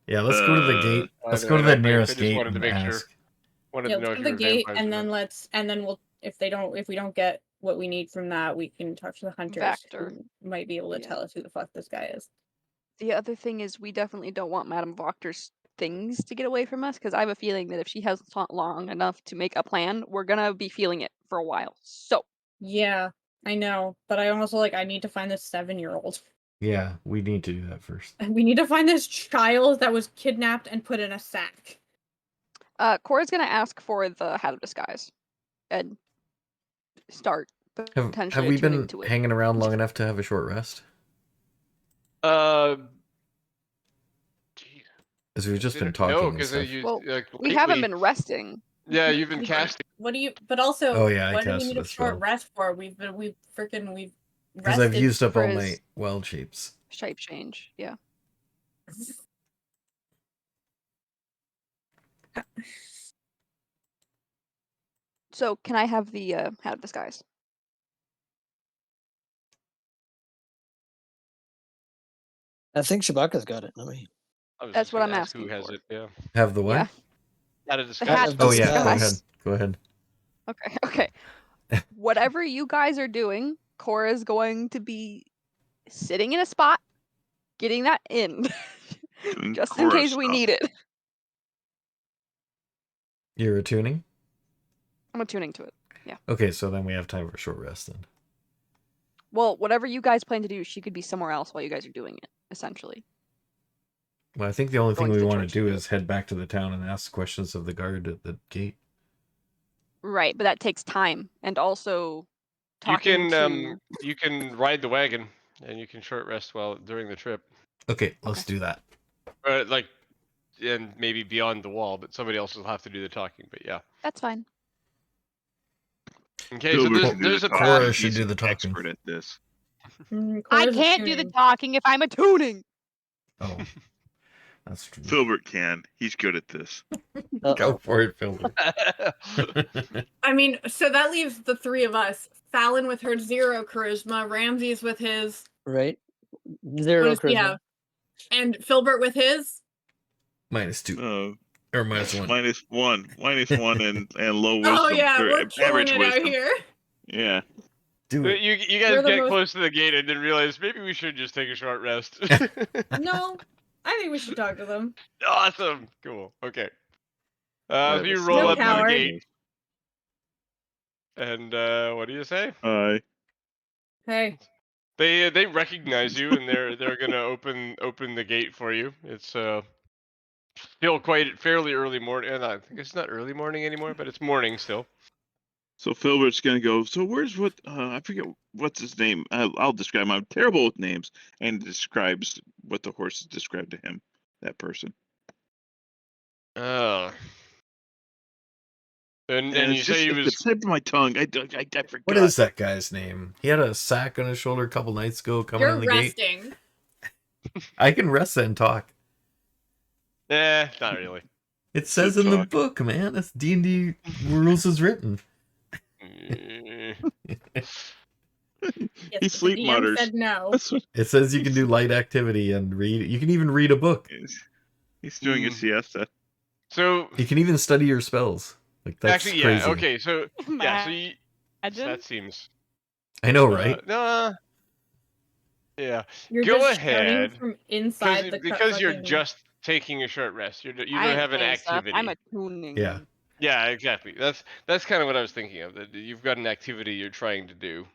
Yeah, let's go to the gate. I Let's don't- go I to the don't think- I nearest just gate wanted to and make sure. ask. Wanted Yeah, to know let's if go to you the were gate vampires or and then we'll if we don't get what we need from that, we can talk to the hunters Vector. who might be able to Yeah. tell us who the fuck this guy is. The other thing is we definitely don't want Madame Voctor's things to get away from us, because I have a feeling that if she hasn't thought long enough to make a plan, we're gonna be feeling it for a while. So Yeah, I know, but I also I need to find this 7-year-old. Yeah, we need to do that first. And we need to find this child that was kidnapped and put in a sack. Cora's gonna ask for the hat of disguise and start Have potentially we attuning been to it. hanging around long enough to have a short rest? Jeez. As we've just been No, talking and because stuff. you Well, like, we haven't lately- been resting. Yeah, you've been We- casting. What do you? But also, Oh, yeah, I what do we casted need a a short spell. rest for? We've Because I've rested. used up for all his- my wild shapes. Shape change, yeah. So can I have the hat of disguise? I think Chewbacca's got it. Let me. I was That's just what gonna I'm ask who asking has for. it. Yeah. Have the what? Yeah. Out of The disguise. hat of Oh yeah, go disguise. ahead. Go ahead. Okay, okay. Whatever you guys are doing, Cora is going to be sitting in a spot, getting that in, Doing just in Cora case we stuff. need it. You're attuning? I'm attuning to it. Okay, so then we have time for a short rest then. Well, whatever you guys plan to do, she could be somewhere else while you guys are doing it, essentially. Well, I think the only thing Going to we the want to church to do do is head back to the town and ask questions of the guard at the gate. Right, but that takes time, and also You talking can to. you can ride the wagon and you can short rest while during the trip. Okay, let's do that. Like, and maybe beyond the wall, but somebody else will have to do the talking. But yeah. That's fine. Okay, so Filbert can do there's the a talking. Cora path. should He's do an the talking. expert at this. I Cora's can't do the attuning. talking if I'm attuning. Oh, that's true. Filbert can. He's good at this. Go Uh-oh. for it, Phil. I mean, so that leaves the three of us. Fallon with her 0 charisma, Ramses with his Right? what Zero does he charisma. have? And Filbert with his. -2 or -1. -1 and low wisdom. Oh yeah, or we're killing average it wisdom. out here. Yeah. Do it. You We're guys the get most- close to the gate and then realize maybe we should just take a short rest. No, I think we should talk to them. Awesome. Cool. Okay. I So have you a roll No up to the coward. gate, and what do you say? Hey, They recognize you, and they're gonna open the gate for you. It's still quite fairly early morning. I think it's not early morning anymore, but it's morning still. So Filbert's gonna go. So where's what? I forget what's his name. I'll describe him. I'm terrible with names, and describes what the horse has described to him. That person. Oh. And you it's say he just, was it's the tip of my tongue. I forgot. What is that guy's name? He had a sack on his shoulder a couple nights ago coming you're in the gate. resting. I can rest and talk. not really. It says Should in the talk. book, man. That's D&D rules is written. Yes, He the sleep DM mutters. said no. That's what It says you can do light activity and read. You can even read a book. he's doing a siesta. So You can even study your spells. Like that's actually, crazy. yeah. Okay, so yeah, so you, Imagine. that seems I know, right? no. Yeah. You're Go just ahead, shouting from inside the because you're fucking- just taking a short rest. You don't I ain't have an saying stuff, activity. I'm attuning. Yeah. Yeah, exactly. That's kind of what I was thinking of. That you've got an activity you're trying to do,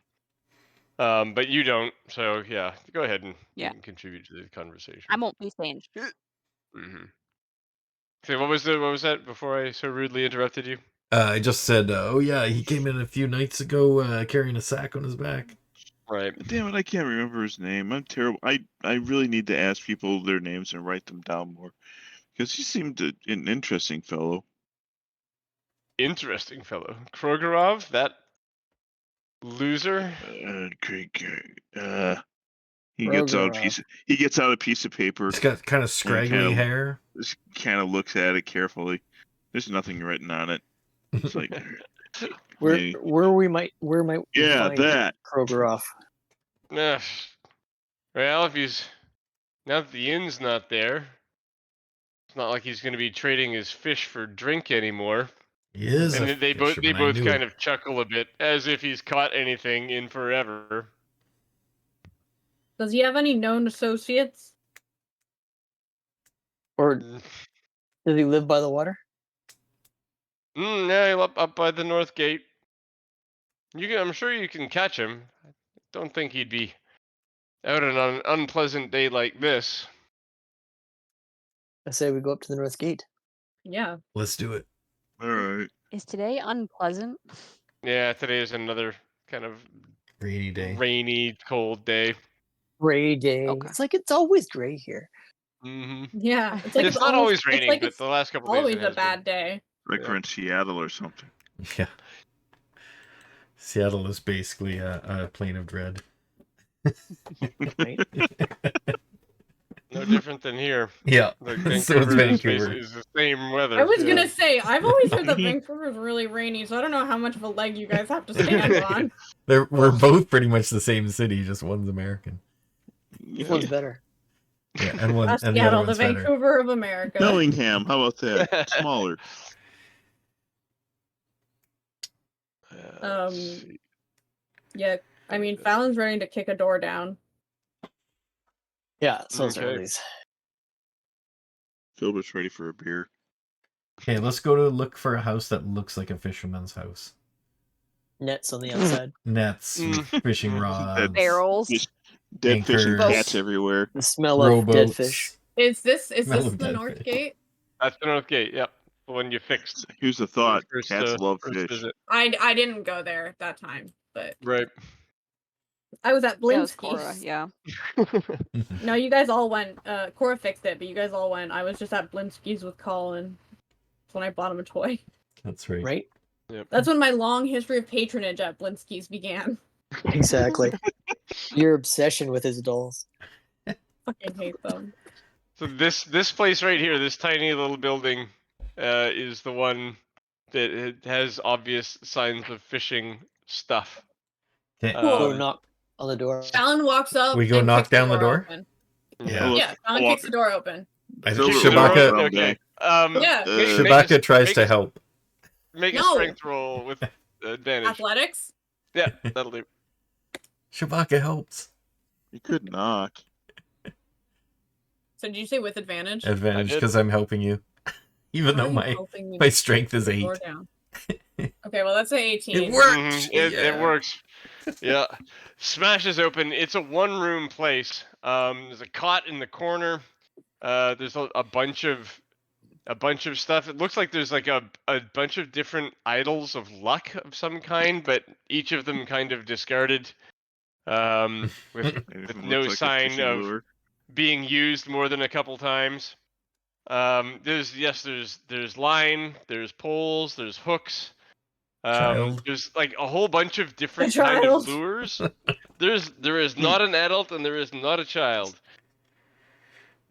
but you don't. So yeah, go ahead and you Yeah. can contribute to the conversation. I won't be saying shit. Mm-hmm. So what was that before I so rudely interrupted you? I just said, oh yeah, he came in a few nights ago carrying a sack on his back. Right. Damn it, I can't remember his name. I'm terrible. I really need to ask people their names and write them down more, because he seemed an interesting fellow. Interesting fellow, Krogorov, that loser. He gets out a Rogorov. piece of paper. He's got kind of scraggly kinda- hair. Just kind of looks at it carefully. There's nothing written on it. It's like maybe- Where might we Yeah, find that. Krogeroff? Ugh. Well, now that the inn's not there, it's not like he's going to be trading his fish for drink anymore. He is. And a they both fisherman, I knew kind it. of chuckle a bit, as if he's caught anything in forever. Does he have any known associates? Or does he live by the water? Yeah, up by the north gate. I'm sure you can catch him. I don't think he'd be out on an unpleasant day like this. I say we go up to the north gate. Yeah. Let's do it. All right. Is today unpleasant? Yeah, today is another kind of Rainy day. rainy, cold day. Gray day. Okay. It's like it's always gray here. Mm-hmm. Yeah. It's like It's not always raining, like but it's the last couple days always it a has bad day. Like Yeah. we're in Seattle or something. Yeah. Seattle is basically a plane of dread. Right? No different than here. Yeah. Like So it's Vancouver Vancouver. is the same weather. I was yeah. gonna say, I've always heard that Vancouver is really rainy, so I don't know how much of a leg you guys have to stand on. We're both pretty much the same city, just one's American. Which one's better? Yeah, and one and the other Seattle, the one's better. Vancouver of America. Bellingham, how about that? Smaller. Let's see. Yeah, I mean, Fallon's ready to kick a door down. Yeah, so Okay. okay. Philbert's ready for a beer. Okay, let's go to look for a house that looks like a fisherman's house. Nets on the outside. Nets, fishing rods, Barrels. Just dead fish and Anchors. cats everywhere. The smell of dead rowboats. fish. Is this Smell of the dead North fish. Gate? That's the North Gate. Yep, the one you fixed. Here's the thought: First, cats love first fish. visit. I didn't go there that time, but Right. I was at That was Cora, Blinsky's. yeah. No, you guys all went. Cora fixed it, but you guys all went. I was just at Blinsky's with Colin. That's when I bought him a toy. That's right. Right? That's when my long history of patronage at Blinsky's began. Exactly. Your obsession with his dolls. Fucking hate them. So this place right here, this tiny little building, is the one that it has obvious signs of fishing stuff. Okay. Go knock on the door. Fallon walks up. We go and knock kicks the down the door? open. Yeah. Yeah, Fallon kicks the door open. I Philbert think will walk Shabaka, around Okay. back. Yeah. Shabaka tries to help. Make a No. strength roll with advantage. Athletics? Yeah, that'll do. Shabaka helps. You could knock. So did you say with advantage? Advantage did. because I'm helping you. Even Why though are you my helping me my strength is kick the 8. door down? Okay, well that's an 18. It worked! It works. Yeah. Smashes open. It's a one-room place. There's a cot in the corner. There's a bunch of stuff. It looks like there's like a bunch of different idols of luck of some kind, but each of them kind of discarded. With no sign of being used more than a couple times. There's line, there's poles, there's hooks. Child. There's like a whole bunch of different A kind of child. lures. There is not an adult and there is not a child.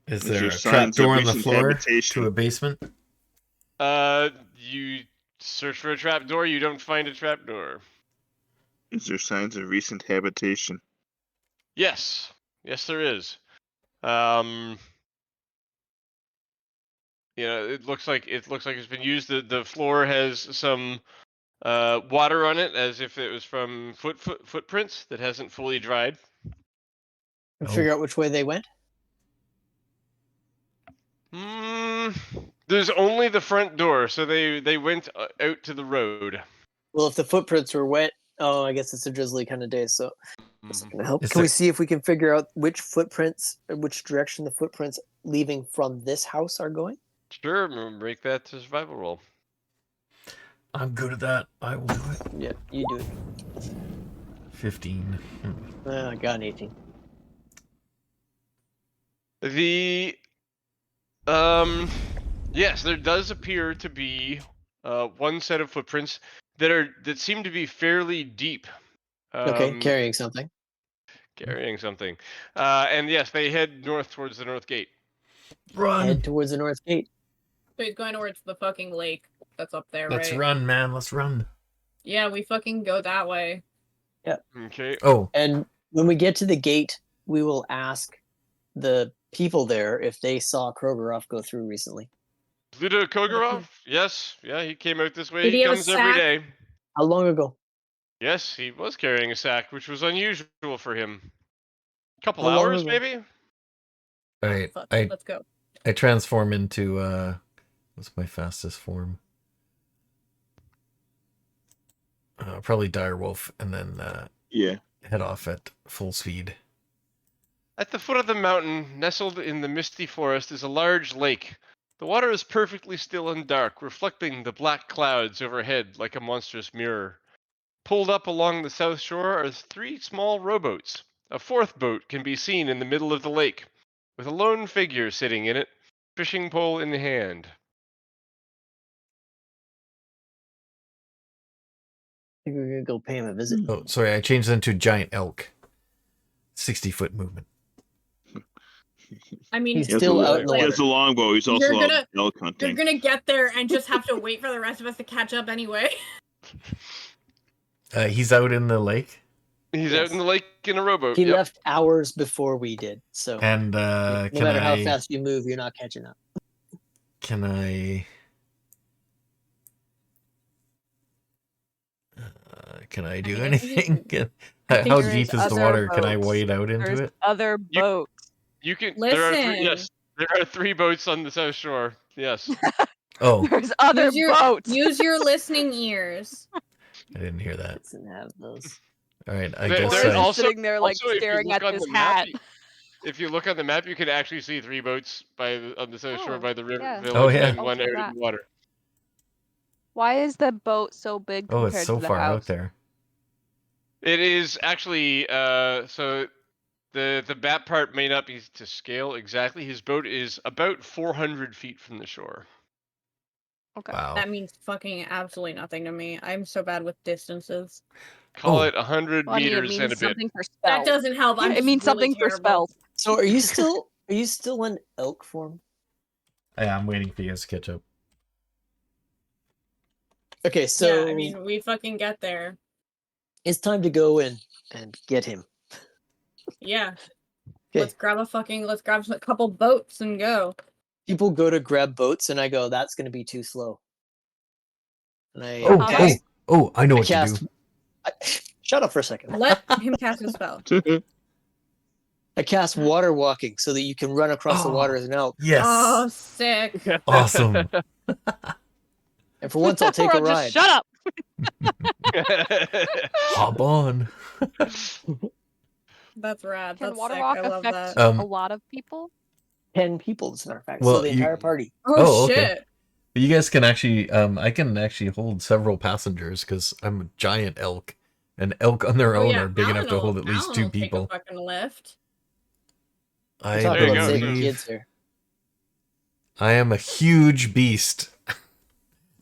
Is Is there there a signs trap of door on the recent floor habitation? to a basement? You search for a trap door, you don't find a trap door. Is there signs of recent habitation? Yes, there is. It looks like it's been used. The floor has some water on it, as if it was from footprints that hasn't fully dried. And figure out which way they went. There's only the front door, so they went out to the road. Well, if the footprints were wet, oh, I guess it's a drizzly kind of day, so it's not gonna help. Is Can we there- see if we can figure out which direction the footprints leaving from this house are going? Sure, break that to survival roll. I'm good at that. I will do it. Yeah, you do it. 15. I got an 18. Yes, there does appear to be one set of footprints that seem to be fairly deep. Okay, carrying something. Carrying something. And yes, they head north towards the north gate. Run! Head towards the north gate. So he's going towards the fucking lake that's up there, Let's right? run, man. Let's run. Yeah, we fucking go that way. Okay. Oh, And when we get to the gate, we will ask the people there if they saw Krogerov go through recently. Pluto Kogorov? Yes. Yeah, he came out this way. Did He he have a comes every sack? day. How long ago? Yes, he was carrying a sack, which was unusual for him. Couple How long hours, ago? maybe? alright. Fuck, I let's go. transform into what's my fastest form? Probably direwolf, and then Yeah. head off at full speed. At the foot of the mountain, nestled in the misty forest, is a large lake. The water is perfectly still and dark, reflecting the black clouds overhead like a monstrous mirror. Pulled up along the south shore are 3 small rowboats. A 4th boat can be seen in the middle of the lake, with a lone figure sitting in it, fishing pole in hand. I think we're gonna go pay him a visit. Oh, sorry, I changed into Giant Elk. 60-foot movement. I mean, He's He has still a- out in the He water. has a longbow. He's also You're out gonna- elk you're hunting. gonna get there and just have to wait for the rest of us to catch up anyway. He's out in the lake. He's out Yes. in the lake in a rowboat. He Yep. left hours before we did, so And no can matter how I fast you move, you're not catching up. can I do mean, anything? I think How there deep is is the other water? Can I boats. wade out into There's it? other boats. You can. Listen. There are 3 boats on the south shore. Yes. Oh, There's other boats. Use your listening ears. I didn't hear that. Doesn't have those. All right, I There- guess there Boris I, is sitting there like if you staring look at on this the map, hat. if you look on the map, you can actually see 3 boats on the south shore Oh, by the river yeah. village, Oh, yeah. and I'll one do out in that. the water. Why is the boat so big oh, compared it's so to the far house? out there. It is actually so the bat part may not be to scale exactly. His boat is about 400 feet from the shore. Okay. Wow. That means fucking absolutely nothing to me. I'm so bad with distances. Call Oh. it 100 Well, I mean, it meters and a means bit. something for That spells. doesn't help. I'm It just means really something for terrible. spells. So are you still in elk form? Yeah, I'm waiting for you guys to catch up. Okay, so Yeah, I mean, we fucking get there. it's time to go and get him. Yeah. Okay. Let's grab a couple boats and go. People go to grab boats, and I go, "That's going to be too slow." And I Oh, cast, I know I what to cast. do. Shut up for a second. Let him cast a spell. I cast water walking so that you can run across the water as an elk. Yes. Oh, sick. Awesome. And for once, I'll take a Or just ride. shut up. Hop on. That's rad. Can That's water sick. walk I love affect that. a lot of people? 10 people, as a matter of fact. Well, So the entire party. Oh, okay. shit. You guys can actually, I can actually hold several passengers because I'm a giant elk, and elk on their Oh, own yeah, are big enough to Alan hold will- at least Alan 2 will take a people. fucking lift. We're I talking you about go. saving believe kids here. I am a huge beast,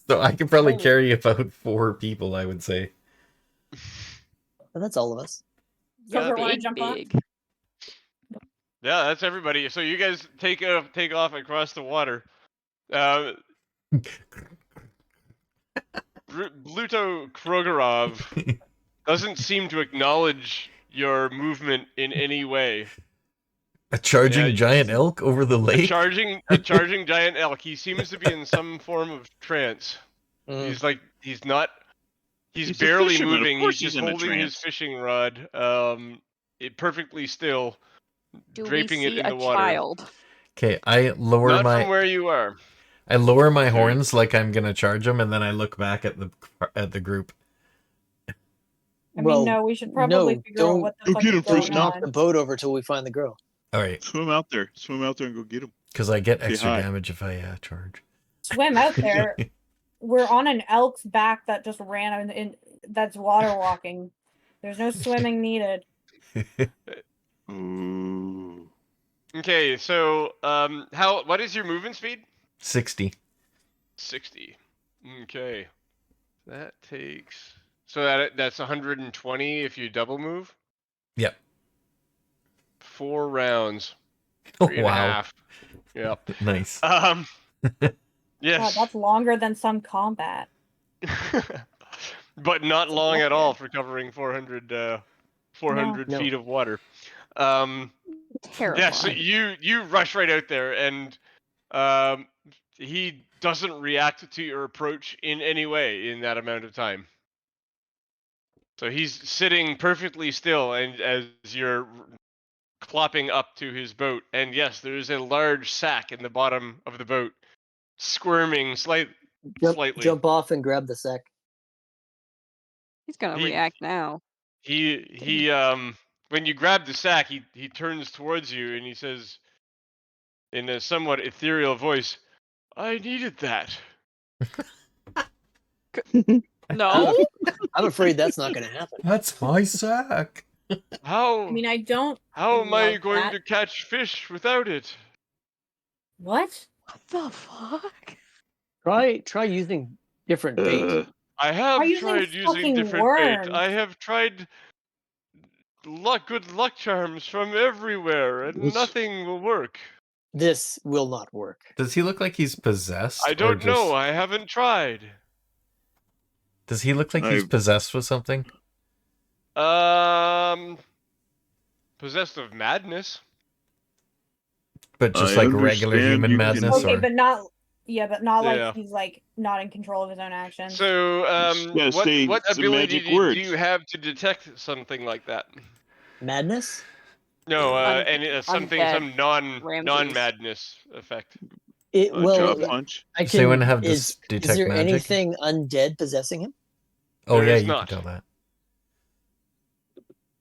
so I could probably Oh. carry about 4 people. I would say. But that's all of us. So Yeah, we're wanna Big, jump on? big. Yeah, that's everybody. So you guys take off across the water. Bluto Krogorov doesn't seem to acknowledge your movement in any way. A charging Yeah, giant elk over the A lake. charging giant elk. He seems to be in some form of trance. He's not. He's He's a barely fisherman, of moving. He's course just he's in a holding his trance. fishing rod, perfectly still, Do we draping it see in a the water. child? Okay, I lower Not my from where you are. my Dude. horns like I'm gonna charge them, and then I look back at the group. I mean, no, we should probably figure out what the Go fuck get is him going first, Knock on. the boat over till we find the girl. All right, Swim out there and go get him. because I get Say extra hi. damage if I charge. Swim out there. We're on an elk's back that just ran in that's water walking. There's no swimming needed. Ooh. Okay, so what is your movement speed? 60. 60. Okay. That takes that's 120 if you double move. Yep. 4 rounds. Oh 3 and a wow. half. Yep. Nice. God, Yes. that's longer than some combat. But not long at wicked. all for covering 400 No. feet of water. Terrifying. Yeah, so you rush right out there, and he doesn't react to your approach in any way in that amount of time. So he's sitting perfectly still, and as you're clopping up to his boat, and yes, there is a large sack in the bottom of the boat, squirming slightly. Jump off and grab the sack. He's gonna He- react now. He when you grab the sack, he turns towards you and he says, in a somewhat ethereal voice, "I needed that." No. I'm afraid that's not going to happen. That's my sack. How I mean, I don't. how am I love going that. to catch fish without it? What? What the fuck? Try using different bait. I have Are you using tried using fucking different worms? bait. I have tried good luck charms from everywhere, and Oof. nothing will work. This will not work. Does he look like he's possessed? I or don't know. just- I haven't tried. Does he look like he's I- possessed with something? Possessed of madness. But just I like regular understand human you madness, can- Okay, or but not like Yeah. he's like not in control of his own actions. So, gotta say what some ability magic do words. you have to detect something like that? Madness? No, Undead. some Ramses. non-madness effect. It Jaw well, punch. I Does anyone can. have Is detect there magic? anything undead possessing him? Oh There yeah, is you not. can tell that.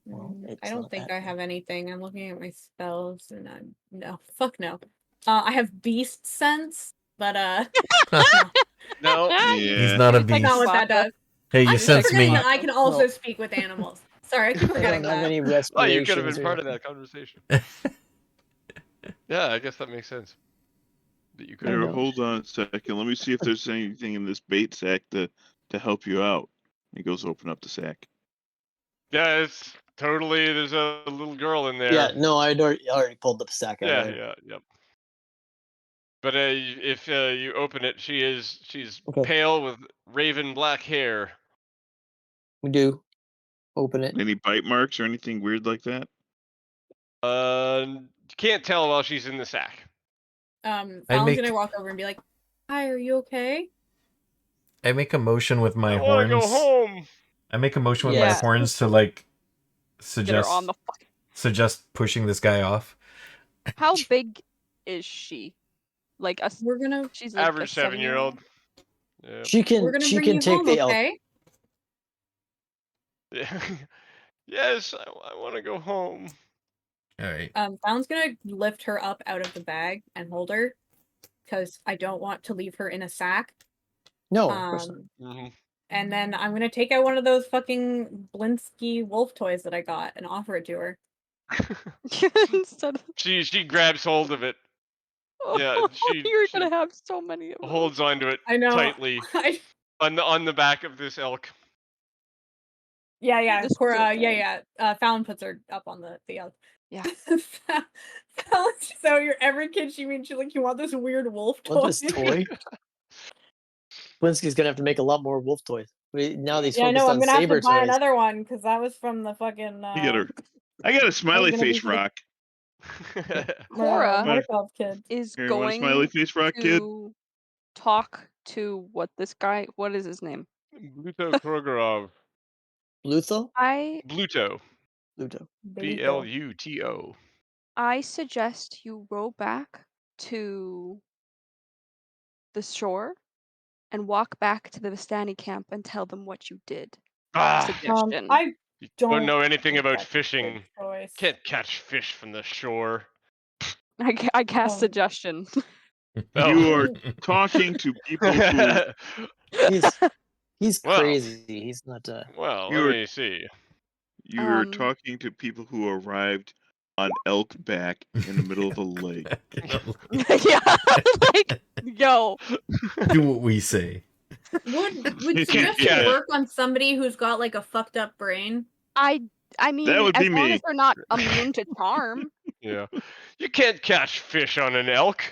Well, it's I don't not think that I have bad. anything. I'm looking at my spells and no. Fuck no. I have beast sense, but No. He's Yeah. not a It's like not beast. what that does. Hey, you I keep sense forgetting me. that I can also Well- speak with animals. Sorry, I keep I forgetting don't have that. any Oh, you could have respirations been or part of anything. that conversation. Yeah, I guess that makes sense. That you could. I Here, know. hold on a second. Let me see if there's anything in this bait sack to help you out. He goes open up the sack. Yeah, it's totally. There's a little girl in there. Yeah, no, I'd already pulled the sack out. Yep. But if you open it, she's Okay. pale with raven black hair. We do open it. Any bite marks or anything weird like that? Can't tell while she's in the sack. I Fallon's make- gonna walk over and be like, "Hi, are you okay?" I make a motion with my I want to go horns. home. I make a motion with my Yeah. horns to like Get her on the fuck. suggest pushing this guy off. How big is she? Like a. We're gonna She's like Average a 7-year-old. 7-year-old. Yeah. She we're can. gonna She bring can you take home, the elk. okay? Yeah. Yes, I want to go home. All right. Fallon's gonna lift her up out of the bag and hold her, because I don't want to leave her in a sack. No, of course not. Mm-hmm. And then I'm gonna take out one of those fucking Blinsky wolf toys that I got and offer it to her. Instead of. She grabs hold of it, Yeah, You're she gonna have so many of them. holds onto it I know. tightly on the back of this elk. Yeah. This is Cora, okay. Fallon puts her up on the elk. Yeah. Fallon, so you're every kid she meets, she's like, you want this weird wolf toy? Want this toy? Blinsky's gonna have to make a lot more wolf toys. Now he's Yeah, I know. focused I'm on gonna have saber to buy toys. another one because that was from the fucking. You got her. I got a smiley gonna be face for the- rock. Cora Mark Elf kid. is Here, want a smiley going face rock, kid? to talk to what is his name? Bluto Krogorov. Lutho? Bluto. Luto. Bluto. I suggest you row back to the shore and walk back to the Vistani camp and tell them what you did. Suggestion. I You don't don't know anything think about that's a good fishing. choice. Can't catch fish from the shore. I cast Um, suggestion. You are talking to people who He's Well. crazy. He's not. Well, You let were- me see. you are talking to people who arrived on elk back in the middle of a lake. Yeah, like yo. Do what we say. Would can't suggestion catch- work on somebody who's got like a fucked up brain? I mean, That would as be long me. as they're not immune to charm. Yeah. You can't catch fish on an elk.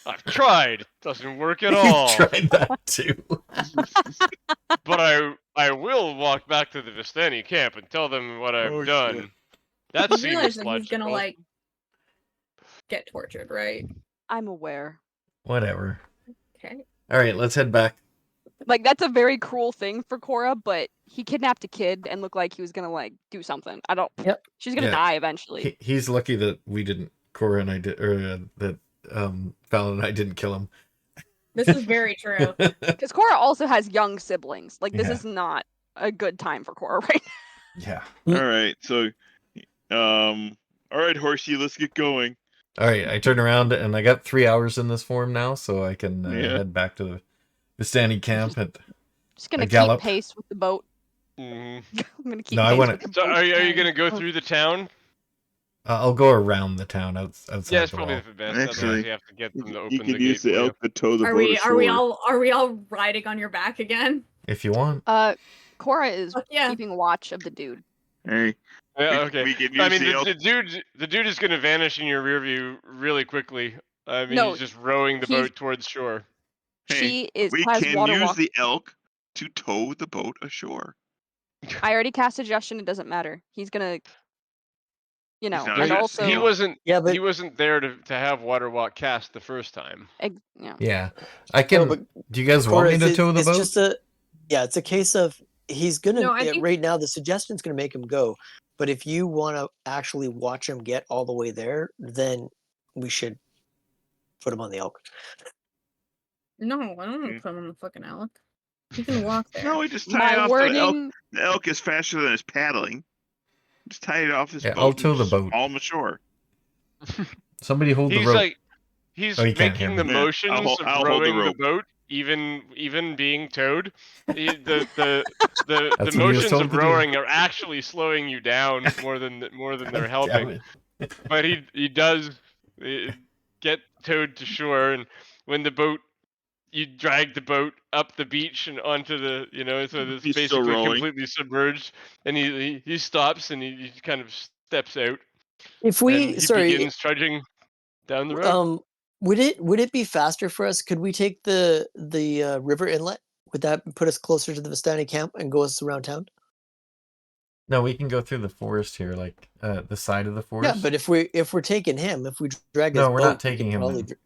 I've tried. Doesn't work at all. You've tried that too. But I will walk back to the Vistani camp and tell them what I've Oh, done. shit. That You seems realize that logical. he's gonna like get tortured, right? I'm aware. Whatever. Okay. All right, let's head back. Like that's a very cruel thing for Cora, but he kidnapped a kid and looked like he was gonna like do something. I don't. Yep. She's gonna Yeah. die eventually. He's lucky that we didn't. Cora and I did, or that Fallon and I didn't kill him. This is very true. Because Cora also has young siblings. Like this Yeah. is not a good time for Cora right Yeah. All right, so, all right, Horsey, let's get going. All right, I turn around and I got 3 hours in this form now, so I can Yeah. head back to the Vistani camp. And Just gonna A keep gallop. pace with the boat. Mhm. I'm gonna keep No, I pace wanna- with the So boat. are you going to go through the town? I'll go around the town outside Yeah, it's the probably wall. the best. Actually, Otherwise you have to get them to You open can the use gate the for you. elk to tow the Are boat we ashore. are we all riding on your back again? If you want. Cora is Fuck yeah. keeping watch of the dude. Hey, Yeah, okay. we can use I mean, the elk. the dude is going to vanish in your rear view really quickly. I mean, No, he's just rowing the he's- boat towards shore. Hey, She we has can water use walk. the elk to tow the boat ashore. I already cast suggestion. It doesn't matter. He's gonna, you know, not and gonna also He steal. wasn't. Yeah, but He wasn't there to have Water Walk cast the first time. yeah. Yeah, I no, can. but Do you guys Cora, want me to tow the it's boat? just it's a case of he's gonna No, I think right now. The suggestion's gonna make him go, but if you want to actually watch him get all the way there, then we should put him on the elk. no, I don't want to put him on the fucking elk. He can walk there. No, we just tie My it off the elk. wording. The elk is faster than his paddling. Just tie it off his Yeah, boat. I'll tow and the just boat. haul him ashore. Somebody hold the He's rope. like, he's Oh, you can't hear making the me. Yeah, motions I'll of hold the rowing the rope. boat, even being towed. The That's what he was motions told of to do. rowing are actually slowing you down more than they're Damn helping. it. But he does get towed to shore, and when the boat, you drag the boat up the beach and onto the, so it's He's still basically rowing. completely submerged, and he stops and he kind of steps out, If and we, he sorry, begins trudging down the road. would it be faster for us? Could we take the river inlet? Would that put us closer to the Vistani camp and go us around town? No, we can go through the forest here, like the side of the forest. Yeah, but if we're taking him, if we drag his No, boat, we're not we taking could him probably then.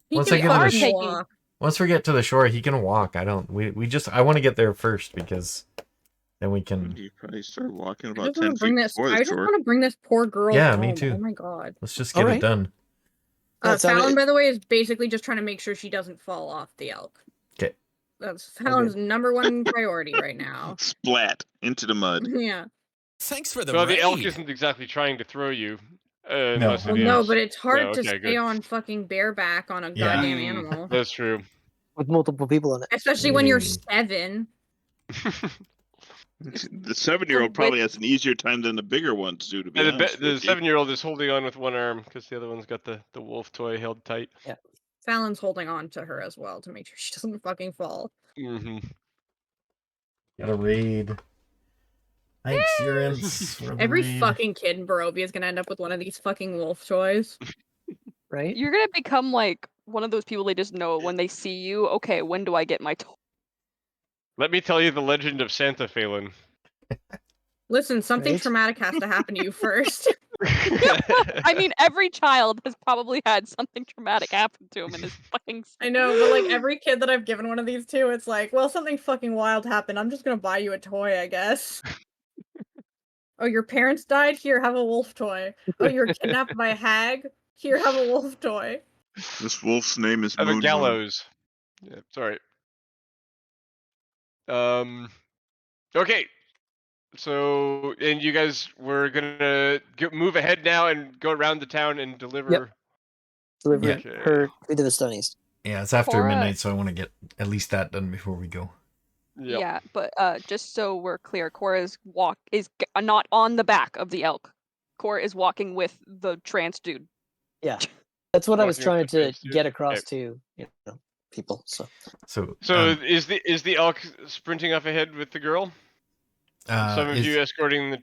He Once can I get to the fucking taking- walk. Once we get to the shore, he can walk. I don't. I want to get there first because then we can. You probably start walking I about just 10 want to feet bring this. before the I just shore. want to bring this poor girl Yeah, home. me too. Oh my god. Let's just get it Alright. done. That sounded- Fallon, by the way, is basically just trying to make sure she doesn't fall off the elk. 'Kay. That's Fallon's number one priority right now. Splat into the mud. Yeah. Thanks for the Well, raid. the elk isn't exactly trying to throw you, No. unless it Well, is. no, but it's hard No, to okay, stay good. on fucking bareback on a Yeah. goddamn animal. That's true. with multiple people in it. Especially when you're Mm. 7. The 7-year-old probably has an easier time than the bigger ones do, to be And honest. the with you. 7-year-old is holding on with one arm because the other one's got the wolf toy held tight. Fallon's holding on to her as well to make sure she doesn't fucking fall. Mm-hmm. Got a raid. Thanks, Urins. for the Every raid. fucking kid in Barovia is gonna end up with one of these fucking wolf toys. Right? You're gonna become like one of those people they just know when they see you. Okay, when do I get my toy? Let me tell you the legend of Santa Phelan. Listen, something Right? traumatic has to happen to you first. I mean, every child has probably had something traumatic happen to him in his fucking. I know, but like every kid that I've given one of these to, it's like, well, something fucking wild happened. I'm just gonna buy you a toy, I guess. Oh, your parents died? Here, have a wolf toy. Oh, you were kidnapped by a hag? Here, have a wolf toy. This wolf's name is The Moon. gallows. Yeah, sorry. Okay. So, and you guys were gonna move ahead now and go around the town and deliver. Deliver Yeah. Okay. her to the Vistani's. Yeah, it's after Cora- midnight, so I want to get at least that done before we go. Yep. Yeah, but just so we're clear, Cora's not on the back of the elk. Cora is walking with the trans dude. Yeah, that's what I was Walking trying with the to trans dude? get across Okay. to people. So So, So is the elk sprinting up ahead with the girl? Some of is, you escorting the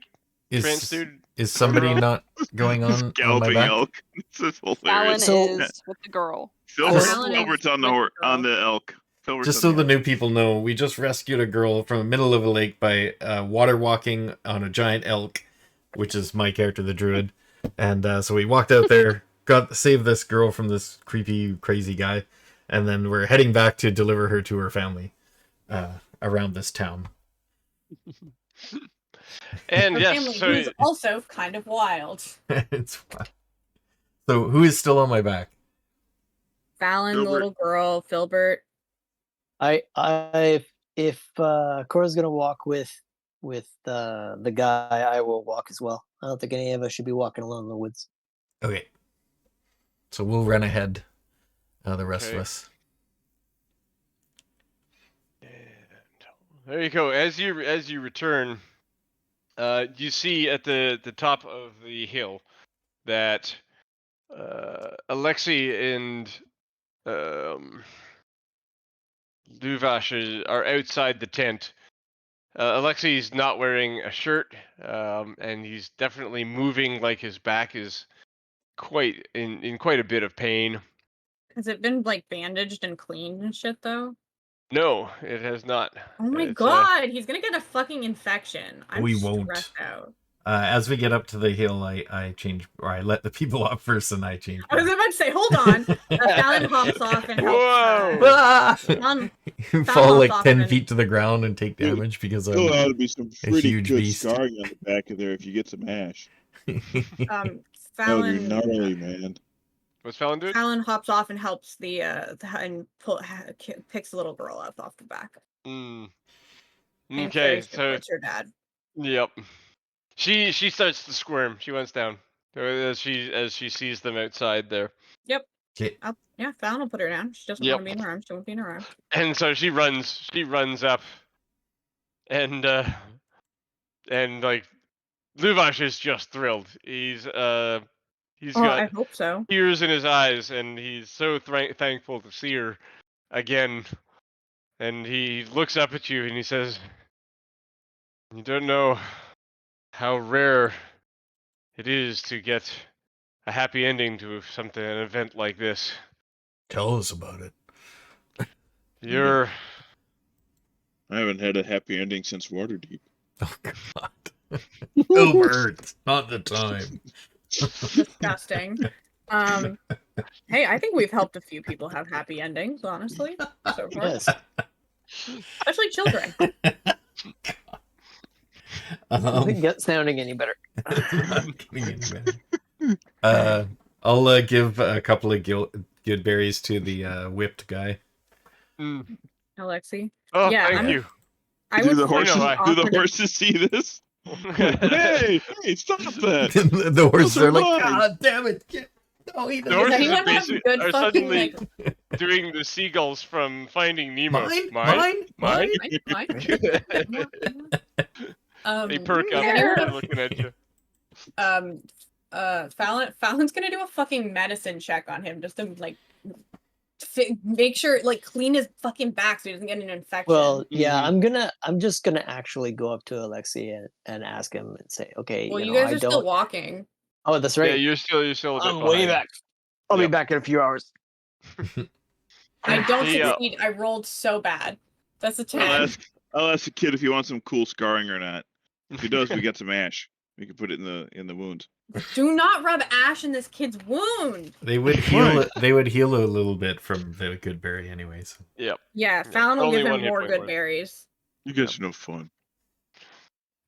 trans is dude. is somebody Girl? not going This on my galloping back? elk. This is Fallon hilarious. So- is with the girl. Fallon is Filbert's on the with the on girl. the elk. Filbert's Just on so the elk. new people know, we just rescued a girl from the middle of a lake by water walking on a giant elk, which is my character, the druid. And so we walked out there, saved this girl from this creepy, crazy guy, and then we're heading back to deliver her to her family around this town. And Her yes, family, so who's also kind of wild. It's fine. So who is still on my back? Fallon, the Filbert. little girl, Filbert. if Cora's gonna walk with the guy, I will walk as well. I don't think any of us should be walking alone in the woods. Okay. So we'll run ahead. The rest Okay. of us. there you go. As you return, you see at the top of the hill that Alexei and Luvash are outside the tent. Alexei's not wearing a shirt, and he's definitely moving like his back is quite in quite a bit of pain. Has it been like bandaged and cleaned and shit though? No, it has not. Oh my It's, god, he's gonna get a fucking infection. I'm We won't. stressed out. As we get up to the hill, I change, or I let the people up first, and I change. I was about to say, hold on. Fallon hops off and helps. Whoa! Fallon You fall hops like off 10 and- feet to the ground and take damage because Still I'm ought to be some a pretty huge good beast. scarring on the back of there if you get some ash. That would be Fallon gnarly, man. What's Fallon doing? Fallon hops off and helps and picks the little girl up off the back. Mm. And Okay, carries her so towards her dad. yep, she starts to squirm. She went down as she sees them outside there. Yep. Okay. Yeah, Fallon will put her down. She doesn't Yep. want to be in her arms. She won't be in her arms. And so she runs up, and like Luvash is just thrilled. He's Oh, got I hope so. tears in his eyes, and he's so thankful to see her again. And he looks up at you and he says, "You don't know how rare it is to get a happy ending to an event like this. Tell us about it. You're I haven't had a happy ending since Waterdeep. Oh God. Albert, not the time. Disgusting. Hey, I think we've helped a few people have happy endings, honestly. So far. Yes. Especially children. Doesn't get sounding any better. Not getting any better. I'll give a couple of good berries to the whipped guy. Alexi. Oh, Yeah, thank you. I Do would the feel horses? I- Do the awkward if- horses see this? Hey, stop that! The horses are like, mine. God damn it! No, he The doesn't. horses anyone are, have basic, good are fucking, suddenly like- doing the seagulls from Finding Nemo. Mine? Mine? They perk up. anyone They're have- looking at you. Fallon's gonna do a fucking medicine check on him just to like make sure, like, clean his fucking back so he doesn't get an infection. Well, yeah, Mhm. I'm just gonna actually go up to Alexi and ask him and say, okay, well, you you know, guys I are don't. still walking. Oh, that's Yeah, right. you're still a bit I'm way behind. back. I'll be Yep. back in a few hours. I don't Yeah. succeed. I rolled so bad. That's a 10. I'll ask the kid if he wants some cool scarring or not. If he does, we got some ash. We can put it in the wound. Do not rub ash in this kid's wound. They would heal. They would heal a little bit from the good berry, anyways. Yep. Yeah, Fallon will Only give one him hit more point good worth. berries. You guys are no fun.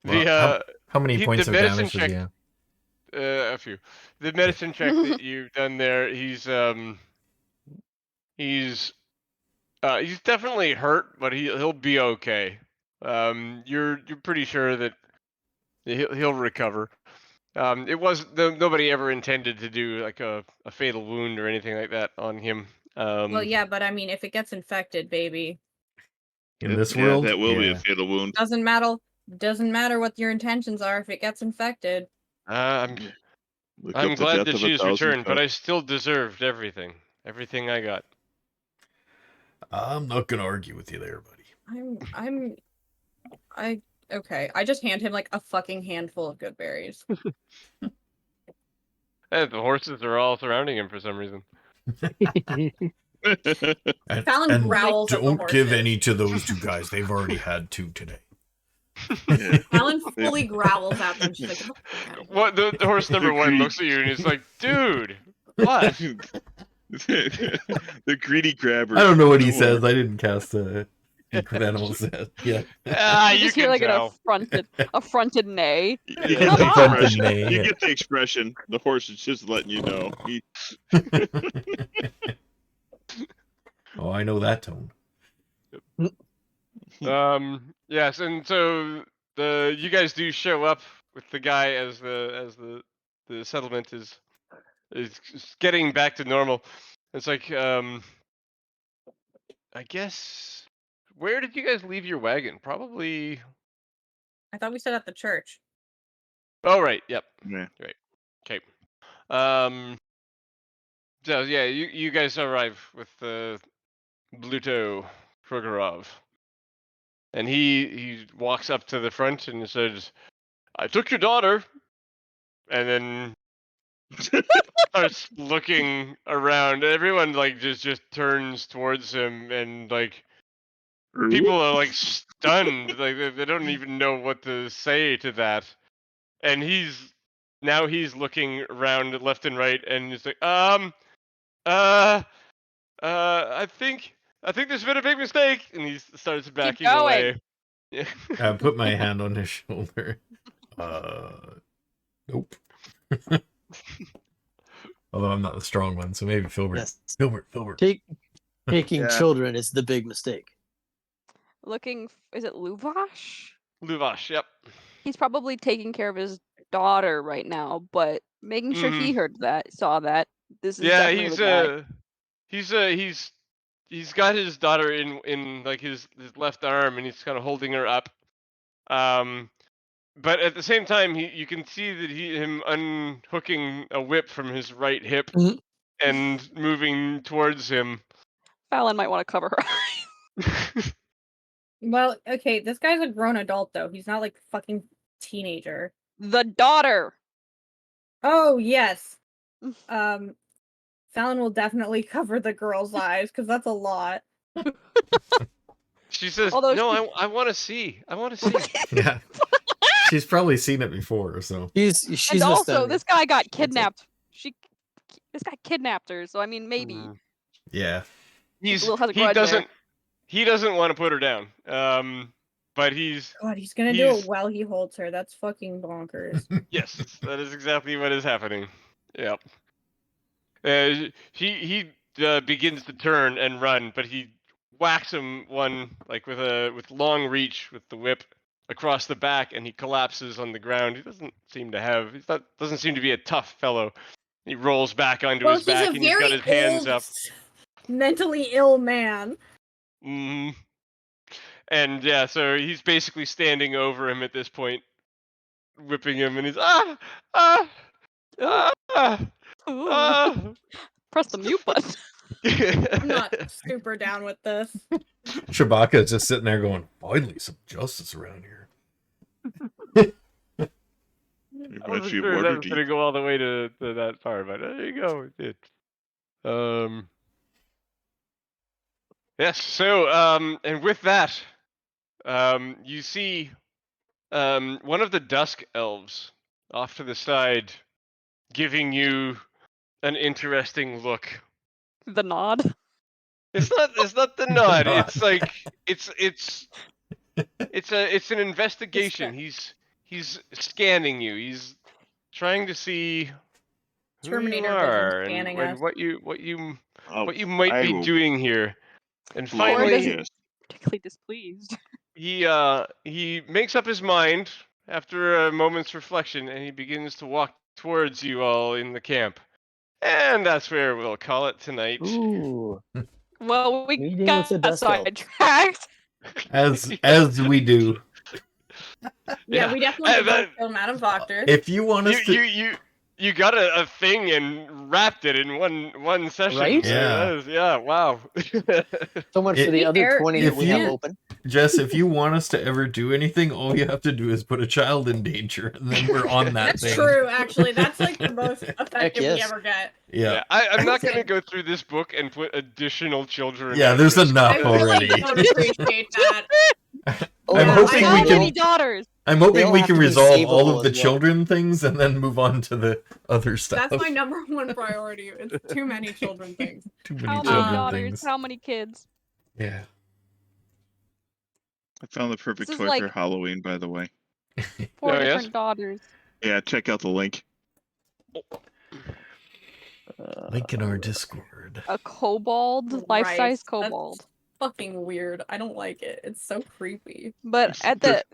Well, how many points the of medicine damage does he check- have? A few. The medicine check that you've done there, he's definitely hurt, but he'll be okay. You're pretty sure that he'll recover. It was nobody ever intended to do like a fatal wound or anything like that on him. Well, yeah, but I mean, if it gets infected, baby, In this Yeah, world, that will be yeah. a fatal wound. doesn't matter what your intentions are if it gets infected. I'm Look I'm up the glad death that of a she's thousand returned, but cuts. I still deserved everything I got. I'm not gonna argue with you there, buddy. Okay. I just hand him like a fucking handful of good berries. The horses are all surrounding him for some reason. Fallon growls at the don't give horses. any to those two guys. They've already had 2 today. Yeah. Fallon fully growls at them. She's like, "Get the fuck out of here." What the horse number one Agreed. looks at you and he's like, "Dude, what?" The greedy grabbers. I don't know what he Don't says. worry. I didn't cast a animal set. Yeah. Ah, You you just hear can like tell. an affronted neigh. You Yeah. get the Affronted expression. nay, You yeah. get the expression. The horse is just letting you know. Oh, I know that tone. Yes, and so you guys do show up with the guy as the settlement is getting back to normal. It's like I guess, where did you guys leave your wagon? Probably. I thought we said at the church. Oh right, yep. Yeah. Right. Okay. So yeah, you guys arrive with Bluto Krogarov. And he walks up to the front and says, "I took your daughter," and then starts looking around. Everyone like just turns towards him and like people are like stunned, like they don't even know what to say to that. And he's looking around left and right, and he's like, I think there's been a big mistake, and he starts backing away. Yeah. I put my hand on his shoulder. Nope. Although I'm not the strong one, so maybe Filbert. Yes. Filbert. Taking children is the big mistake. Is it Luvash? Luvash, yep. He's probably taking care of his daughter right now, but making sure he saw that. This is definitely the guy. He's got his daughter in like his left arm, and he's kind of holding her up. But at the same time, you can see that him unhooking a whip from his right hip and moving towards him. Fallon might want to cover her eyes. Well, okay, this guy's a grown adult though. He's not like a fucking teenager. The daughter. Oh yes. Fallon will definitely cover the girl's eyes because that's a lot. She says, Although "No, I want to see. I want to see." Yeah. She's probably seen it before, so. She's and also, Vistani. this guy got kidnapped. This guy kidnapped her, so I mean, maybe. Yeah. He doesn't want to put her down. But he's gonna do it while he holds her. That's fucking bonkers. Yes, that is exactly what is happening. Yep. He begins to turn and run, but he whacks him one like with long reach with the whip across the back, and he collapses on the ground. He doesn't seem to be a tough fellow. He rolls back onto his back, and he's got his hands up. Mentally ill man. Mm-hmm. And yeah, so he's basically standing over him at this point, whipping him, and he's Press the mute button. I'm not super down with this. Chewbacca's just sitting there going, finally some justice around here. I wasn't sure that was going to go all the way to that far, but there you go. It did. Yes, so, and with that, you see one of the dusk elves off to the side giving you an interesting look. The nod? It's not the nod. It's like it's an investigation. He's scanning you. He's trying to see who Terminator you are scanning and us. what you might be doing here. And finally, particularly displeased. He makes up his mind after a moment's reflection, and he begins to walk towards you all in the camp. And that's where we'll call it tonight. Ooh. Well, we Meeting got with the Dust Elf. sidetracked. As we do. Yeah, we definitely did kill Madame Voctor. If you want us to... You got a thing and wrapped it in one session. Right? Yeah. Wow. So much for the other 20 that we have open. Jess, if you want us to ever do anything, all you have to do is put a child in danger, and then we're on that thing. That's true, actually. That's like the most effective we ever get. Yeah. I'm not going to go through this book and put additional children. Yeah, there's enough I already. really don't appreciate that. I'm hoping How we can. many daughters? I'm hoping we have can to be resolve all savable of the as well. children things and then move on to the other stuff. That's my number one priority. It's too many children things. Too many How many children daughters? things. How many kids? Yeah. I found the perfect This toy is like- for Halloween, by the way. 4 Oh, yes? different daughters. Yeah, check out the link. Link in our Discord. A kobold, life-size Christ, kobold. That's fucking weird. I don't like it. It's so creepy. But at the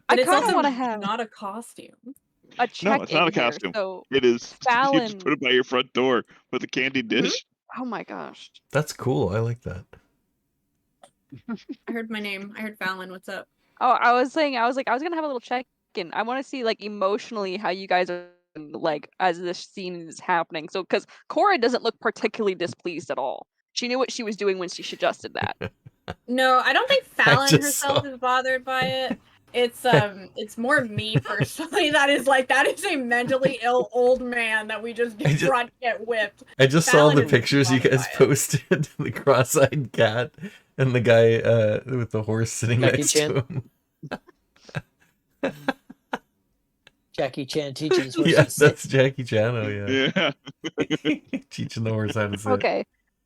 I But it's kind of also want to have not a costume. a check. No, it's not a in here, costume. So It is. You Fallon. just put it by your front door with a candy dish. Oh my gosh. That's cool. I like that. I heard my name. I heard Fallon. What's up? Oh, I was gonna have a little check-in. I want to see like emotionally how you guys are like as this scene is happening. So because Cora doesn't look particularly displeased at all. She knew what she was doing when she suggested that. No, I don't think Fallon just herself saw- is bothered by it. It's more me personally that is a mentally ill old man that we just get whipped. I just Fallon saw the is pictures you bothered guys by it. posted. The cross-eyed cat And the guy with the horse sitting Jackie next Chan. to him. Jackie Chan teaching his horse Yeah, to sit. that's Jackie Chano, Yeah. teaching the horse how to sit. Okay.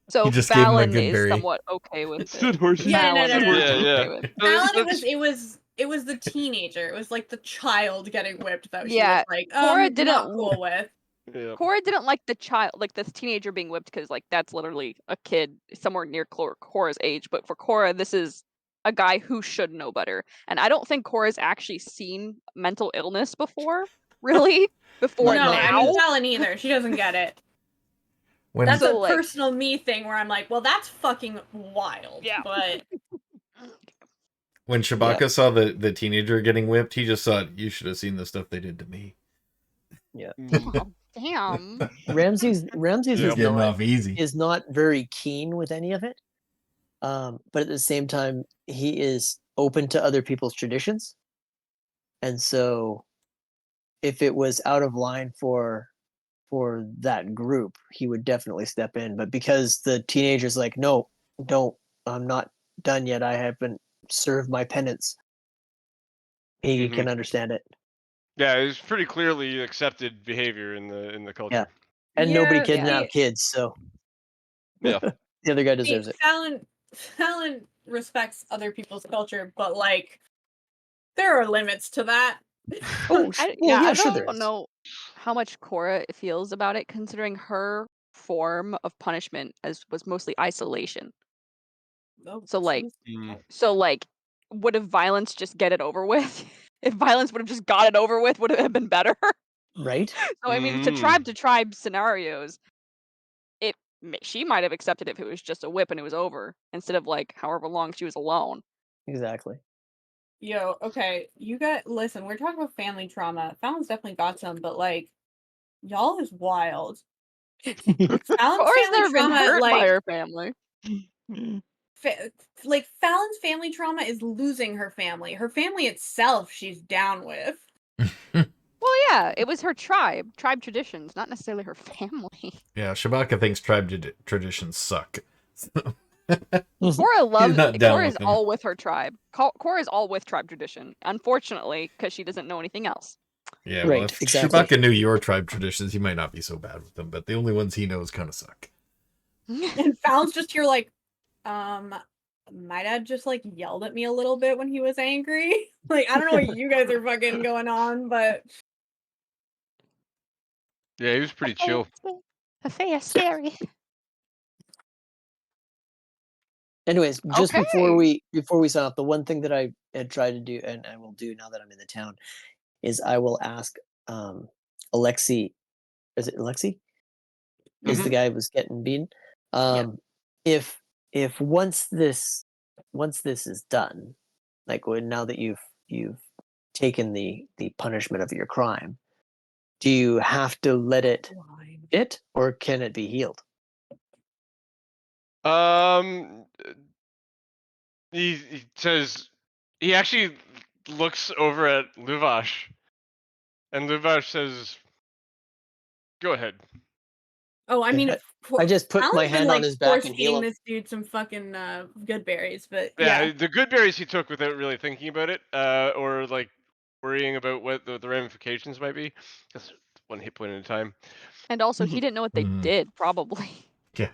So He just gave him a Fallon good is berry. somewhat okay with It's it. good horses. Yeah, no, Fallon no, is no. not Yeah, okay yeah. with. Fallon, it was the teenager. It was like the child getting whipped that she Yeah, was like, Cora not didn't cool with. Yeah. Cora didn't like the child, like this teenager being whipped because like that's literally a kid somewhere near Cora's age. But for Cora, this is a guy who should know better. And I don't think Cora's actually seen mental illness before, really, before No, I now. mean Fallon either. She doesn't get it. When That's So, a like- personal me thing where I'm like, well, that's fucking wild. Yeah. But when Shabaka saw the teenager getting whipped, he just thought, you should have seen the stuff they did to me. Mm. Oh, damn. Ramses Just getting off easy. is not very keen with any of it. But at the same time, he is open to other people's traditions. And so if it was out of line for that group, he would definitely step in. But because the teenager's like, no, don't, I'm not done yet. I haven't served my penance. He Mhm. can understand it. Yeah, it's pretty clearly accepted behavior in the culture. Yeah. And nobody Yeah, kidnapped kids, so Yeah. the other guy deserves it. Fallon respects other people's culture, but like there are limits to that. Oh, I sure there don't is. know how much Cora feels about it, considering her form of punishment was mostly isolation. So like, would have violence just get it over with? If violence would have just got it over with, would it have been better? Right? So I mean, to tribe scenarios, she might have accepted it if it was just a whip and it was over, instead of like however long she was alone. Exactly. Yo, okay, listen, we're talking about family trauma. Fallon's definitely got some, but like, y'all is wild. Fallon's Cora's family never been trauma, hurt by like, her family. Fallon's family trauma is losing her family. Her family itself, she's down with. Well, yeah, it was her tribe traditions, not necessarily her family. Yeah, Shabaka thinks tribe traditions suck. Cora loves. not down Cora with is them. all with her tribe. Cora is all with tribe tradition. Unfortunately, because she doesn't know anything else. Yeah, Right, well, if exactly. Shabaka knew your tribe traditions, he might not be so bad with them, but the only ones he knows kind of suck. And Fallon's just here like, my dad just like yelled at me a little bit when he was angry. Like, I don't know what you guys are fucking going on, but Yeah, he was pretty chill. Her scary. Anyways, just Okay. before we sign off, the one thing that I had tried to do, and I will do now that I'm in the town, is I will ask Alexi. Is it Alexi? Is the guy who was getting beaten? If once this is done, like now that you've taken the punishment of your crime, do you have to let it or can it be healed? He says he actually looks over at Luvash, and Luvash says, "Go ahead." oh, I mean, I just put my Fallon's been, hand like, on his back and heal force-feeding him. this dude some fucking good berries, but Yeah, yeah. the good berries he took without really thinking about it, or like worrying about what the ramifications might be. That's one hit point at a time. And also, he didn't know what they did. Probably. Yeah.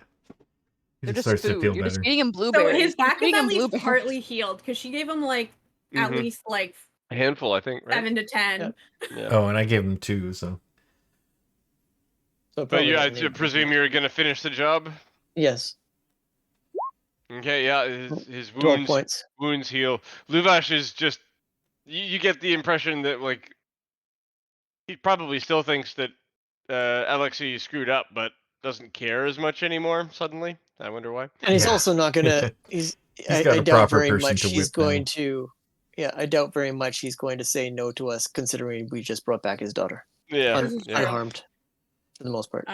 He They're just just starts to food. feel You're just better. feeding him So blueberries. his back You're is feeding at him least blueberries. partly healed because she gave him like at Mhm. least like A handful, I think, right? 7 to 10. Yeah. Oh, and I gave him 2, so. So But probably I not nearly presume enough. you're gonna finish the job. Yes, Okay, yeah. His 12 points. wounds heal. Luvash is just. You get the impression that like he probably still thinks that Alexei screwed up, but doesn't care as much anymore. Suddenly, I wonder why. And he's Yeah. also not gonna. He's got I a doubt proper very person much to he's whip going now. to. Yeah, I doubt very much he's going to say no to us, considering we just brought back his daughter Yeah, This is yeah. true. unharmed, for the most part.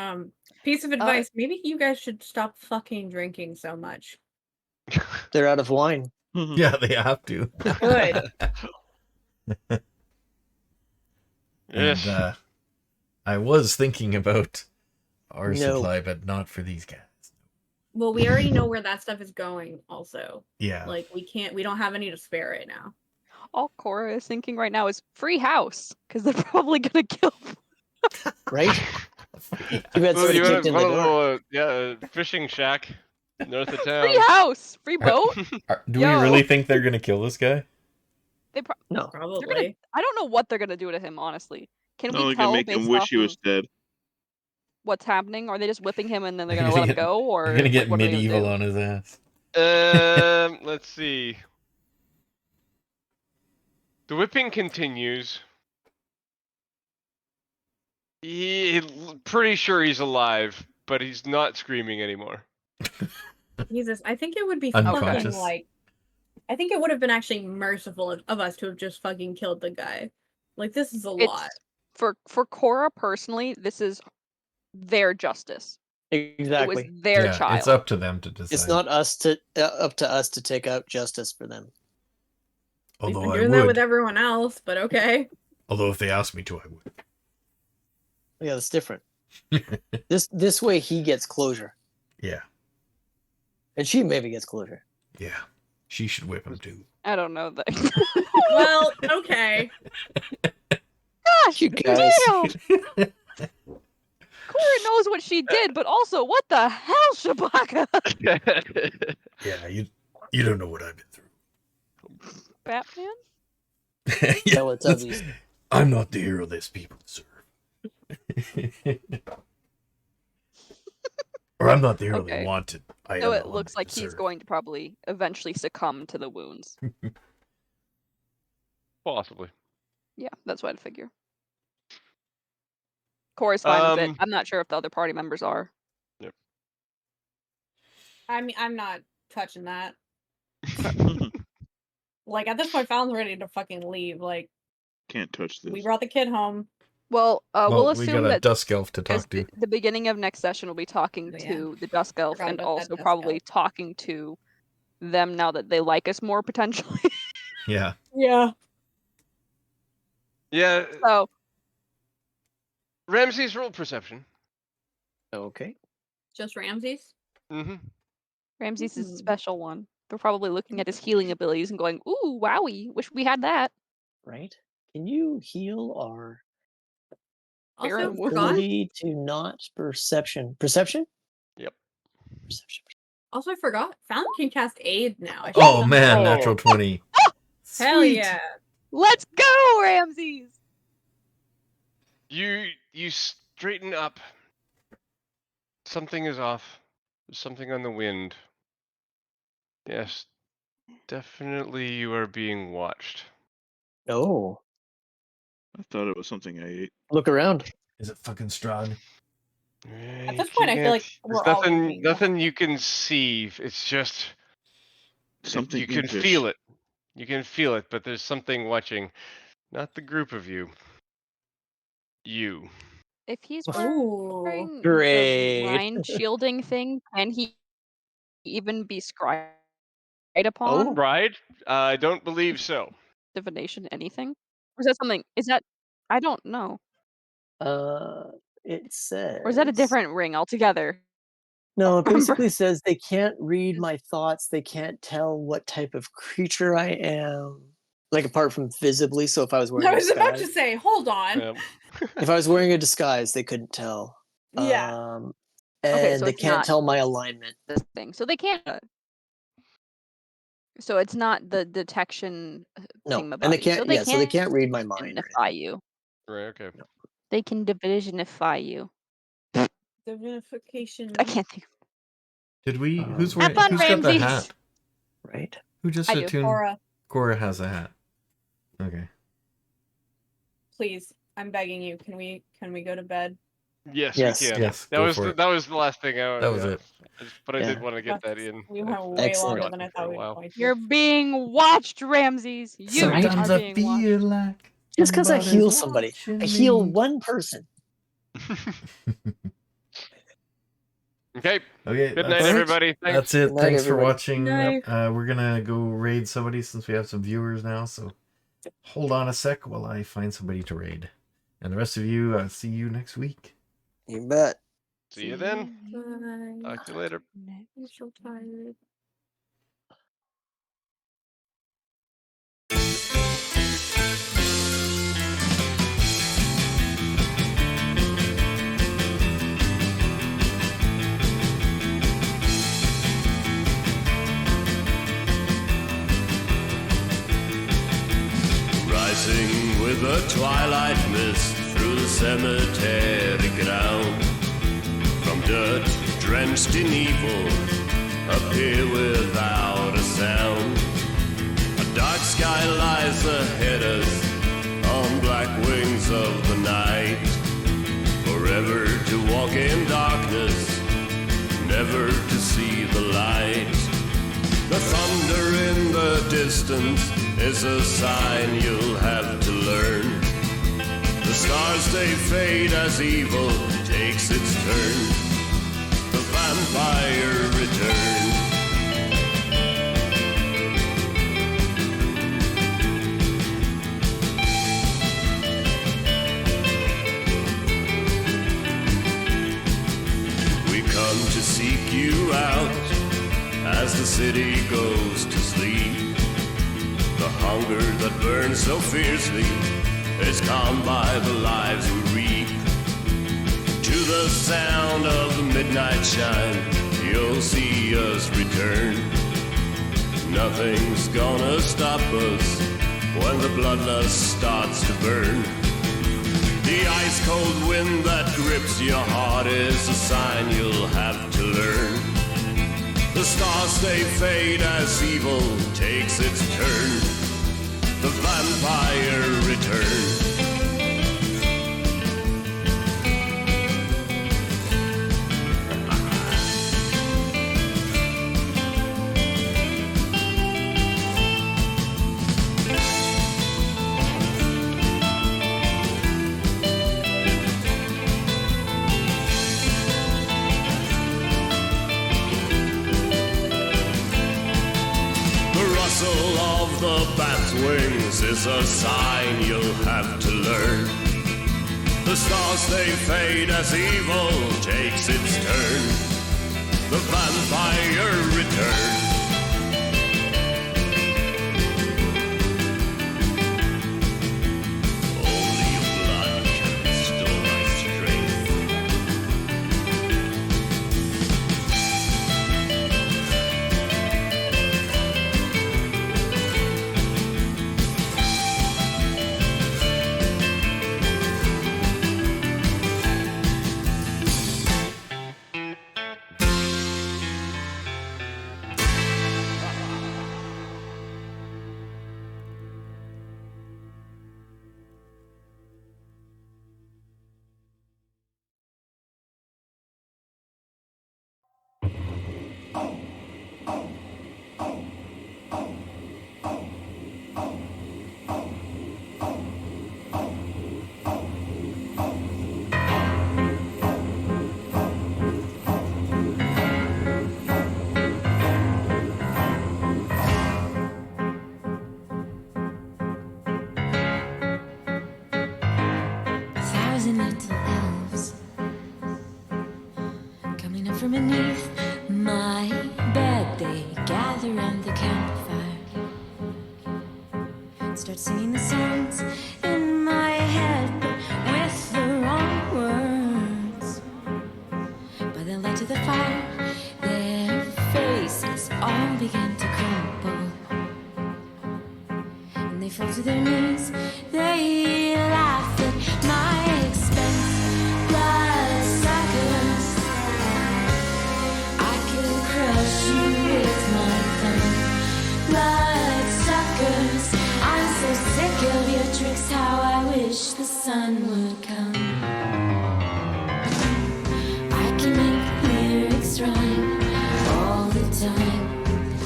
Piece of advice, maybe you guys should stop fucking drinking so much. They're out of wine. Yeah, they have to. Good. Yes. And I was thinking about our No. supply, but not for these guys. Well, we already know where that stuff is going. Also, Yeah. like we don't have any to spare right now. All Cora is thinking right now is free house because they're probably gonna kill. Right? Too bad Well, somebody you kicked want in a the door. little fishing shack north of town. Free house, free boat. Do we Yo. really think they're gonna kill this guy? No. They're gonna. Probably. I don't know what they're gonna do to him. Honestly, can No, we we can tell make him based wish off he was of dead. what's happening? Are they just whipping him and then they're gonna let him go, or You're gonna get what are they gonna medieval do? on his ass. Let's see. The whipping continues. Pretty sure he's alive, but he's not screaming anymore. Jesus, I think it would be Unconscious. fucking like. I think it would have been actually merciful of us to have just fucking killed the guy. Like this is a lot. For Cora personally, this is their justice. Exactly. It was their Yeah, child. it's up to them to decide. It's not us to up to us to take out justice for them. We've Although been I doing that with would. everyone else, but okay. Although if they asked me to, I would. Yeah, that's different. This way he gets closure. Yeah. And she maybe gets closure. Yeah. She should whip him too. I don't know that. Well, okay. Gosh, You guys. damn! Cora knows what she did, but also, what the hell, Shabaka? Yeah, you don't know what I've been through. Batman? Yeah, Teletubbies. I'm not the hero this people deserve. Or I'm not the hero they Okay. wanted. I So am it the one looks they like he's deserve. going to probably eventually succumb to the wounds. Possibly. Yeah, that's what I'd figure. Cora's fine with it. Um, I'm not sure if the other party members are. I mean, I'm not touching that. Like at this point, Fallon's ready to fucking leave. Like Can't touch this. we brought the kid home. Well, we'll we assume got a that dusk elf to because talk to. the beginning of next session will be talking Oh, yeah. to the Dusk Elf Forgot and about that also Dusk probably Elf. talking to them now that they like us more potentially. Yeah. Yeah. Yeah, So Ramsey's roll perception. Okay. Just Ramses. Mm-hmm. Ramses is a Hmm. special one. They're probably looking at his healing abilities and going, "Ooh, wowie! Wish we had that." Right. Can you heal our Also, Baron Wood. forgot. ability to not perception? Perception? Yep. Perception. Also, I forgot. Fallon can cast aid now. I Oh should've man, Oh. natural 20. Hell Sweet. yeah. Let's go, Ramses! You straighten up. Something is off. There's something on the wind. Yes, definitely you are being watched. Oh. I thought it was something I ate. Look around. Is it fucking Strahd? At this point, I feel like There's we're all nothing, being nothing you can see. It's just Something you can impish. feel it. You can feel it, but there's something watching. Not the group of you. You. If he's Ooh. wearing the Great. mind shielding thing, can he even be scryed upon? Oh. Right? I don't believe so. Divination, anything? Or is that something? Is that? I don't know. It says. Or is that a different ring altogether? No, it Remember. basically says they can't read my thoughts. They can't tell what type of creature I am. Like apart from visibly. So if I was wearing I a was about to disguise, say, hold on. Yep. if I was wearing a disguise, they couldn't tell. Yeah. And Okay, so they it's can't not- tell my alignment. This thing, so they can't. So it's not the detection No, thing. and they can't. So they So they can't read my mind. or divinify you. Right, okay. They can divisionify you. Divinification. I can't think. Did we? Who's Have wearing? fun, Who's got the Ramses. hat? Right. Who just I do. attuned? Cora, Cora has a hat. Okay. please, I'm begging you. Can we go to bed? Yes, Yes. we can. Yes, That go was for the, it. that was the last thing I That was it. But I Yeah. did want to get that in. We I've went way Excellent. longer than I forgotten for thought a we were while. going to. You're being watched, Ramses. You Sometimes are I being feel watched. like Just because I heal somebody's somebody, watching I heal me. one person. Okay. Okay. Good night, that's- everybody. Thanks. That's it. Good night, Thanks for everybody. watching. Night. We're gonna go raid somebody since we have some viewers now. So hold on a sec while I find somebody to raid. And the rest of you, see you next week. You bet. See you then. Bye. Talk to you later. I'm so tired. Rising with a twilight mist through the cemetery ground, from dirt drenched in evil, appear without a sound. A dark sky lies ahead us on black wings of the night, forever to walk in darkness, never to see the light. The thunder in the distance is a sign you'll have to learn. The stars they fade as evil takes its turn. The vampire returns. We come to seek you out as the city goes to sleep. The hunger that burns so fiercely is calmed by the lives we reap. To the sound of the midnight chime, you'll see us return. Nothing's gonna stop us when the bloodlust starts to burn. The ice-cold wind that grips your heart is a sign you'll have to learn. The stars they fade as evil takes its turn. The vampire returns. Of the bat's wings is a sign you'll have to learn. The stars they fade as evil takes its turn. The vampire returns. Only your blood can restore my strength. From beneath my bed, they gather round the campfire, start singing the songs in my head, but with the wrong words. By the light of the fire, their faces all begin to crumble, and they fall to their knees. They laugh at my expense. Bloodsuckers, crush you with my thumb. Bloodsuckers, I'm so sick of your tricks. How I wish the sun would come. I can make lyrics rhyme all the time.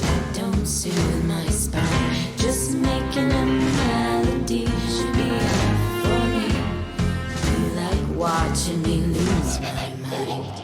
That don't soothe my spine. Just making a melody should be enough for me. You like watching me lose my mind.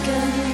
like a